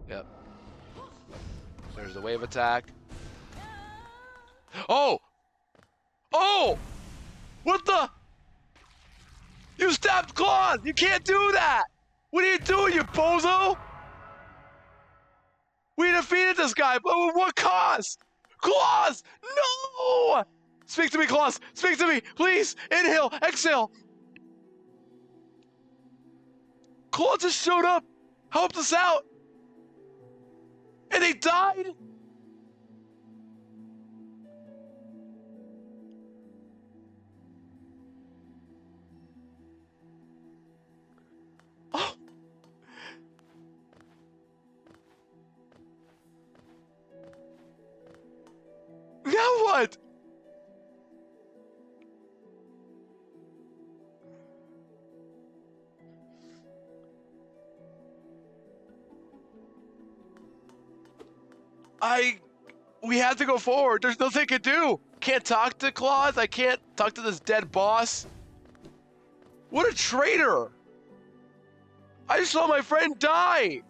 Yep. There's the wave attack. Oh! Oh! What the? You stabbed Claude! You can't do that! What are you doing, you bozo? We defeated this guy, but at what cost? Claus! No! Speak to me, Claus! Speak to me! Please! Inhale! Exhale! Claus just showed up! Helped us out! And they died? Oh! Now what? We have to go forward. There's nothing I can do. Can't talk to Claus. I can't talk to this dead boss. What a traitor. I just saw my friend die.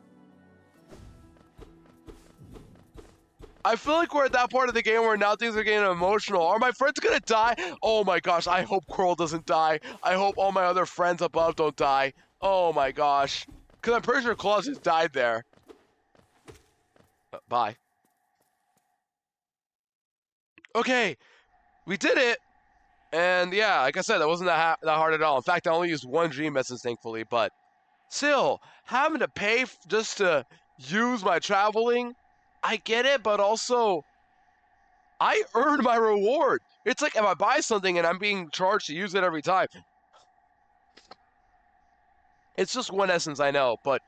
I feel like we're at that part of the game where now things are getting emotional. Are my friends gonna die? Oh my gosh, I hope Coral doesn't die. I hope all my other friends above don't die. Oh my gosh. Because I'm pretty sure Claus just died there. Bye. Okay, we did it. And yeah, like I said, that wasn't that hard at all. In fact, I only used one dream essence, thankfully. But still, having to pay just to use my traveling, I get it. But also, I earned my reward. It's like if I buy something and I'm being charged to use it every time. It's just one essence, I know. But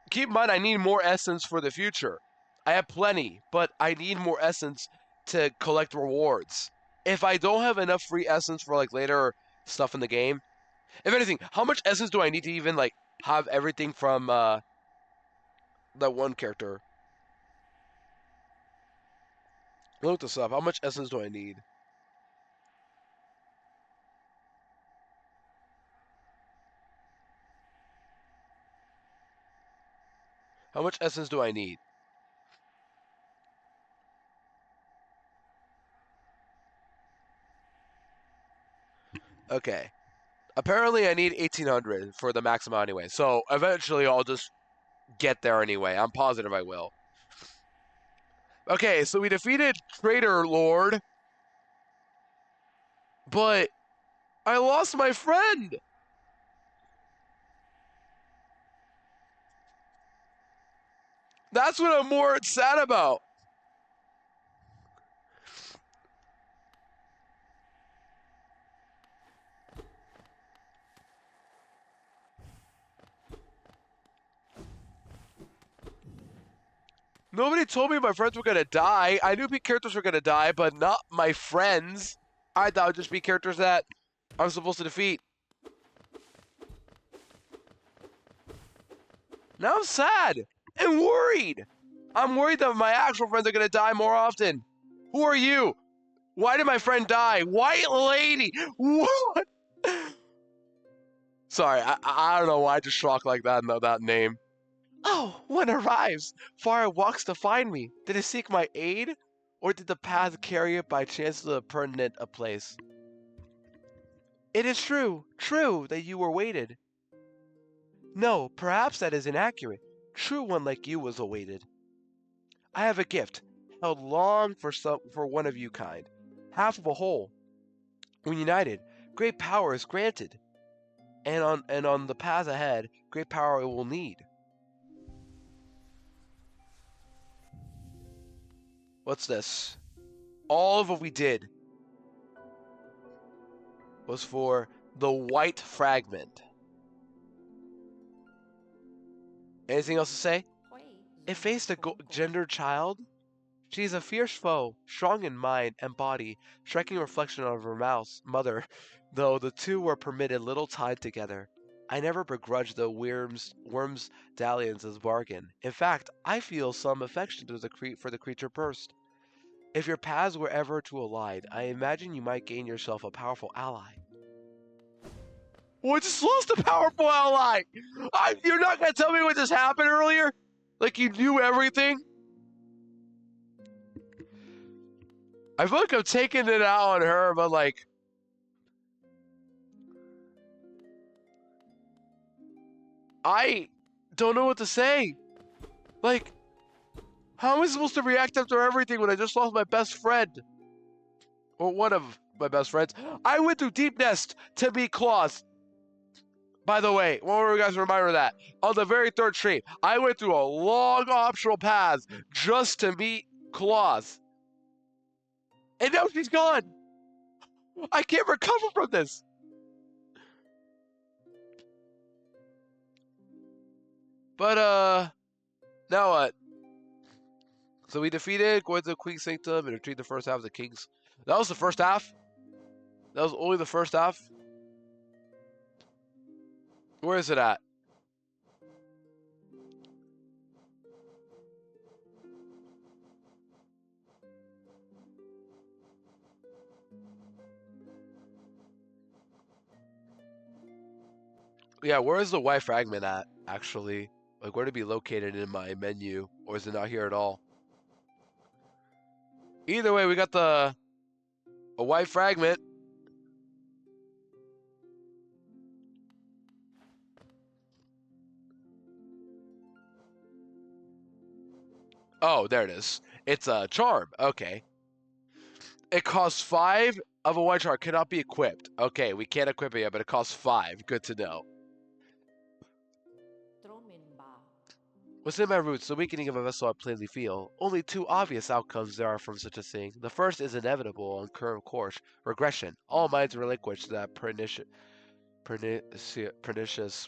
keep in mind, I need more essence for the future. I have plenty, but I need more essence to collect rewards. If I don't have enough free essence for like later stuff in the game, if anything, how much essence do I need to even like have everything from that one character? Look this up. How much essence do I need? How much essence do I need? Okay. Apparently I need 1800 for the maximum anyway. So eventually I'll just get there anyway. I'm positive I will. Okay, so we defeated Traitor Lord. But I lost my friend. That's what I'm more sad about. Nobody told me my friends were gonna die. I knew characters were gonna die, but not my friends. I thought it would just be characters that I'm supposed to defeat. Now I'm sad and worried. I'm worried that my actual friends are gonna die more often. Who are you? Why did my friend die? White lady! What? Sorry, I don't know why I just shocked like that and that name. Oh, one arrives. Far walks to find me. Did it seek my aid? Or did the path carry it by chance to the pertinent a place? It is true, that you were waited. No, perhaps that is inaccurate. True one like you was awaited. I have a gift, held long for one of you kind. Half of a whole. When united, great power is granted. And on the path ahead, great power it will need. What's this? All of what we did was for the white fragment. Anything else to say? It faced a gendered child. She is a fierce foe, strong in mind and body, striking reflection of her mother, though the two were permitted little time together. I never begrudged the worm's dalliance as bargain. In fact, I feel some affection for the creature first. If your paths were ever to align, I imagine you might gain yourself a powerful ally. Well, I just lost a powerful ally! You're not gonna tell me what just happened earlier? Like you knew everything? I feel like I'm taking it out on her, but like... I don't know what to say. Like, how am I supposed to react after everything when I just lost my best friend? Or one of my best friends. I went through Deep Nest to meet Claus. By the way, want you guys to remember that. On the very third stream, I went through a long optional path just to meet Claus. And now she's gone. I can't recover from this. But, now what? So we defeated, going to the Queen's Sanctum, and retrieved the first half of the King's. That was the first half? That was only the first half? Where is it at? Yeah, where is the Y fragment at, actually? Like, where to be located in my menu? Or is it not here at all? Either way, we got a Y fragment. Oh, there it is. It's a charm. Okay. It costs 5 of a Y charm. Cannot be equipped. Okay, we can't equip it yet, but it costs 5. Good to know. Within my roots, the weakening of a vessel I plainly feel. Only 2 obvious outcomes there are from such a thing. The first is inevitable on current course, regression. All minds relinquish that pernicious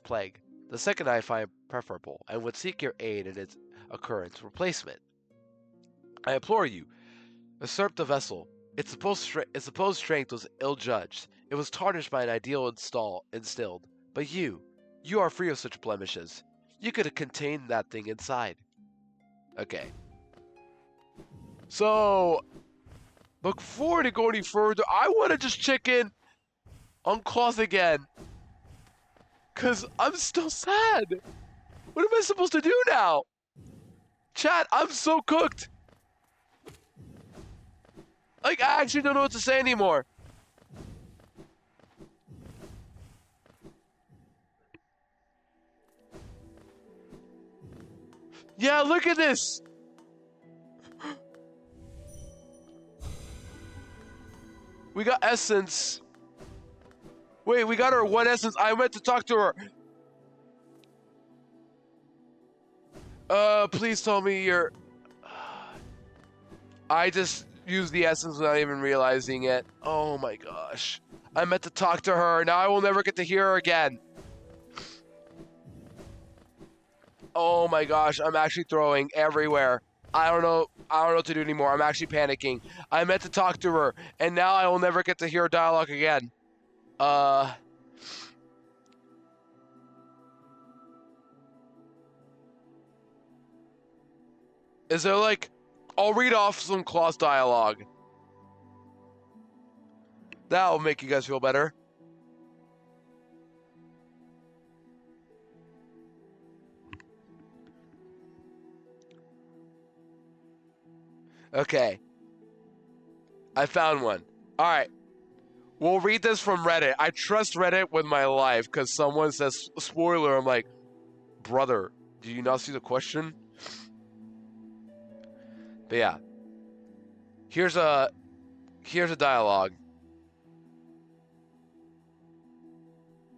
plague. The second I find preferable, and would seek your aid in its occurrence, replacement. I implore you, usurp the vessel. Its supposed strength was ill-judged. It was tarnished by an ideal instilled. But you are free of such blemishes. You could have contained that thing inside. Okay. So, before to go any further, I want to just check in on Claus again. Because I'm still sad. What am I supposed to do now? Chat, I'm so cooked. Like, I actually don't know what to say anymore. Yeah, look at this. We got essence. Wait, we got her 1 essence. I went to talk to her. Please tell me you're... I just used the essence without even realizing it. Oh my gosh. I meant to talk to her. Now I will never get to hear her again. Oh my gosh, I'm actually throwing everywhere. I don't know what to do anymore. I'm actually panicking. I meant to talk to her, and now I will never get to hear dialogue again. Is there like, I'll read off some class dialogue. That'll make you guys feel better. Okay. I found one. Alright. We'll read this from Reddit. I trust Reddit with my life because someone says spoiler. I'm like, brother, do you not see the question? But yeah. Here's a dialogue.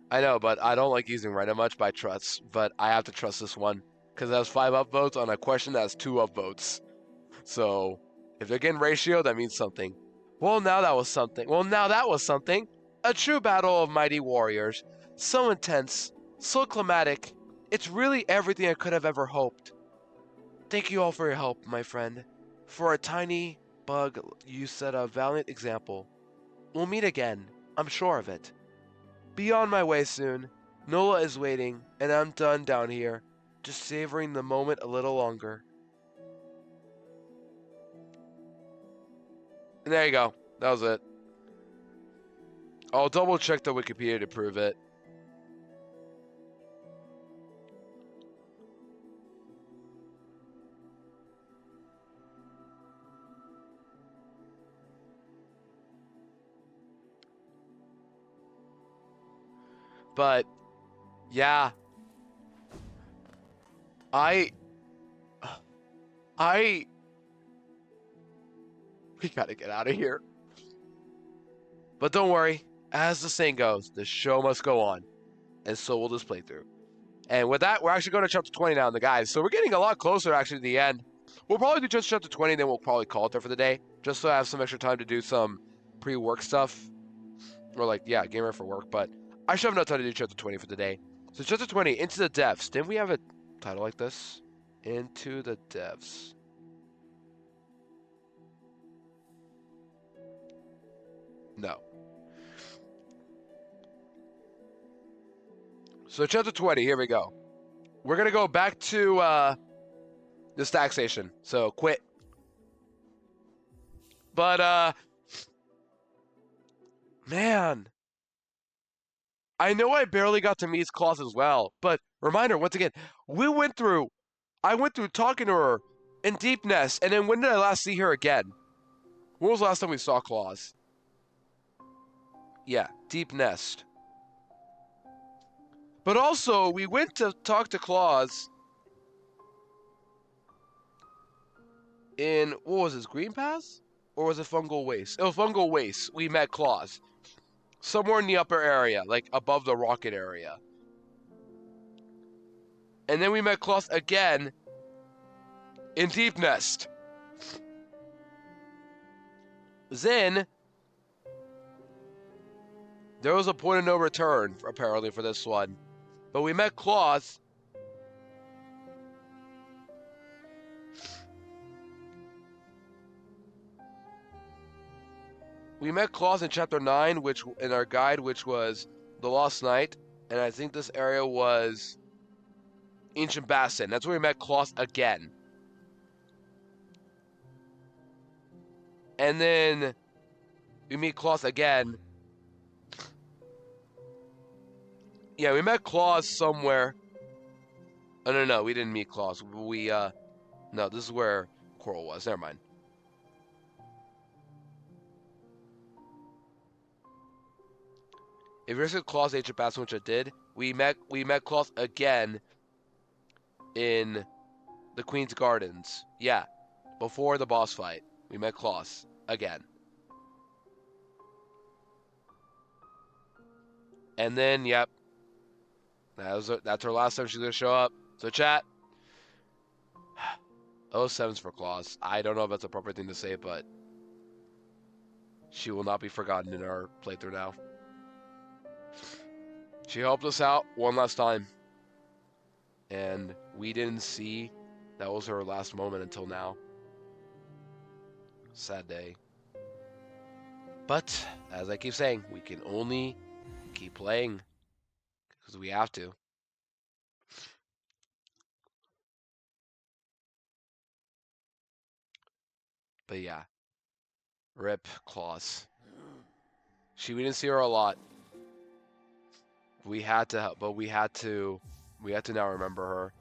I know, but I don't like using Reddit much, but I trust. But I have to trust this one because it has 5 upvotes on a question that has 2 upvotes. So if they're getting ratio, that means something. Well, now that was something. A true battle of mighty warriors. So intense, so climatic. It's really everything I could have ever hoped. Thank you all for your help, my friend. For a tiny bug, you set a valiant example. We'll meet again, I'm sure of it. Be on my way soon. Nola is waiting, and I'm done down here, just savoring the moment a little longer. And there you go. That was it. I'll double check the Wikipedia to prove it. But yeah, I we gotta get out of here. But don't worry, as the saying goes, the show must go on, and so will this playthrough. And with that, we're actually going to chapter 20 now in the guys. So we're getting a lot closer actually to the end. We'll probably do just chapter 20, then we'll probably call it there for the day, just so I have some extra time to do some pre-work stuff, or like gamer for work. But I should have enough time to do chapter 20 for the day. So chapter 20, Into the Depths. Didn't we have a title like this? Into the Depths. No. So chapter 20, here we go. We're gonna go back to the stack station. So quit. But man, I know I barely got to meet Claus as well. But reminder once again, I went through talking to her in Deep Nest, and then when did I last see her again? When was the last time we saw Claus? Yeah, Deep Nest. But also, we went to talk to Claus in, what was this, Green Pass? Or was it Fungal Waste? Oh, Fungal Waste. We met Claus. Somewhere in the upper area, like above the rocket area. And then we met Claus again in Deep Nest. Then, there was a point of no return, apparently, for this one. But we met Claus. We met Claus in Chapter 9, which in our guide, which was The Lost Night. And I think this area was Ancient Bassin. That's where we met Claus again. And then we meet Claus again. Yeah, we met Claus somewhere. Oh, no, we didn't meet Claus. No, this is where Coral was. Never mind. If you're at Claus Ancient Bassin, which I did, we met Claus again in the Queen's Gardens. Yeah, before the boss fight, we met Claus again. And then, yep, that's her last time she's gonna show up. So chat, 07's for Claus. I don't know if that's the appropriate thing to say, but she will not be forgotten in our playthrough now. She helped us out one last time, and we didn't see that was her last moment until now. Sad day. But, as I keep saying, we can only keep playing because we have to. But yeah, rip Claus. We didn't see her a lot. We had to help, but we had to now remember her.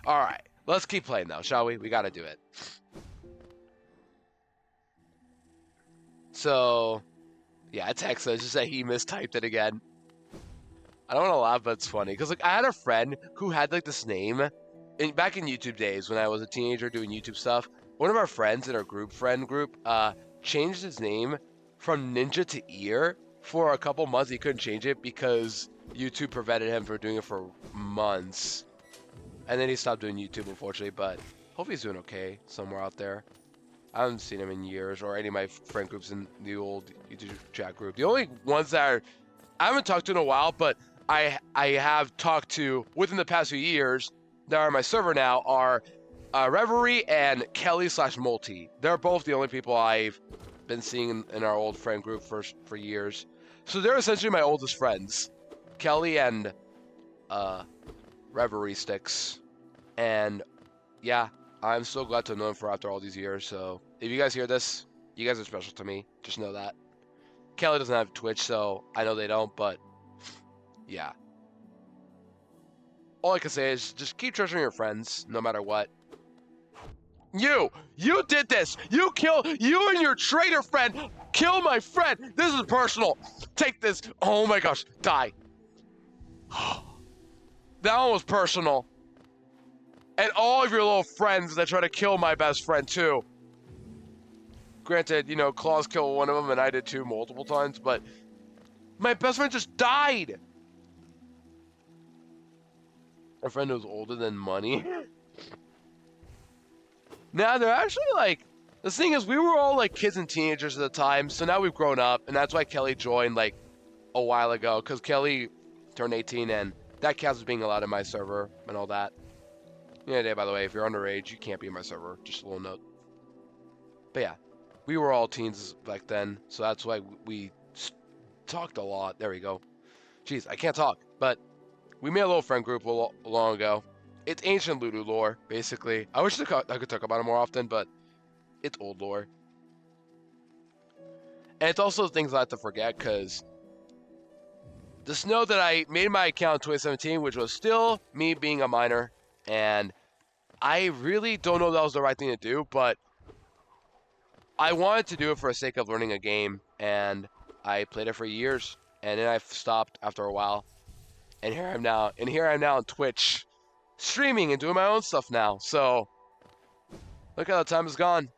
All right, let's keep playing though, shall we? We got to do it. So, yeah, I texted just that he mistyped it again. I don't want to laugh, but it's funny because like I had a friend who had like this name, back in YouTube days when I was a teenager doing YouTube stuff. One of our friends in our friend group changed his name from Ninja to Ear for a couple months. He couldn't change it because YouTube prevented him from doing it for months. And then he stopped doing YouTube, unfortunately, but hope he's doing okay somewhere out there. I haven't seen him in years, or any of my friend groups in the old YouTube chat group. The only ones that I haven't talked to in a while, but I have talked to within the past few years that are on my server now are Reverie and Kelly/Multi. They're both the only people I've been seeing in our old friend group for years. So they're essentially my oldest friends, Kelly and Reverie Sticks. And yeah, I'm so glad to know him for after all these years. So if you guys hear this, you guys are special to me. Just know that. Kelly doesn't have Twitch, so I know they don't, but yeah. All I can say is just keep treasuring your friends, no matter what. You did this! You and your traitor friend kill my friend! This is personal! Take this! Oh my gosh, die. That one was personal. And all of your little friends that try to kill my best friend too. Granted, Claus killed one of them and I did too multiple times, but my best friend just died! A friend who's older than money. Now they're actually like, the thing is, we were all like kids and teenagers at the time, so now we've grown up, and that's why Kelly joined like a while ago, because Kelly turned 18 and that counts as being allowed in my server and all that. Yeah, by the way, if you're underage, you can't be in my server. Just a little note. But yeah, we were all teens back then, so that's why we talked a lot. There we go. Jeez, I can't talk, but we made a little friend group long ago. It's ancient Ludo lore, basically. I wish I could talk about it more often, but it's old lore. And it's also things I have to forget, because just know that I made my account in 2017, which was still me being a minor, and I really don't know if that was the right thing to do, but I wanted to do it for the sake of learning a game, and I played it for years, and then I stopped after a while, and here I'm now on Twitch, streaming and doing my own stuff now. So look how the time has gone.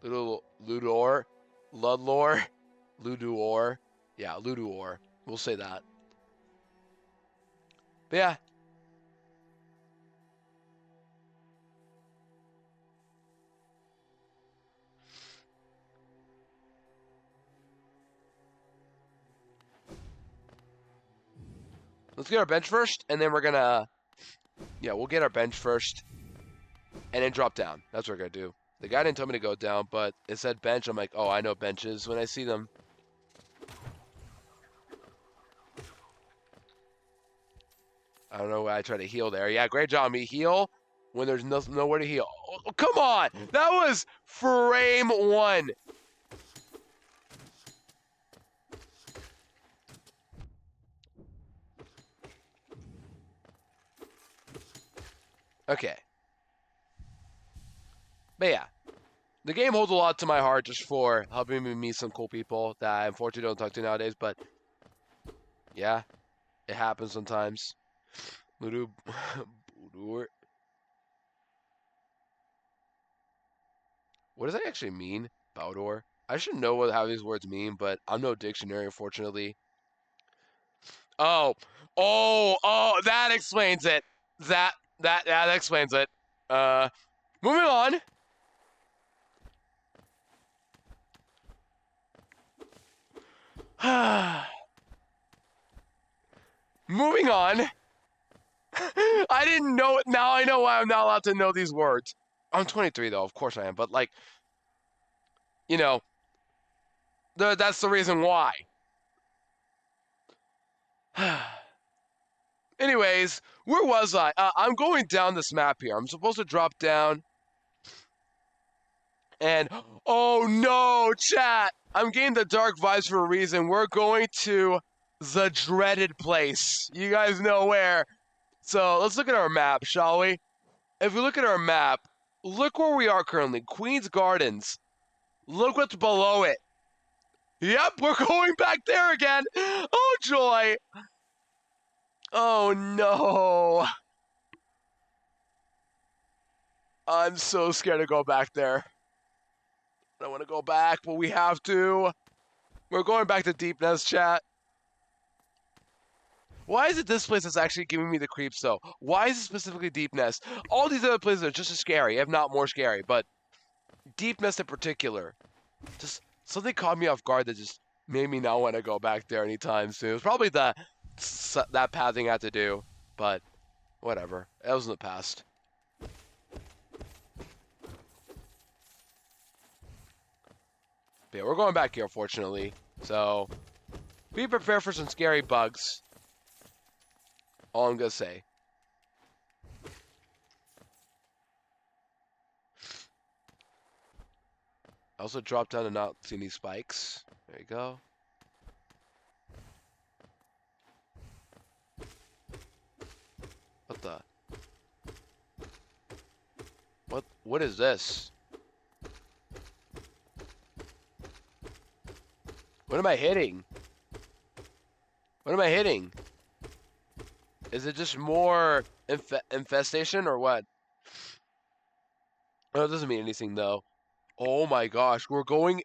Ludor, Luduor, yeah, Luduor. We'll say that. But yeah. Let's get our bench first, and then we're gonna, we'll get our bench first, and then drop down. That's what we're gonna do. The guy didn't tell me to go down, but it said bench. I'm like, oh, I know benches when I see them. I don't know why I try to heal there. Yeah, great job, me. Heal when there's nowhere to heal. Oh, come on! That was frame one. Okay. But yeah. The game holds a lot to my heart just for helping me meet some cool people that I unfortunately don't talk to nowadays, but yeah, it happens sometimes. Ludo. What does that actually mean? Bowdor? I should know how these words mean, but I'm no dictionary, unfortunately. Oh, that explains it. That explains it. Moving on. Moving on. I didn't know it. Now I know why I'm not allowed to know these words. I'm 23 though, of course I am, but like, you know, that's the reason why. Anyways, where was I? I'm going down this map here. I'm supposed to drop down. And, oh no, chat! I'm getting the dark vibes for a reason. We're going to the dreaded place. You guys know where. So, let's look at our map, shall we? If we look at our map, look where we are currently. Queen's Gardens. Look what's below it. Yep, we're going back there again. Oh, joy. Oh, no. I'm so scared to go back there. I don't want to go back, but we have to. We're going back to Deep Nest, chat. Why is it this place that's actually giving me the creeps, though? Why is it specifically Deep Nest? All these other places are just as scary, if not more scary, but Deep Nest in particular. Just something caught me off guard that just made me not want to go back there anytime soon. It was probably that pathing I had to do, but whatever. That was in the past. But yeah, we're going back here, fortunately. So, be prepared for some scary bugs. All I'm gonna say. I also dropped down to not see any spikes. There you go. What the? What is this? What am I hitting? What am I hitting? Is it just more infestation or what? Oh, it doesn't mean anything though. Oh my gosh, we're going.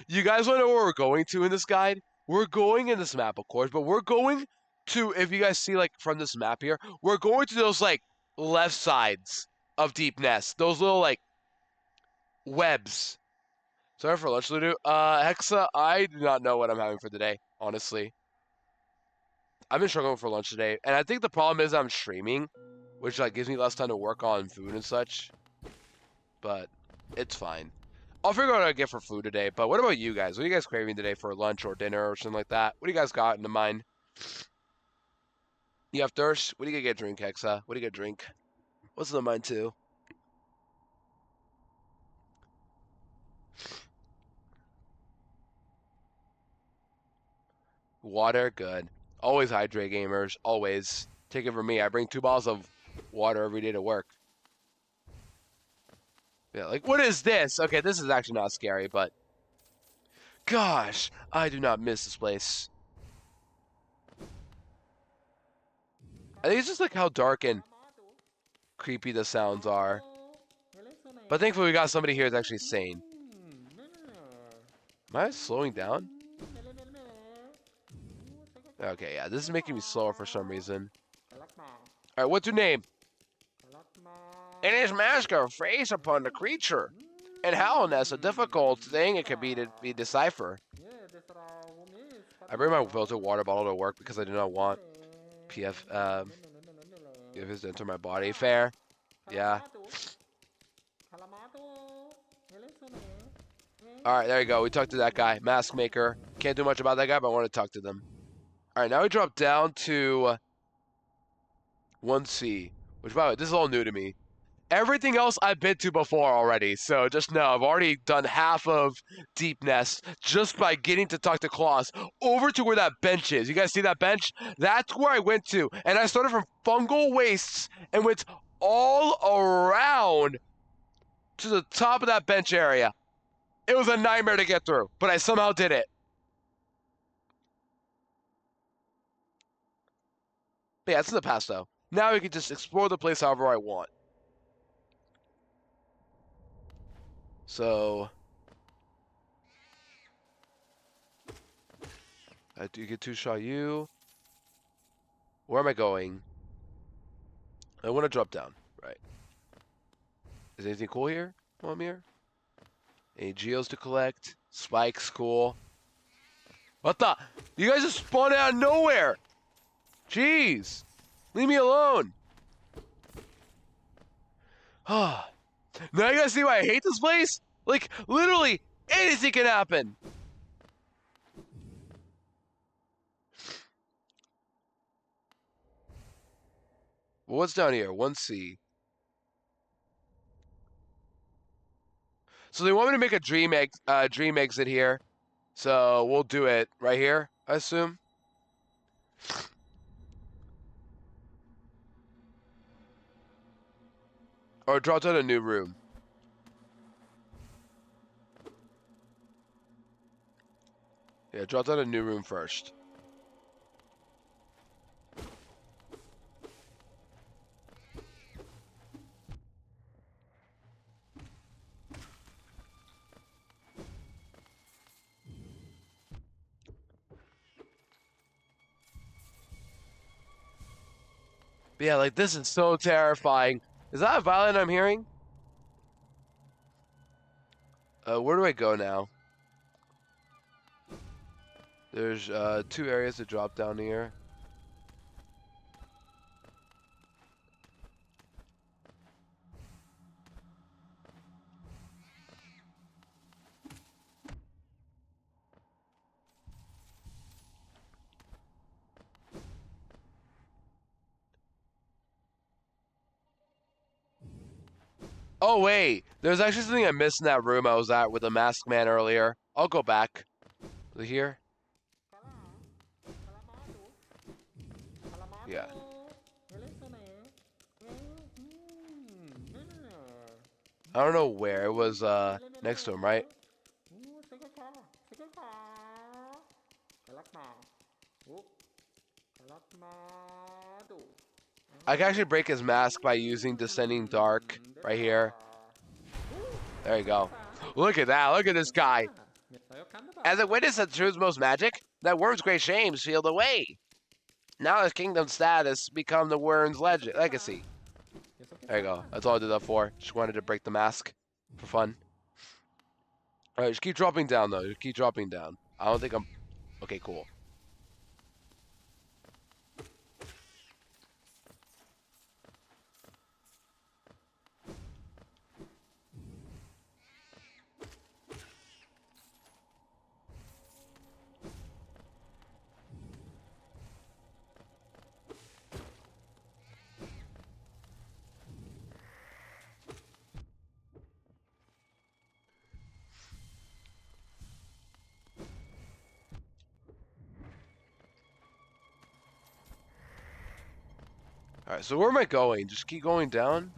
You guys want to know where we're going to in this guide? We're going in this map, of course, but we're going to, if you guys see like from this map here, we're going to those like left sides of Deep Nest. Those little like webs. Sorry for lunch, Ludo. Hexa, I do not know what I'm having for today, honestly. I've been struggling for lunch today, and I think the problem is I'm streaming, which like gives me less time to work on food and such. But it's fine. I'll figure out what I get for food today. But what about you guys? What are you guys craving today for lunch or dinner or something like that? What do you guys got in mind? You have thirst? What do you gonna get drink, Hexa? What do you gonna drink? What's in the mind too? Water, good. Always hydrate, gamers. Always. Take it from me. I bring 2 bottles of water every day to work. Yeah, like, what is this? Okay, this is actually not scary, but... Gosh, I do not miss this place. I think it's just like how dark and creepy the sounds are. But thankfully we got somebody here that's actually sane. Am I slowing down? Okay, yeah, this is making me slower for some reason. Alright, what's your name? In his mask a face upon the creature. And howlness, a difficult thing it can be to decipher. I bring my filtered water bottle to work because I do not want PF, if it's to enter my body. Fair. Yeah. Alright, there you go. We talked to that guy. Mask maker. Can't do much about that guy, but I want to talk to them. Alright, now we drop down to 1C. Which, by the way, this is all new to me. Everything else I've been to before already, so just know I've already done half of Deep Nest just by getting to talk to Klaus over to where that bench is. You guys see that bench? That's where I went to, and I started from fungal wastes and went all around to the top of that bench area. It was a nightmare to get through, but I somehow did it. But yeah, it's in the past though. Now we can just explore the place however I want. So, I do get 2-shot you. Where am I going? I want to drop down. Right. Is anything cool here while I'm here? Any geos to collect? Spikes, cool. What the? You guys just spawned out of nowhere! Jeez! Leave me alone! Ah. Now you guys see why I hate this place? Like, literally, anything can happen! What's down here? 1C. So they want me to make a dream exit here. So we'll do it right here, I assume. Or drop down a new room. Yeah, drop down a new room first. But yeah, like this is so terrifying. Is that a violin I'm hearing? Where do I go now? There's 2 areas to drop down here. Oh wait, there's actually something I missed in that room I was at with the masked man earlier. I'll go back. Was it here? Yeah. I don't know where. It was next to him, right? I can actually break his mask by using Descending Dark right here. There you go. Look at that. Look at this guy. As a witness that truth's most magic, that worm's great shames sealed away. Now his kingdom status become the worm's legacy. There you go. That's all I did that for. Just wanted to break the mask for fun. Alright, just keep dropping down though. Just keep dropping down. I don't think I'm... Okay, cool. Alright, so where am I going? Just keep going down?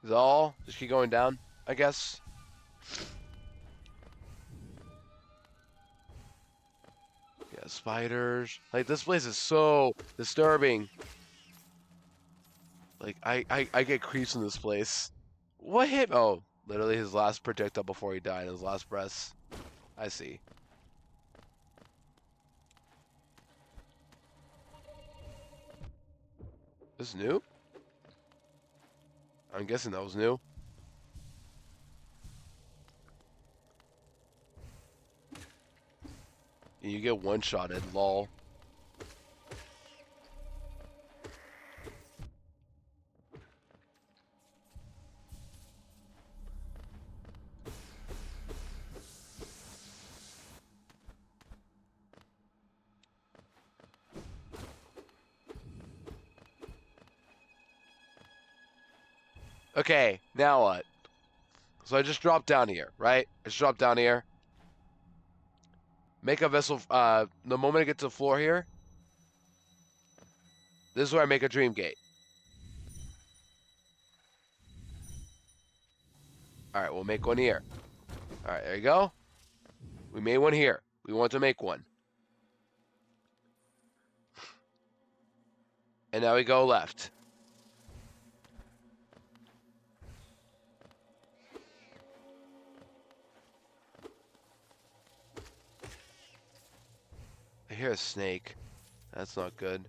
Is that all? Just keep going down, I guess? Yeah, spiders. Like, this place is so disturbing. Like, I get creeps in this place. What hit? Oh, literally his last projectile before he died, his last breath. I see. This is new? I'm guessing that was new. And you get one-shotted, lol. Okay, now what? So I just dropped down here, right? I just dropped down here. Make a vessel, the moment I get to the floor here, this is where I make a dream gate. Alright, we'll make one here. Alright, there you go. We made one here. We want to make one. And now we go left. I hear a snake. That's not good.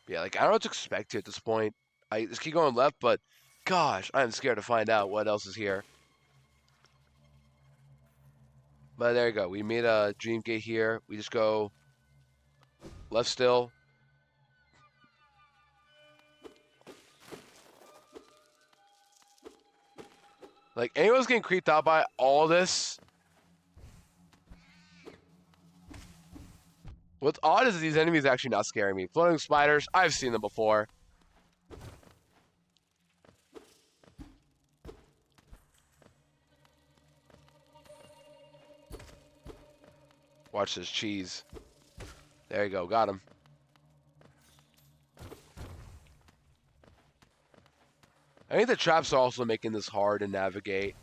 Yeah, like, I don't know what to expect here at this point. I just keep going left, but gosh, I'm scared to find out what else is here. But there you go. We made a dream gate here. We just go left still. Like, anyone's getting creeped out by all this? What's odd is these enemies actually not scaring me. Floating spiders, I've seen them before. Watch this cheese. There you go, got him. I think the traps are also making this hard to navigate.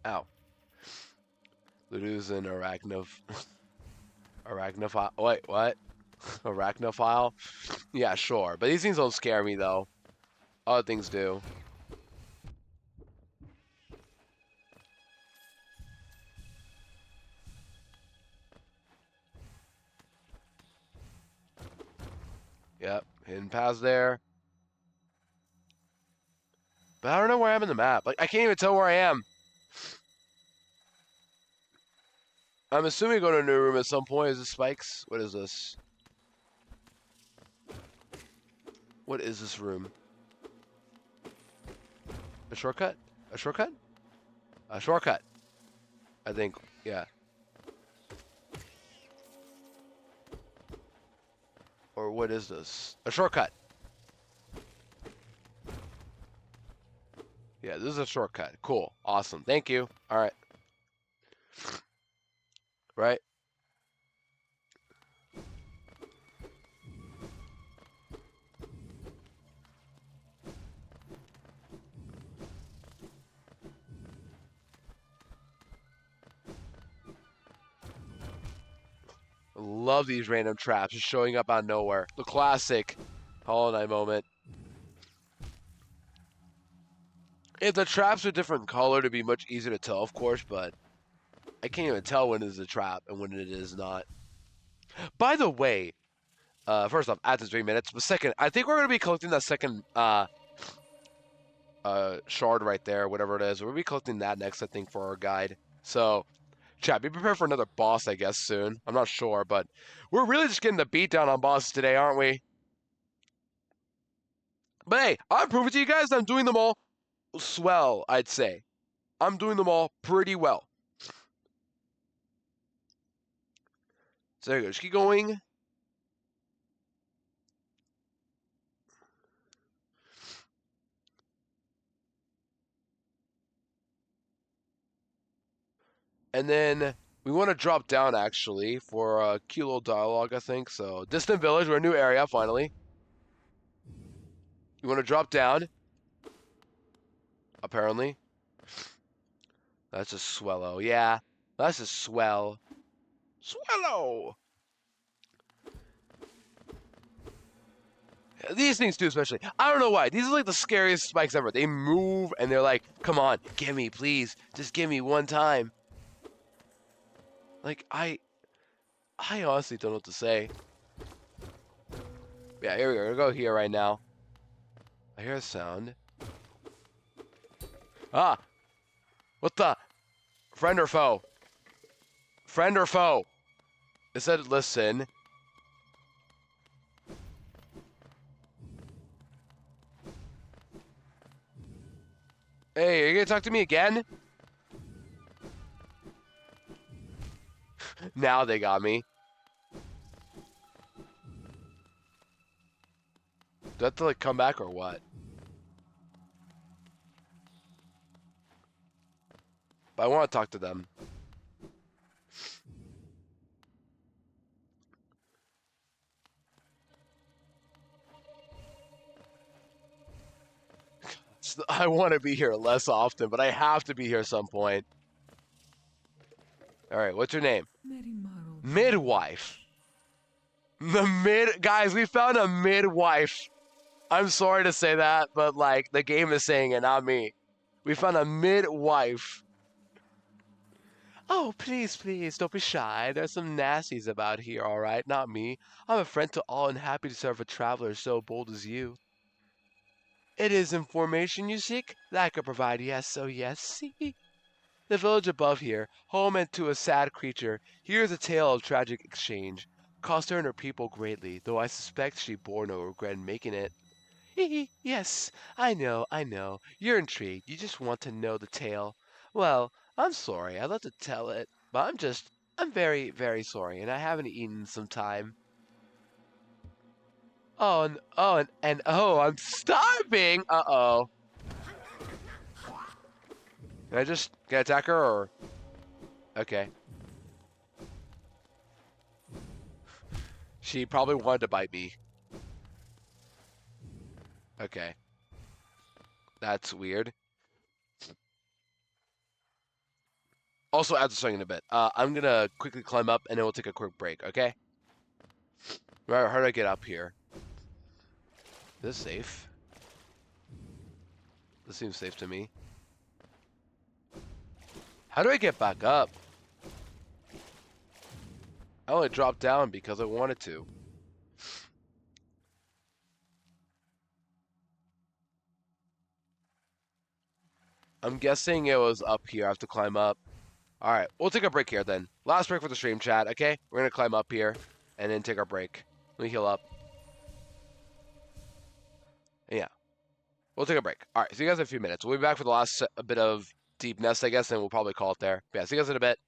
Ow. Ludo's an arachnophile. Wait, what? Arachnophile? Yeah, sure. But these things don't scare me, though. Other things do. Yep, hidden paths there. But I don't know where I am in the map. Like, I can't even tell where I am. I'm assuming I go to a new room at some point. Is this spikes? What is this? What is this room? A shortcut? A shortcut? A shortcut. I think, yeah. Or what is this? A shortcut. Yeah, this is a shortcut. Cool. Awesome. Thank you. All right. Right? Love these random traps just showing up out of nowhere. The classic Hollow Knight moment. If the traps are different color, it'd be much easier to tell, of course, but I can't even tell when it is a trap and when it is not. By the way, first off, after 3 minutes, but second, I think we're going to be collecting that second shard right there, whatever it is. We'll be collecting that next, I think, for our guide. So, chat, be prepared for another boss, I guess, soon. I'm not sure, but we're really just getting the beat down on bosses today, aren't we? But hey, I'm proving to you guys that I'm doing them all swell, I'd say. I'm doing them all pretty well. So there you go. Just keep going. And then we want to drop down, actually, for a cute little dialogue, I think. So, Distant Village, we're in a new area, finally. You want to drop down, apparently. That's a swello. Yeah, that's a swell. Swello! These things, too, especially. I don't know why. These are like the scariest spikes ever. They move, and they're like, come on, give me, please. Just give me one time. Like, I honestly don't know what to say. Yeah, here we go. We're going to go here right now. I hear a sound. Ah! What the? Friend or foe? Friend or foe? It said listen. Hey, are you gonna talk to me again? Now they got me. Do I have to like come back or what? But I want to talk to them. I want to be here less often, but I have to be here some point. All right, what's your name? Midwife. Guys, we found a midwife. I'm sorry to say that, but like the game is saying it, not me. We found a midwife. Oh, please, please, don't be shy. There's some nasties about here, all right? Not me. I'm a friend to all and happy to serve a traveler so bold as you. It is information you seek? That I could provide, yes, oh yes, see? The village above here, home and to a sad creature, here's a tale of tragic exchange. Cost her and her people greatly, though I suspect she bore no regret in making it. Hee hee, yes, I know, I know. You're intrigued. You just want to know the tale. Well, I'm sorry. I'd love to tell it, but I'm very, very sorry, and I haven't eaten some time. Oh, I'm starving. Uh-oh. Can I attack her or? Okay. She probably wanted to bite me. Okay. That's weird. Also, after starting in a bit, I'm gonna quickly climb up and then we'll take a quick break, okay? Right, how do I get up here? Is this safe? This seems safe to me. How do I get back up? I only dropped down because I wanted to. I'm guessing it was up here. I have to climb up. Alright, we'll take a break here then. Last break for the stream chat, okay? We're gonna climb up here and then take our break. Let me heal up. Yeah, we'll take a break. Alright, see you guys in a few minutes. We'll be back for the last bit of Deep Nest, I guess, and we'll probably call it there. But yeah, see you guys in a bit.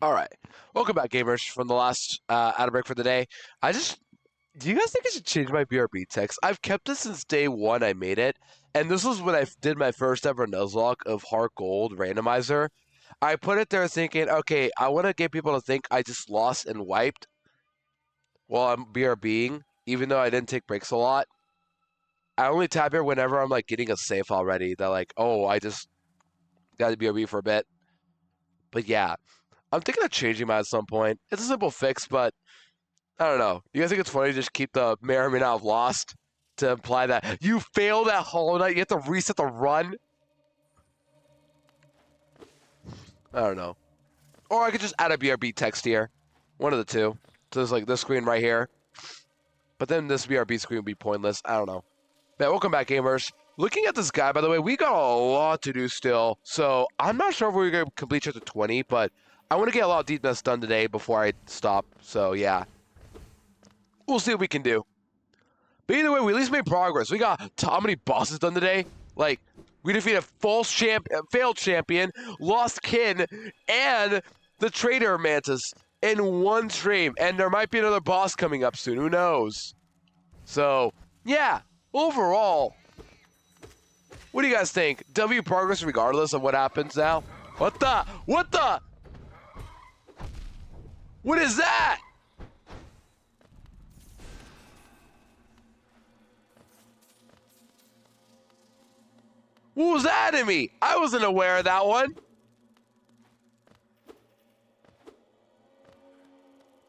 Alright. Welcome back, gamers, from the last out of break for the day. Do you guys think I should change my BRB text? I've kept it since day one I made it, and this was when I did my first ever Nuzlocke of Heart Gold Randomizer. I put it there thinking, okay, I want to get people to think I just lost and wiped while I'm BRBing, even though I didn't take breaks a lot. I only tap here whenever I'm like getting a safe already. That like, oh, I just got to BRB for a bit. But yeah, I'm thinking of changing mine at some point. It's a simple fix, but I don't know. You guys think it's funny to just keep the may or may not have lost to imply that you failed at Hollow Knight, you have to reset the run? I don't know. Or I could just add a BRB text here. One of the two. So there's like this screen right here. But then this BRB screen would be pointless. I don't know. Man, welcome back, gamers. Looking at this guy, by the way, we got a lot to do still. So I'm not sure if we're going to complete chapter 20, but I want to get a lot of deepness done today before I stop. So yeah. We'll see what we can do. But either way, we at least made progress. We got how many bosses done today? Like, we defeated failed champion, lost kin, and the traitor mantis in one stream. And there might be another boss coming up soon. Who knows? So, yeah. Overall, what do you guys think? W progress regardless of what happens now? What the? What the? What is that? What was that in me? I wasn't aware of that one.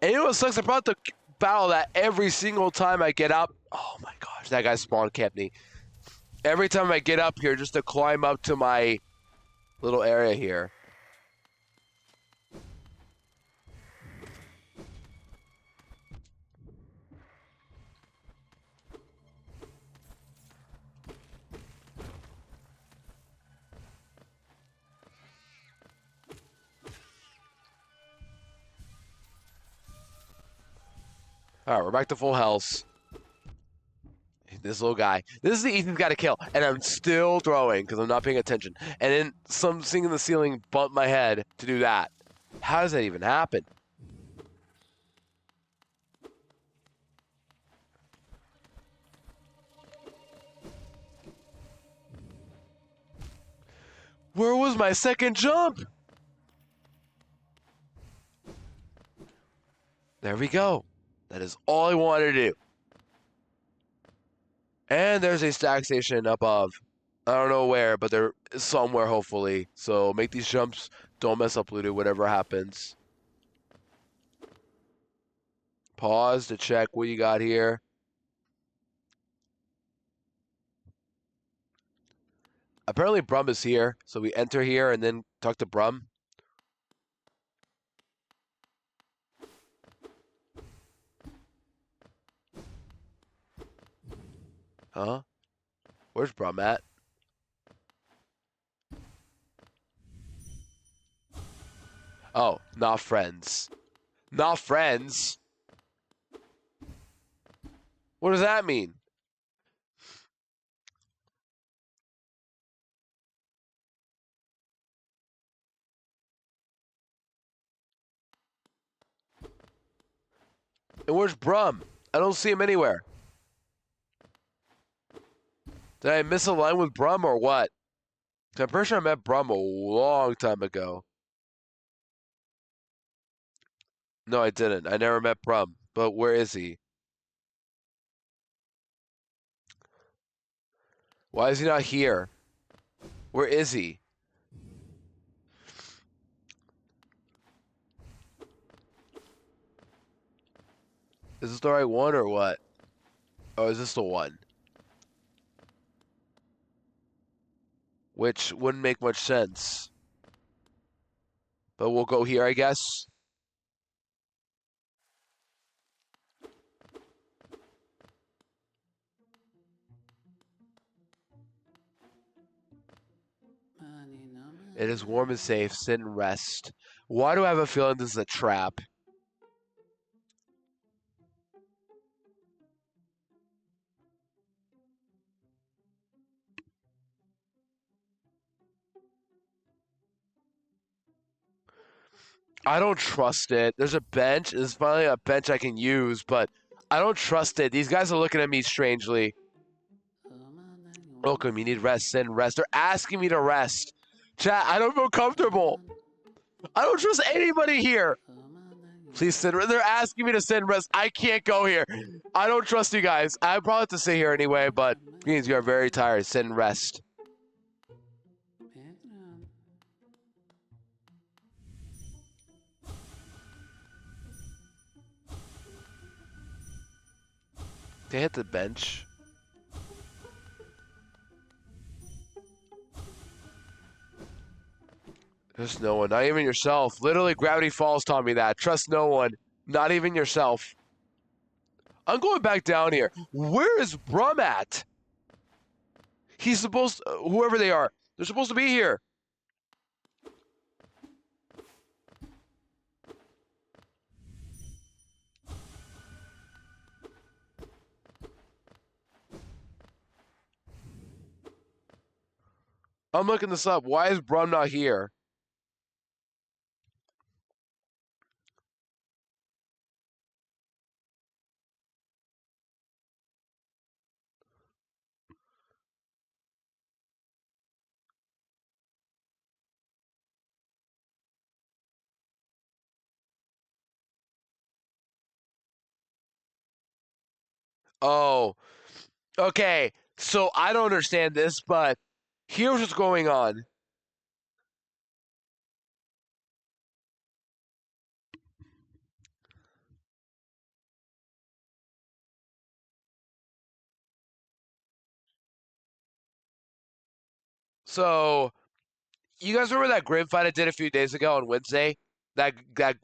And you know what sucks about the battle that every single time I get up, oh my gosh, that guy spawn camped me. Every time I get up here just to climb up to my little area here. Alright, we're back to full health. This little guy. This is the Ethan's got to kill. And I'm still throwing because I'm not paying attention. And then something in the ceiling bumped my head to do that. How does that even happen? Where was my second jump? There we go. That is all I wanted to do. And there's a stack station above. I don't know where, but there is somewhere, hopefully. So make these jumps. Don't mess up, Ludo, whatever happens. Pause to check what you got here. Apparently, Brum is here. So we enter here and then talk to Brum. Huh? Where's Brum at? Oh, not friends. Not friends? What does that mean? And where's Brum? I don't see him anywhere. Did I miss a line with Brum or what? I'm pretty sure I met Brum a long time ago. No, I didn't. I never met Brum. But where is he? Why is he not here? Where is he? Is this the right one or what? Oh, is this the one? Which wouldn't make much sense. But we'll go here, I guess. It is warm and safe. Sit and rest. Why do I have a feeling this is a trap? I don't trust it. There's a bench. There's finally a bench I can use, but I don't trust it. These guys are looking at me strangely. Welcome, you need rest. Sit and rest. They're asking me to rest. Chat, I don't feel comfortable. I don't trust anybody here. Please sit. They're asking me to sit and rest. I can't go here. I don't trust you guys. I probably have to sit here anyway, but means you are very tired. Sit and rest. They hit the bench. There's no one. Not even yourself. Literally, Gravity Falls taught me that. Trust no one. Not even yourself. I'm going back down here. Where is Brum at? He's supposed to, whoever they are, they're supposed to be here. I'm looking this up. Why is Brum not here? Oh, okay. So I don't understand this, but here's what's going on. So you guys remember that grim fight I did a few days ago on Wednesday? That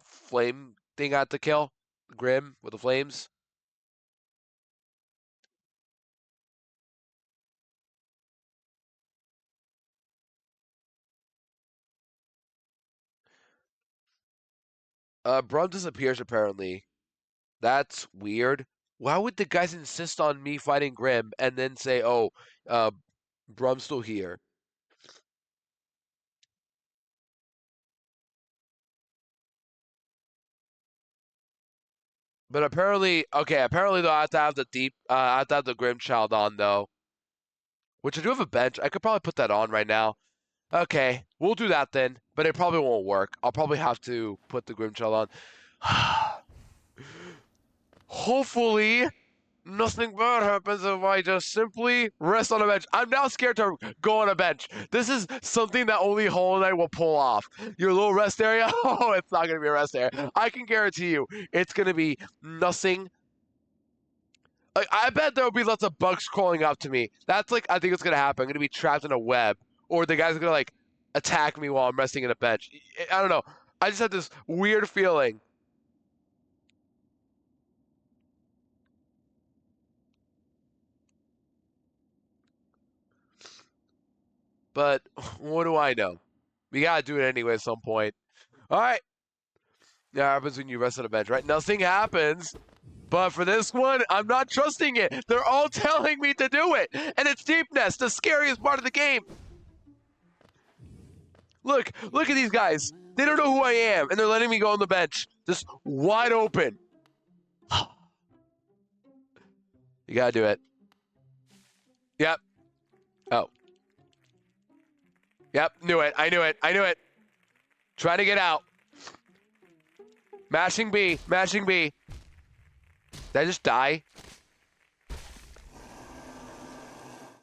flame thing I had to kill? Grim with the flames? Brum disappears apparently. That's weird. Why would the guys insist on me fighting Grim and then say, "Oh, uh, Brum's still here"? But apparently, okay, apparently though, I have to have the I have to have the Grim Child on though, which I do have a bench. I could probably put that on right now. Okay, we'll do that then, but it probably won't work. I'll probably have to put the Grim Child on. Hopefully, nothing bad happens if I just simply rest on a bench. I'm now scared to go on a bench. This is something that only Hollow Knight will pull off. Your little rest area? Oh, it's not going to be a rest area. I can guarantee you it's going to be nothing. Like, I bet there will be lots of bugs crawling up to me. That's like, I think it's going to happen. I'm going to be trapped in a web. Or the guy's going to like attack me while I'm resting in a bench. I don't know. I just had this weird feeling. But what do I know? We gotta do it anyway at some point. All right. That happens when you rest on a bench, right? Nothing happens. But for this one, I'm not trusting it. They're all telling me to do it. And it's Deep Nest, the scariest part of the game. Look at these guys. They don't know who I am, and they're letting me go on the bench. Just wide open. You gotta do it. Yep. Oh. Yep. Knew it. I knew it. I knew it. Trying to get out. Mashing B. Mashing B. Did I just die?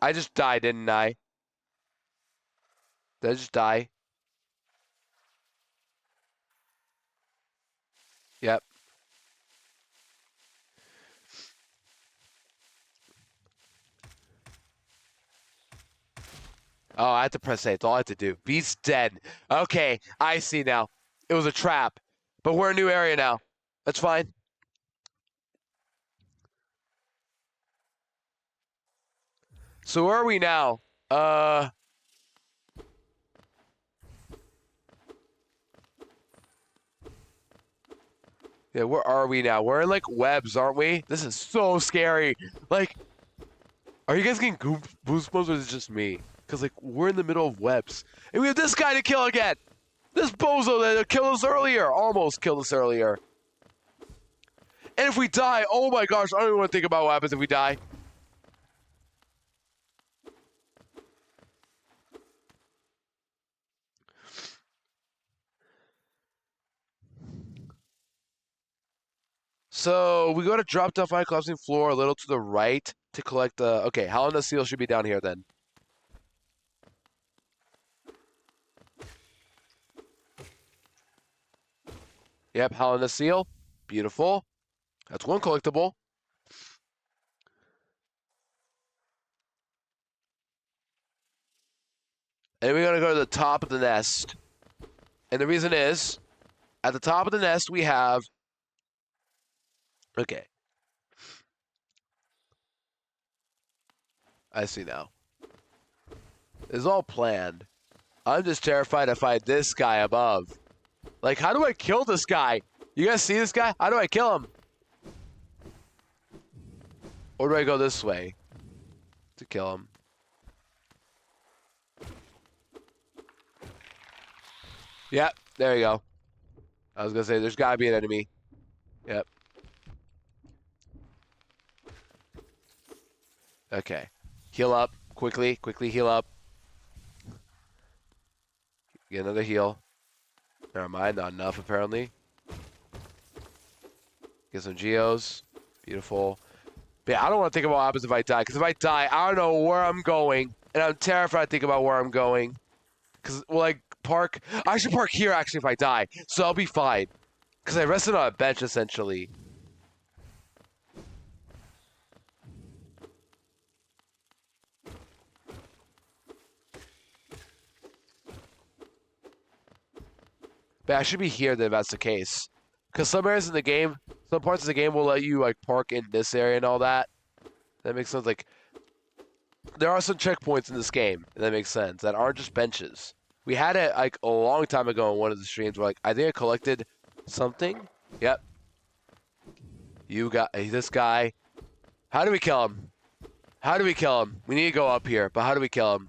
I just died, didn't I? Did I just die? Yep. Oh, I had to press A. That's all I had to do. B's dead. Okay, I see now. It was a trap. But we're in a new area now. That's fine. So where are we now? Yeah, where are we now? We're in like webs, aren't we? This is so scary. Like, are you guys getting goosebumps or is it just me? Because like we're in the middle of webs. And we have this guy to kill again. This bozo that killed us earlier. Almost killed us earlier. And if we die, oh my gosh, I don't even want to think about what happens if we die. So we go to drop down find collapsing floor a little to the right to collect the. Okay, Helena Seal should be down here then. Yep, Helena Seal. Beautiful. That's one collectible. And we're gonna go to the top of the nest. And the reason is, at the top of the nest we have. Okay, I see now. It's all planned. I'm just terrified to fight this guy above. Like, how do I kill this guy? You guys see this guy? How do I kill him? Or do I go this way to kill him? Yep, there you go. I was gonna say, there's gotta be an enemy. Yep. Okay. Heal up. Quickly. Quickly heal up. Get another heal. Never mind, not enough apparently. Get some geos. Beautiful. But yeah, I don't want to think about what happens if I die, because if I die, I don't know where I'm going. And I'm terrified to think about where I'm going. Because, well, like, park... I should park here, actually, if I die. So I'll be fine. Because I rested on a bench, essentially. But I should be here then if that's the case. Because some areas in the game, some parts of the game will let you, like, park in this area and all that. That makes sense. Like, there are some checkpoints in this game, and that makes sense, that aren't just benches. We had it, like, a long time ago in one of the streams where, like, I think I collected something. Yep. You got this guy. How do we kill him? How do we kill him? We need to go up here, but how do we kill him?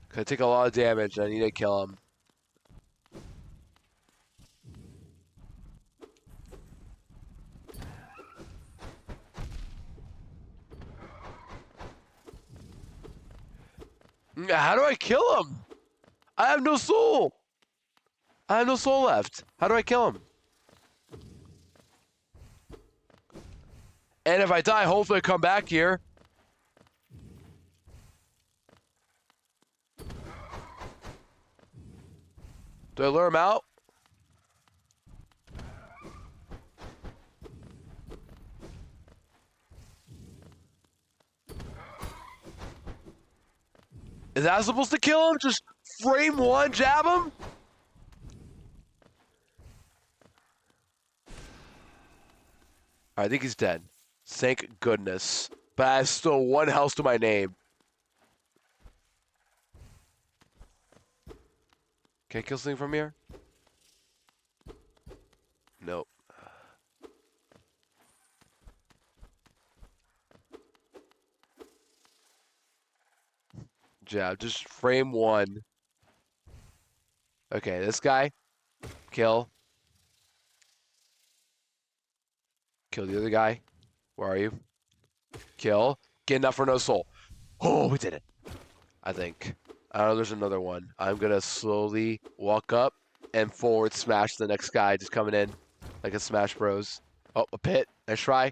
Cause I take a lot of damage and I need to kill him. How do I kill him? I have no soul. I have no soul left. How do I kill him? And if I die, hopefully I come back here. Do I lure him out? Is that supposed to kill him? Just frame one, jab him? I think he's dead. Thank goodness. But I have still one health to my name. Can I kill something from here? Nope. Jab, just frame one. Okay, this guy. Kill. Kill the other guy. Where are you? Kill. Get enough for no soul. Oh, we did it. I think. I don't know, there's another one. I'm gonna slowly walk up and forward smash the next guy just coming in. Like a Smash Bros. Oh, a pit. Nice try.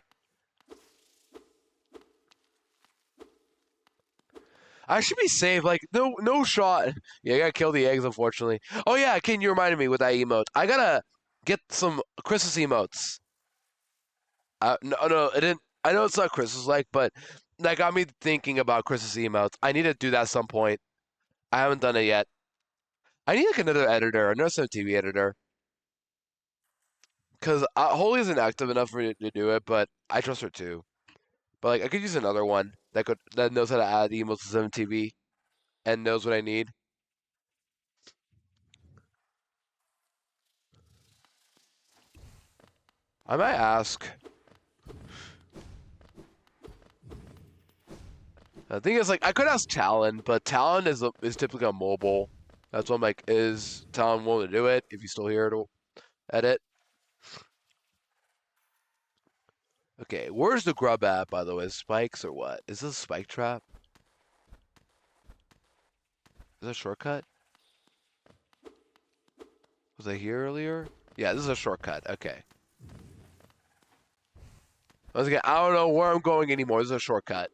I should be safe. Like, no shot. Yeah, I gotta kill the eggs, unfortunately. Oh, yeah, Ken, you reminded me with that emote. I gotta get some Christmas emotes. No, it didn't. I know it's not Christmas-like, but that got me thinking about Christmas emotes. I need to do that at some point. I haven't done it yet. I need like another editor, another TV editor. Because Holy isn't active enough for me to do it, but I trust her too. But like, I could use another one that knows how to add emotes to 7TV and knows what I need. I might ask. The thing is, like, I could ask Talon, but Talon is typically on mobile. That's why I'm like, is Talon willing to do it? If he's still here to edit. Okay, where's the grub at, by the way? Spikes or what? Is this a spike trap? Is that a shortcut? Was I here earlier? Yeah, this is a shortcut. Okay. Once again, I don't know where I'm going anymore. This is a shortcut.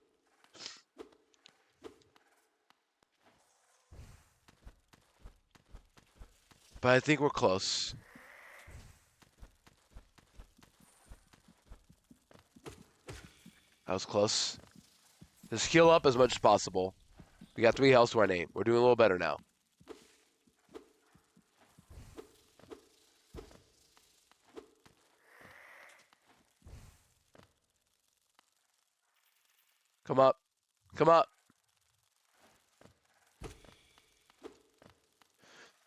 But I think we're close. That was close. Just heal up as much as possible. We got 3 health to our name. We're doing a little better now. Come up. Come up.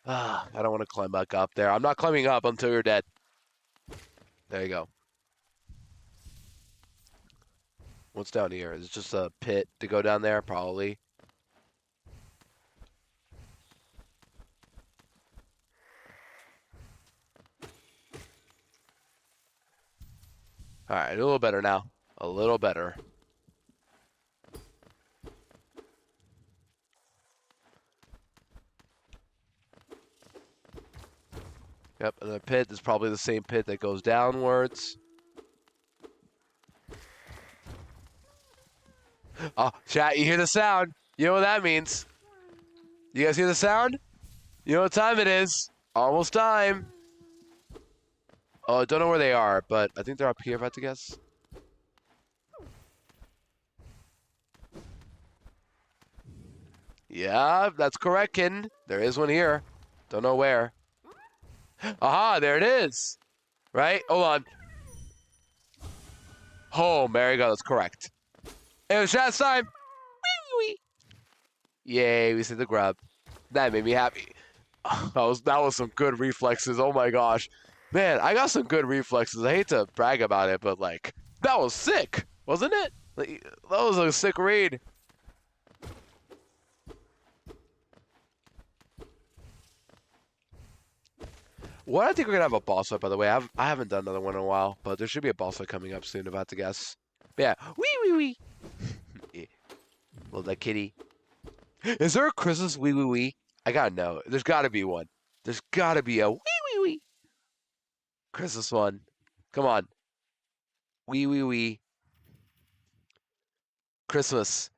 Ah, I don't want to climb back up there. I'm not climbing up until you're dead. There you go. What's down here? Is it just a pit to go down there? Probably. Alright, a little better now. A little better. Yep, and the pit is probably the same pit that goes downwards. Oh, chat, you hear the sound. You know what that means. You guys hear the sound? You know what time it is. Almost time. Oh, I don't know where they are, but I think they're up here if I had to guess. Yeah, that's correct, kitten. There is one here. Don't know where. Aha, there it is. Right? Hold on. Oh, there you go. That's correct. It was chat time. Wee. Yay, we see the grub. That made me happy. That was some good reflexes. Oh my gosh. Man, I got some good reflexes. I hate to brag about it, but like that was sick, wasn't it? Like, that was a sick read. What I think we're gonna have a boss fight, by the way. I haven't done another one in a while, but there should be a boss fight coming up soon, if I had to guess. But yeah. Wee. Yeah. Love that kitty. Is there a Christmas wee? I gotta know. There's gotta be one. There's gotta be a wee. Christmas one. Come on. Wee. Christmas.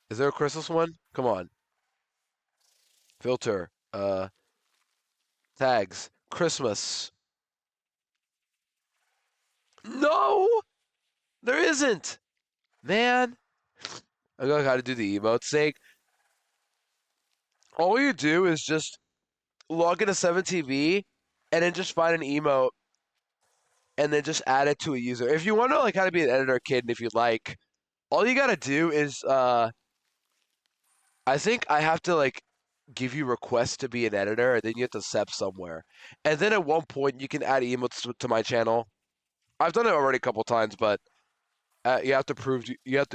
Is there a Christmas one? Come on. Filter. Tags. Christmas. No! There isn't! Man. I gotta how to do the emote sake. All you do is just log into 7TV and then just find an emote and then just add it to a user. If you want to like how to be an editor kid and if you like, all you gotta do is I think I have to like give you requests to be an editor and then you have to sep somewhere. And then at one point you can add emotes to my channel. I've done it already a couple times, but you have to prove you have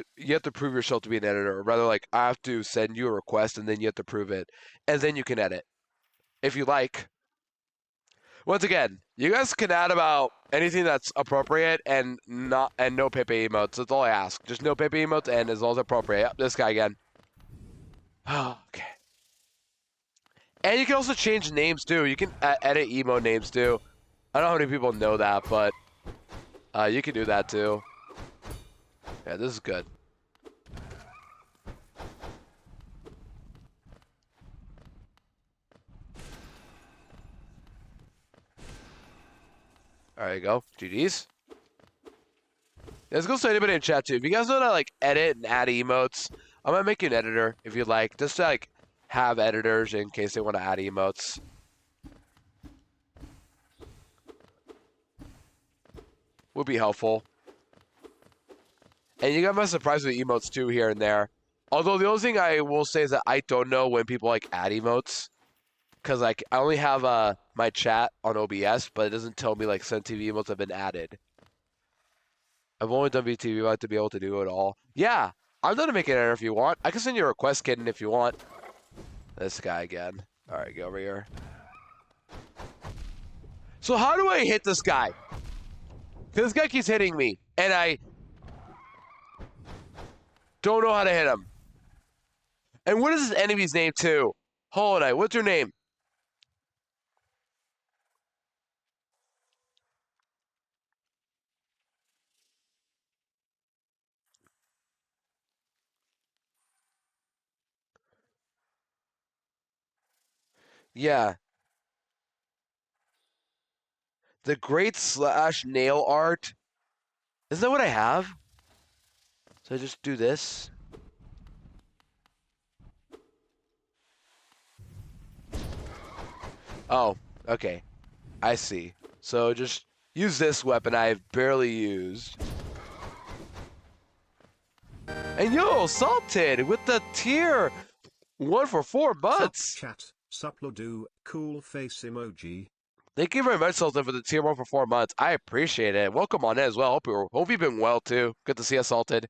to prove yourself to be an editor. Or rather, like I have to send you a request and then you have to prove it, and then you can edit if you like. Once again, you guys can add about anything that's appropriate and no Pepe emotes. That's all I ask. Just no Pepe emotes and as long as appropriate. Yep, this guy again. Okay. And you can also change names too. You can edit emo names too. I don't know how many people know that, but you can do that too. Yeah, this is good. There you go. GG's. Let's go to anybody in chat too. If you guys know how to like edit and add emotes, I'm gonna make you an editor if you'd like. Just to like have editors in case they want to add emotes. Would be helpful. And you got my surprise with emotes too here and there. Although the only thing I will say is that I don't know when people like add emotes. Cause like I only have my chat on OBS, but it doesn't tell me like some TV emotes have been added. I've only done VTV, but I like to be able to do it all. Yeah, I'm done to make an editor if you want. I can send you a request, kitten, if you want. This guy again. All right, go over here. So how do I hit this guy? This guy keeps hitting me, and I don't know how to hit him. And what is this enemy's name too? Hold on, what's your name? Yeah, The great slash nail art. Isn't that what I have? So I just do this. Oh, okay. I see. So just use this weapon I've barely used. And yo, Salted with the tier 1 for 4 Sup months. chat, suplodo, cool face emoji. Thank you very much, Salted, for the tier 1 for 4 months. I appreciate it. Welcome on in as well. Hope you've been well too. Good to see you, Salted.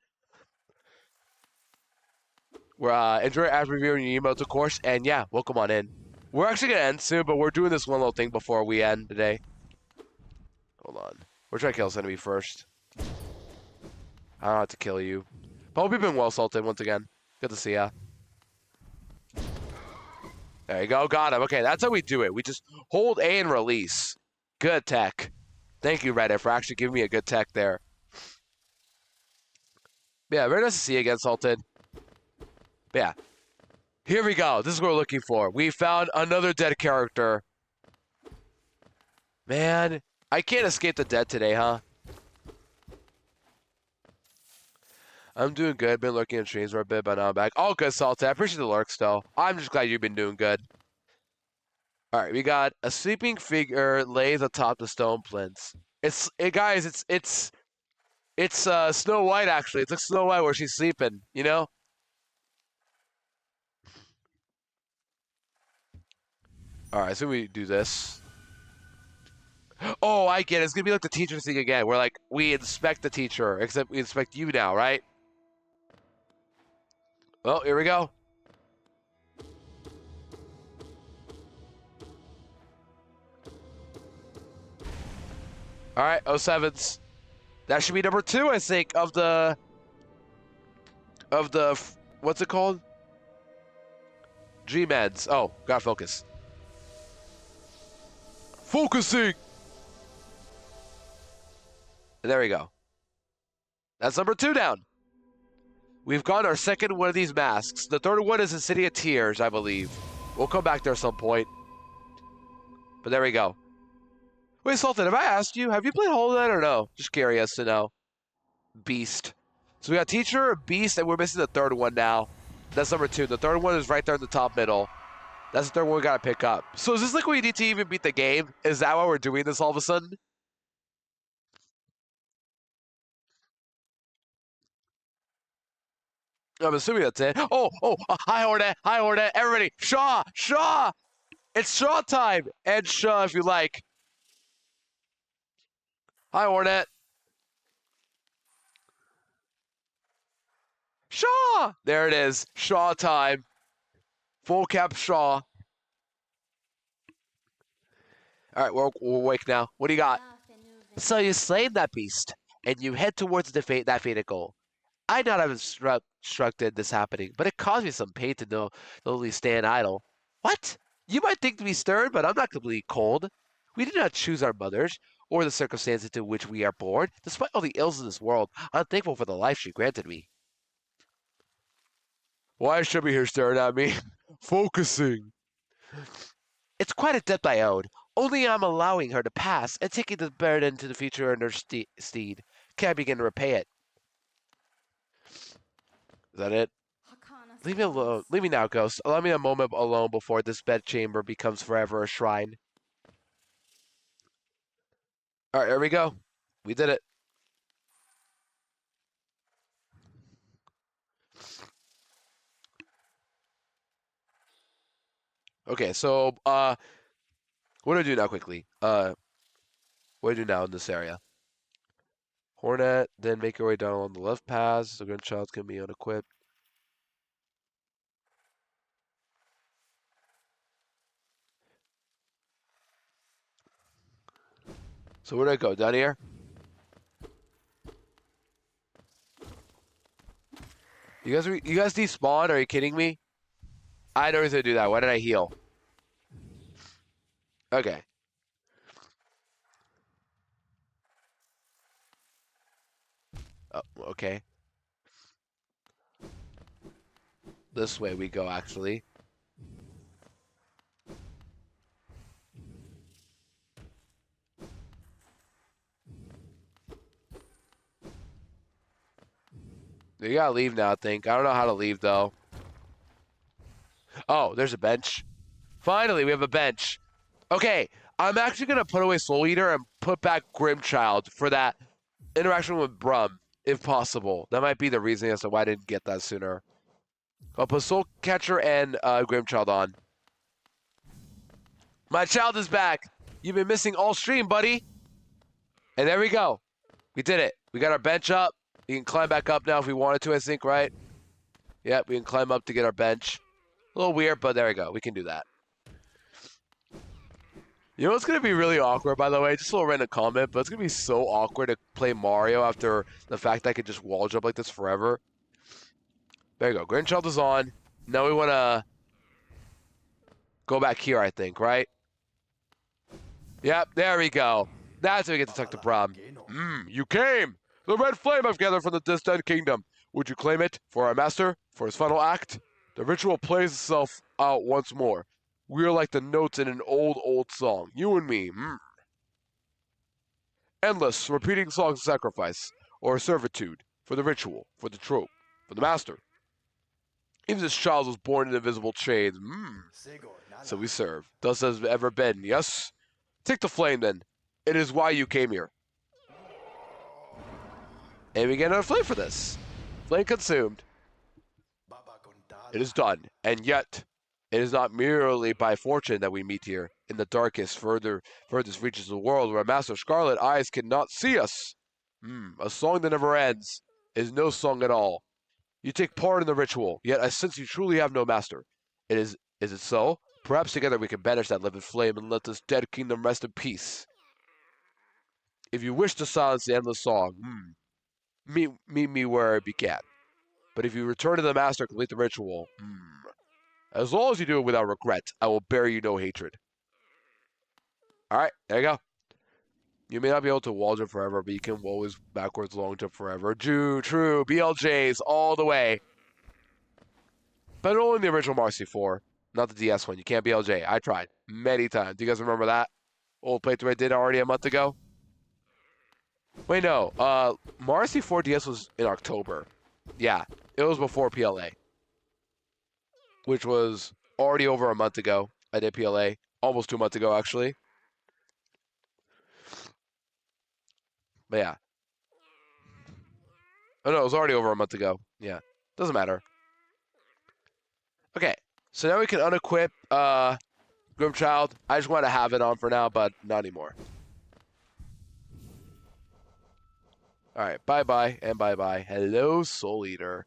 We're enjoy as reviewing your emotes, of course, and yeah, welcome on in. We're actually gonna end soon, but we're doing this one little thing before we end today. Hold on. We're trying to kill this enemy first. I don't have to kill you. But hope you've been well, Salted, once again. Good to see ya. There you go, got him. Okay, that's how we do it. We just hold A and release. Good tech. Thank you, Reddit, for actually giving me a good tech there. Yeah, very nice to see you again, Salted. But yeah. Here we go. This is what we're looking for. We found another dead character. Man, I can't escape the dead today, huh? I'm doing good. Been lurking in streams for a bit, but now I'm back. All good, Salted. I appreciate the lurks, though. I'm just glad you've been doing good. All right, we got a sleeping figure lays atop the stone plinths. Guys, it's Snow White actually. It's like Snow White where she's sleeping, you know? All right, so we do this. Oh, I get it. It's gonna be like the teacher thing again, where like we inspect the teacher, except we inspect you now, right? Well, here we go. All right, 07s. That should be number 2, I think, of the what's it called? G-Meds. Oh, gotta focus. Focusing. There we go. That's number 2 down. We've got our second one of these masks. The third one is in City of Tears, I believe. We'll come back there at some point. But there we go. Wait, Sultan, have I asked you? Have you played Hollow Knight or no? Just curious to know. Beast. So we got Teacher, Beast, and we're missing the third one now. That's number 2. The third one is right there in the top middle. That's the third one we gotta pick up. So is this like we need to even beat the game? Is that why we're doing this all of a sudden? I'm assuming that's it. Hi Hornet, hi Hornet, everybody, Shaw, Shaw! It's Shaw time! And Shaw if you like. Hi Hornet. Shaw! There it is, Shaw time. Full cap Shaw. All right, we're awake now. What do you got? So you slayed that beast, and you head towards that fated goal. I not have instructed this happening, but it caused me some pain to know to only stand idle. What? You might think me stern, but I'm not completely cold. We did not choose our mothers, or the circumstances into which we are born. Despite all the ills in this world, I'm thankful for the life she granted me. Why should be here staring at me? Focusing. It's quite a debt I owed. Only I'm allowing her to pass and taking the burden to the future in her steed. Can I begin to repay it? Is that it? Leave me alone. Leave me now, ghost. Allow me a moment alone before this bedchamber becomes forever a shrine. All right, here we go. We did it. Okay, so what do I do now quickly? What do I do now in this area? Hornet, then make your way down along the left path. So gunshot's gonna be unequipped. So where do I go? Down here? You guys despawn? Are you kidding me? I had no reason to do that. Why did I heal? Okay. Oh, okay. This way we go, actually. You gotta leave now, I think. I don't know how to leave, though. Oh, there's a bench. Finally, we have a bench. Okay, I'm actually gonna put away Soul Eater and put back Grimchild for that interaction with Brum, if possible. That might be the reason as to why I didn't get that sooner. I'll put Soul Catcher and Grimchild on. My child is back. You've been missing all stream, buddy. And there we go. We did it. We got our bench up. We can climb back up now if we wanted to, I think, right? Yep, we can climb up to get our bench. A little weird, but there we go. We can do that. You know what's going to be really awkward, by the way? Just a little random comment, but it's going to be so awkward to play Mario after the fact that I could just wall jump like this forever. There you go. Grimchild is on. Now we want to go back here, I think, right? Yep, there we go. That's how we get to talk to Brom. You came! The red flame I've gathered from the distant kingdom. Would you claim it for our master, for his final act? The ritual plays itself out once more. We are like the notes in an old song. You and me. Endless, repeating songs of sacrifice, or servitude, for the ritual, for the trope, for the master. Even this child was born in invisible chains. So we serve. Thus has ever been, yes? Take the flame, then. It is why you came here. And we get another flame for this. Flame consumed. It is done. And yet, it is not merely by fortune that we meet here, in the darkest, furthest reaches of the world, where Master Scarlet eyes cannot see us. A song that never ends is no song at all. You take part in the ritual, yet I sense you truly have no master. Is it so? Perhaps together we can banish that livid flame and let this dead kingdom rest in peace. If you wish to silence the endless song, meet me where it began. But if you return to the master and complete the ritual, as long as you do it without regret, I will bear you no hatred. Alright, there you go. You may not be able to wall jump forever, but you can always backwards long jump forever. True, BLJs all the way. But only in the original Mario 64, not the DS one. You can't BLJ. I tried many times. Do you guys remember that? Old playthrough I did already a month ago? Wait, no. Mario 64 DS was in October. Yeah, it was before PLA. Which was already over a month ago. I did PLA. Almost 2 months ago, actually. But yeah. Oh, no, it was already over a month ago. Yeah. Doesn't matter. Okay. So now we can unequip Grimchild. I just want to have it on for now, but not anymore. Alright, bye-bye and bye-bye. Hello, Soul Eater.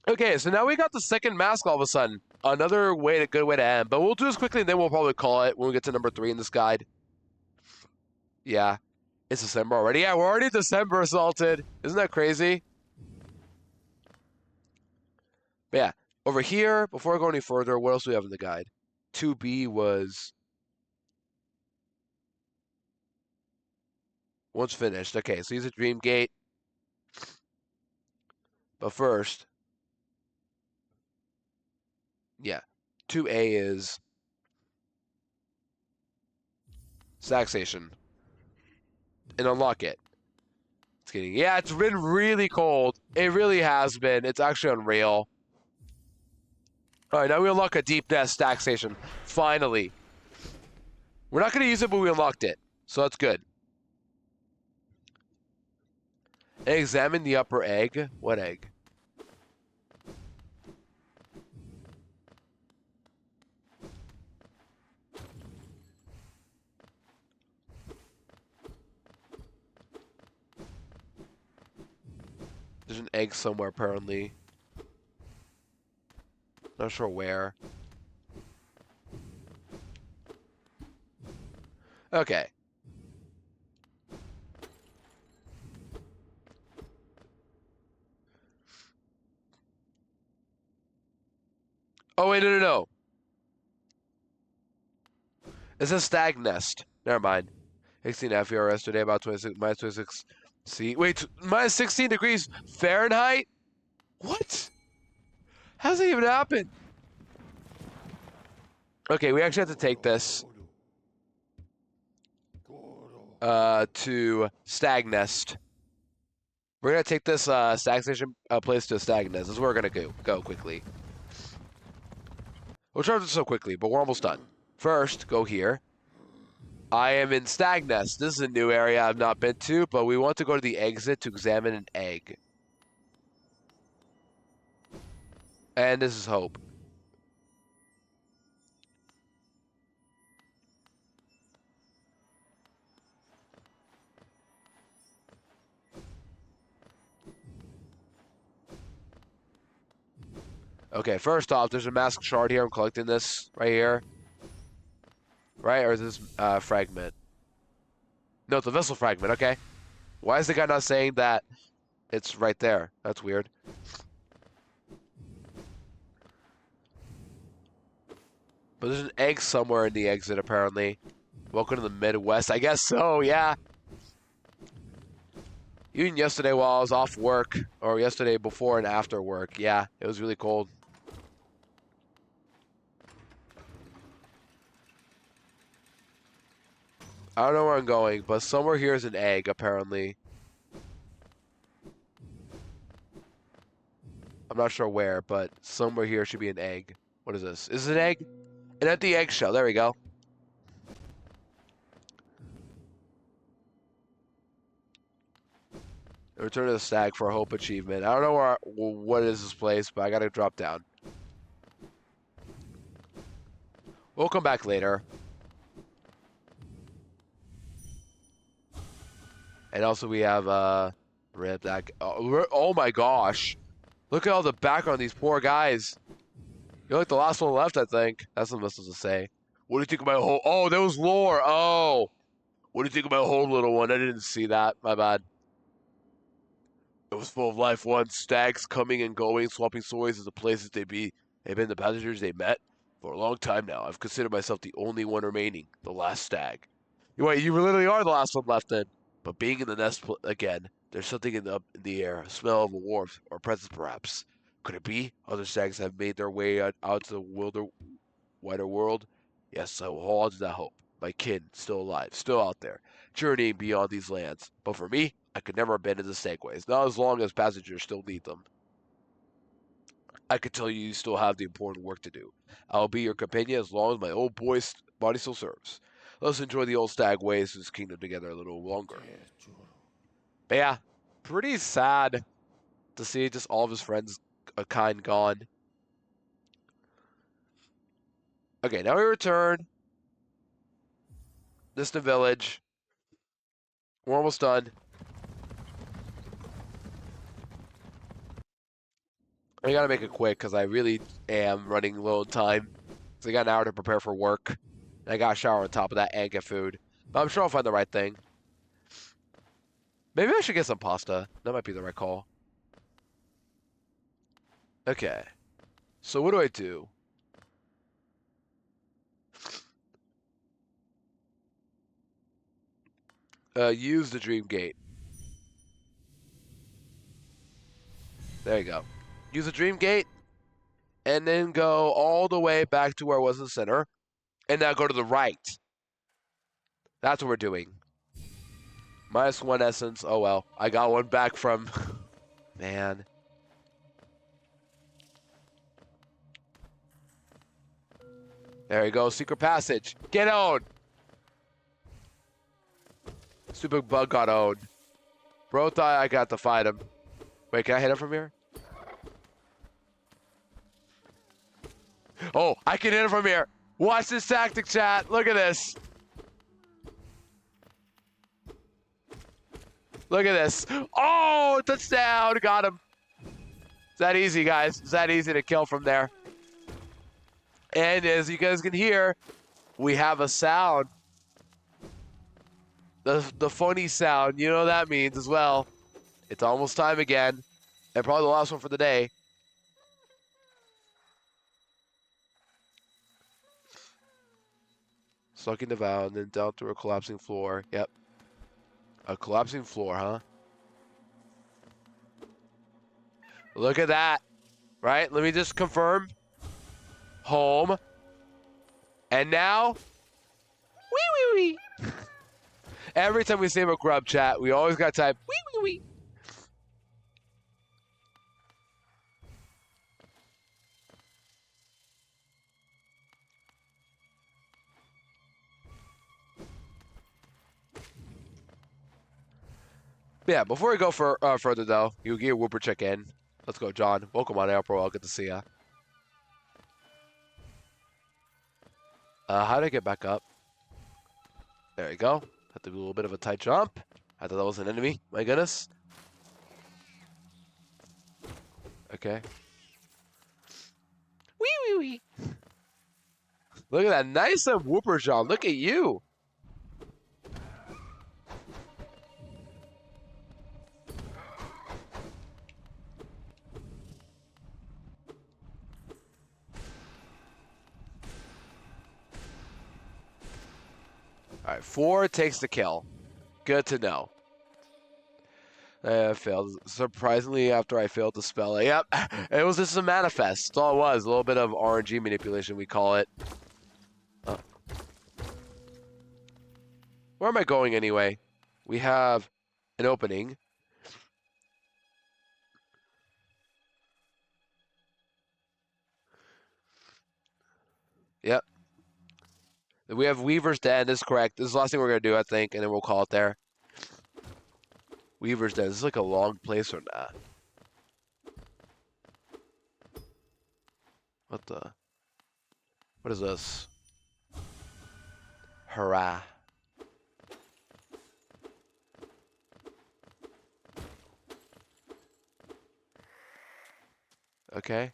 Okay, so now we got the second mask all of a sudden. Another good way to end. But we'll do this quickly, and then we'll probably call it when we get to number 3 in this guide. Yeah. It's December already. Yeah, we're already December assaulted. Isn't that crazy? But yeah, over here, before I go any further, what else do we have in the guide? 2B was... once finished. Okay, so he's a Dream Gate. But first... yeah. 2A is... Saxation. And unlock it. It's getting... yeah, it's been really cold. It really has been. It's actually unreal. Alright, now we unlock a Deep Nest Stack Station. Finally. We're not going to use it, but we unlocked it. So that's good. Examine the upper egg. What egg? There's an egg somewhere, apparently. Not sure where. Okay. Oh, wait, no. It says Stag Nest. Never mind. 16 FERS today, about 26, minus 26 C. Wait, minus 16 degrees Fahrenheit? What? How's that even happen? Okay, we actually have to take this. to Stag Nest. We're gonna take this stag station place to Stag Nest. This is where we're gonna go quickly. We'll charge it so quickly, but we're almost done. First, go here. I am in Stag Nest. This is a new area I've not been to, but we want to go to the exit to examine an egg. And this is Hope. Okay, first off, there's a mask shard here. I'm collecting this right here. Right? Or is this fragment? No, it's a vessel fragment. Okay. Why is the guy not saying that it's right there? That's weird. But there's an egg somewhere in the exit, apparently. Welcome to the Midwest. I guess so, yeah. Even yesterday while I was off work, or yesterday before and after work, yeah, it was really cold. I don't know where I'm going, but somewhere here is an egg, apparently. I'm not sure where, but somewhere here should be an egg. What is this? Is it an egg? An empty eggshell. There we go. Return to the stag for a hope achievement. I don't know what is this place, but I gotta drop down. We'll come back later. And also we have rip that. Oh my gosh! Look at all the background on these poor guys. You're like the last one left, I think. That's what I'm supposed to say. What do you think of my whole? Oh, there was lore. Oh, what do you think of my whole little one? I didn't see that. My bad. It was full of life once. Stags coming and going, swapping stories as the places they be. They've been the passengers they met for a long time now. I've considered myself the only one remaining, the last stag. Wait, you literally are the last one left then. But being in the nest again, there's something in the air, a smell of a warmth or presence perhaps. Could it be other stags have made their way out to the wider world? Yes, I will hold on to that hope. My kin, still alive, still out there, journeying beyond these lands. But for me, I could never abandon the segways, not as long as passengers still need them. I could tell you still have the important work to do. I'll be your companion as long as my old boy's body still serves. Let's enjoy the old stag ways of this kingdom together a little longer. But yeah, pretty sad to see just all of his friends kind gone. Okay, now we return. This is the village. We're almost done. I gotta make it quick because I really am running low on time. So I got an hour to prepare for work. And I got a shower on top of that and get food. But I'm sure I'll find the right thing. Maybe I should get some pasta. That might be the right call. Okay. So what do I do? Use the dream gate. There you go. Use the dream gate. And then go all the way back to where I was in the center. And now go to the right. That's what we're doing. -1 essence. Oh well. I got one back from... Man. There you go. Secret passage. Get owned. Stupid bug got owned. Bro thought I got to fight him. Wait, can I hit him from here? Oh, I can hit him from here. Watch this tactic, chat. Look at this. Look at this. Oh, touchdown. Got him. It's that easy, guys. It's that easy to kill from there. And as you guys can hear, we have a sound. The funny sound. You know what that means as well. It's almost time again. And probably the last one for the day. Sucking the valve and then down through a collapsing floor. Yep. A collapsing floor, huh? Look at that. Right? Let me just confirm. Home. And now... Wee wee wee. Every time we save a grub chat, we always got to type wee wee wee. Yeah, before we go further though, you get Whooper check in. Let's go, John. Welcome on April. Good to see ya. How did I get back up? There you go. Had to do a little bit of a tight jump. I thought that was an enemy. My goodness. Okay. Wee wee wee. Look at that nice Whooper, John. Look at you. All right, 4 takes the kill. Good to know. I failed. Surprisingly, after I failed to spell it. Yep, it was just a manifest. That's all it was. A little bit of RNG manipulation, we call it. Where am I going anyway? We have an opening. Yep. We have Weaver's Den. This is correct. This is the last thing we're going to do, I think, and then we'll call it there. Weaver's Den. This is like a long place or not. What the? What is this? Hurrah. Okay.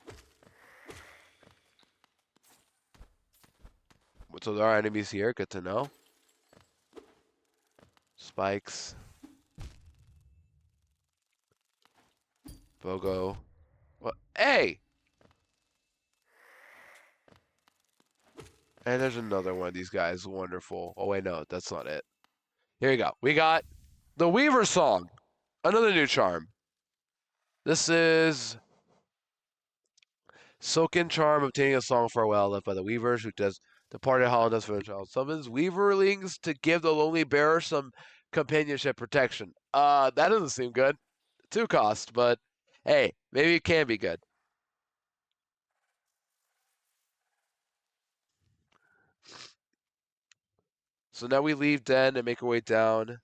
So there are enemies here. Good to know. Spikes. Bogo. What? Hey! And there's another one of these guys. Wonderful. Oh, wait, no. That's not it. Here you go. We got the Weaver song. Another new charm. This is Soakin Charm, obtaining a song farewell left by the Weavers, who does departed Holland does for the child. Summons Weaverlings to give the lonely bearer some companionship protection. That doesn't seem good. 2 cost, but hey, maybe it can be good. So now we leave Den and make our way down.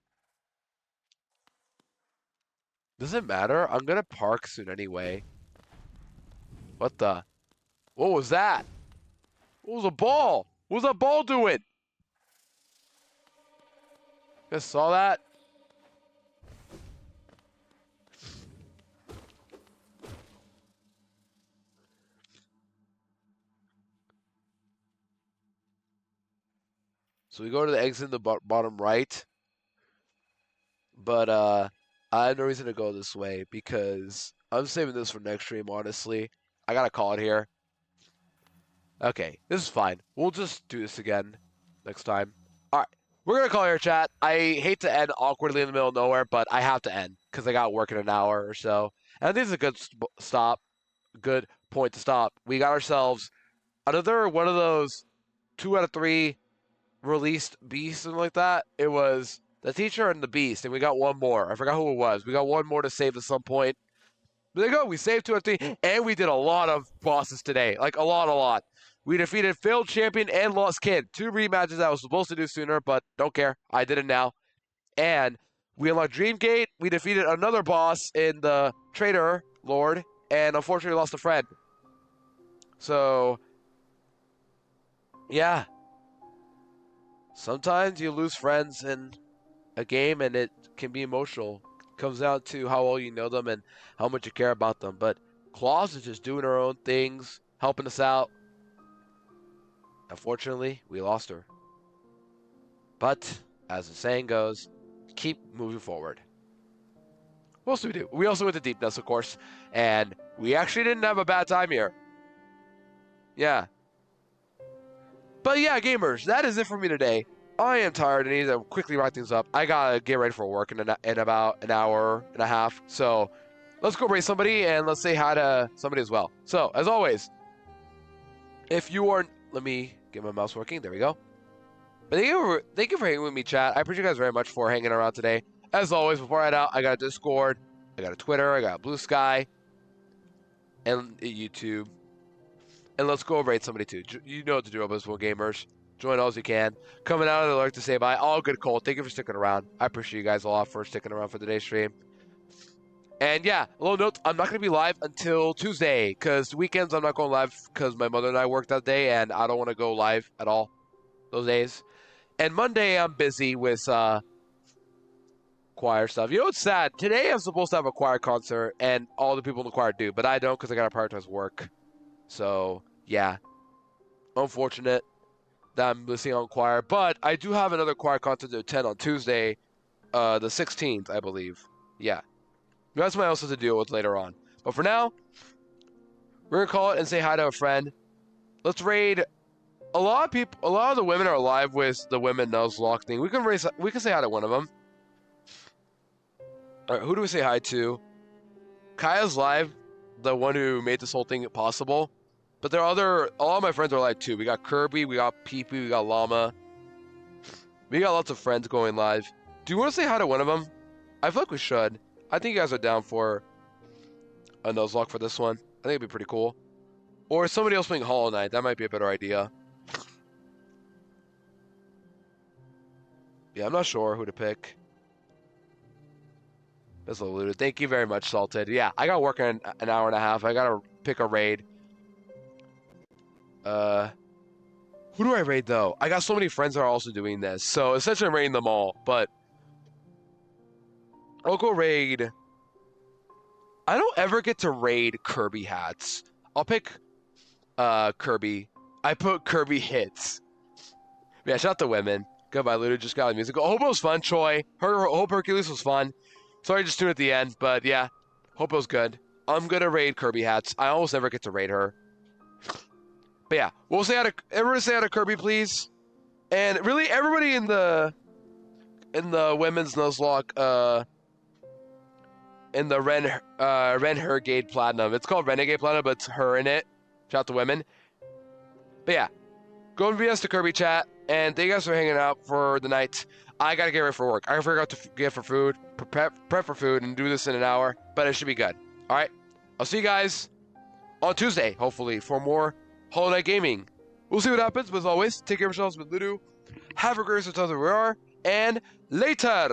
Does it matter? I'm gonna park soon anyway. What the? What was that? What was a ball? What was that ball doing? You guys saw that? So we go to the exit in the bottom right. But I have no reason to go this way because I'm saving this for next stream, honestly. I gotta call it here. Okay, this is fine. We'll just do this again next time. Alright, we're gonna call here, chat. I hate to end awkwardly in the middle of nowhere, but I have to end because I got work in an hour or so. And I think it's a good stop, good point to stop. We got ourselves another one of those 2 out of 3 released beasts and like that. It was the teacher and the beast, and we got one more. I forgot who it was. We got one more to save at some point. But there you go. We saved 2 out of 3, and we did a lot of bosses today. Like, a lot. We defeated failed champion and lost kid. 2 rematches I was supposed to do sooner, but don't care. I did it now. And we unlocked Dreamgate. We defeated another boss in the Traitor Lord, and unfortunately lost a friend. So, yeah. Sometimes you lose friends in a game and it can be emotional. It comes down to how well you know them and how much you care about them. But Claus is just doing her own things, helping us out. Unfortunately, we lost her. But, as the saying goes, keep moving forward. What else do we do? We also went to Deepness, of course, and we actually didn't have a bad time here. Yeah. But yeah, gamers, that is it for me today. I am tired and need to quickly wrap things up. I gotta get ready for work in about an hour and a half. So let's go race somebody and let's say hi to somebody as well. So as always, if you are, let me get my mouse working. There we go. But thank you for hanging with me, chat. I appreciate you guys very much for hanging around today. As always, before I head out, I got a Discord, I got a Twitter, I got a Blue Sky, and a YouTube. And let's go raid somebody too. You know what to do, Abysmal Gamers. Join all as you can. Coming out of the lurk to say bye. All good, Cole. Thank you for sticking around. I appreciate you guys a lot for sticking around for today's stream. And yeah, a little note, I'm not going to be live until Tuesday, because weekends I'm not going live because my mother and I work that day, and I don't want to go live at all those days. And Monday I'm busy with choir stuff. You know what's sad? Today I'm supposed to have a choir concert, and all the people in the choir do, but I don't because I got to prioritize work. So, yeah. Unfortunate that I'm missing on choir, but I do have another choir concert to attend on Tuesday, the 16th, I believe. Yeah. That's what else to deal with later on. But for now, we're going to call it and say hi to a friend. Let's raid. A lot of the women are live with the women Nuzlocke thing. We can say hi to one of them. All right, who do we say hi to? Kaya's live, the one who made this whole thing possible. But there are a lot of my friends are live too. We got Kirby, we got Peepee, we got Llama. We got lots of friends going live. Do you want to say hi to one of them? I feel like we should. I think you guys are down for a Nuzlocke for this one. I think it'd be pretty cool. Or somebody else playing Hollow Knight. That might be a better idea. Yeah, I'm not sure who to pick. That's a little. Thank you very much, Salted. Yeah, I got work in an hour and a half. I gotta pick a raid. Who do I raid though? I got so many friends that are also doing this, so essentially I'm raiding them all. But I'll go raid. I don't ever get to raid Kirby hats. I'll pick Kirby. I put Kirby hits. Yeah, shout out to women. Goodbye, Ludo. Just got the music. Hope it was fun, Choi. Hope Hercules was fun. Sorry, just tuned at the end, but yeah, hope it was good. I'm gonna raid Kirby hats. I almost never get to raid her. But yeah, we'll say everyone say hi to Kirby, please. And really, everybody in the women's Nuzlocke, in the Ren Hergade Platinum. It's called Renegade Platinum, but it's her in it. Shout out to women. But yeah, go and VS to Kirby chat, and thank you guys for hanging out for the night. I gotta get ready for work. I forgot to get for food, prep for food, and do this in an hour, but it should be good. All right, I'll see you guys on Tuesday, hopefully, for more Hollow Knight Gaming. We'll see what happens, but as always, take care of yourselves with Ludo. Have a great rest of the time where we are, and later!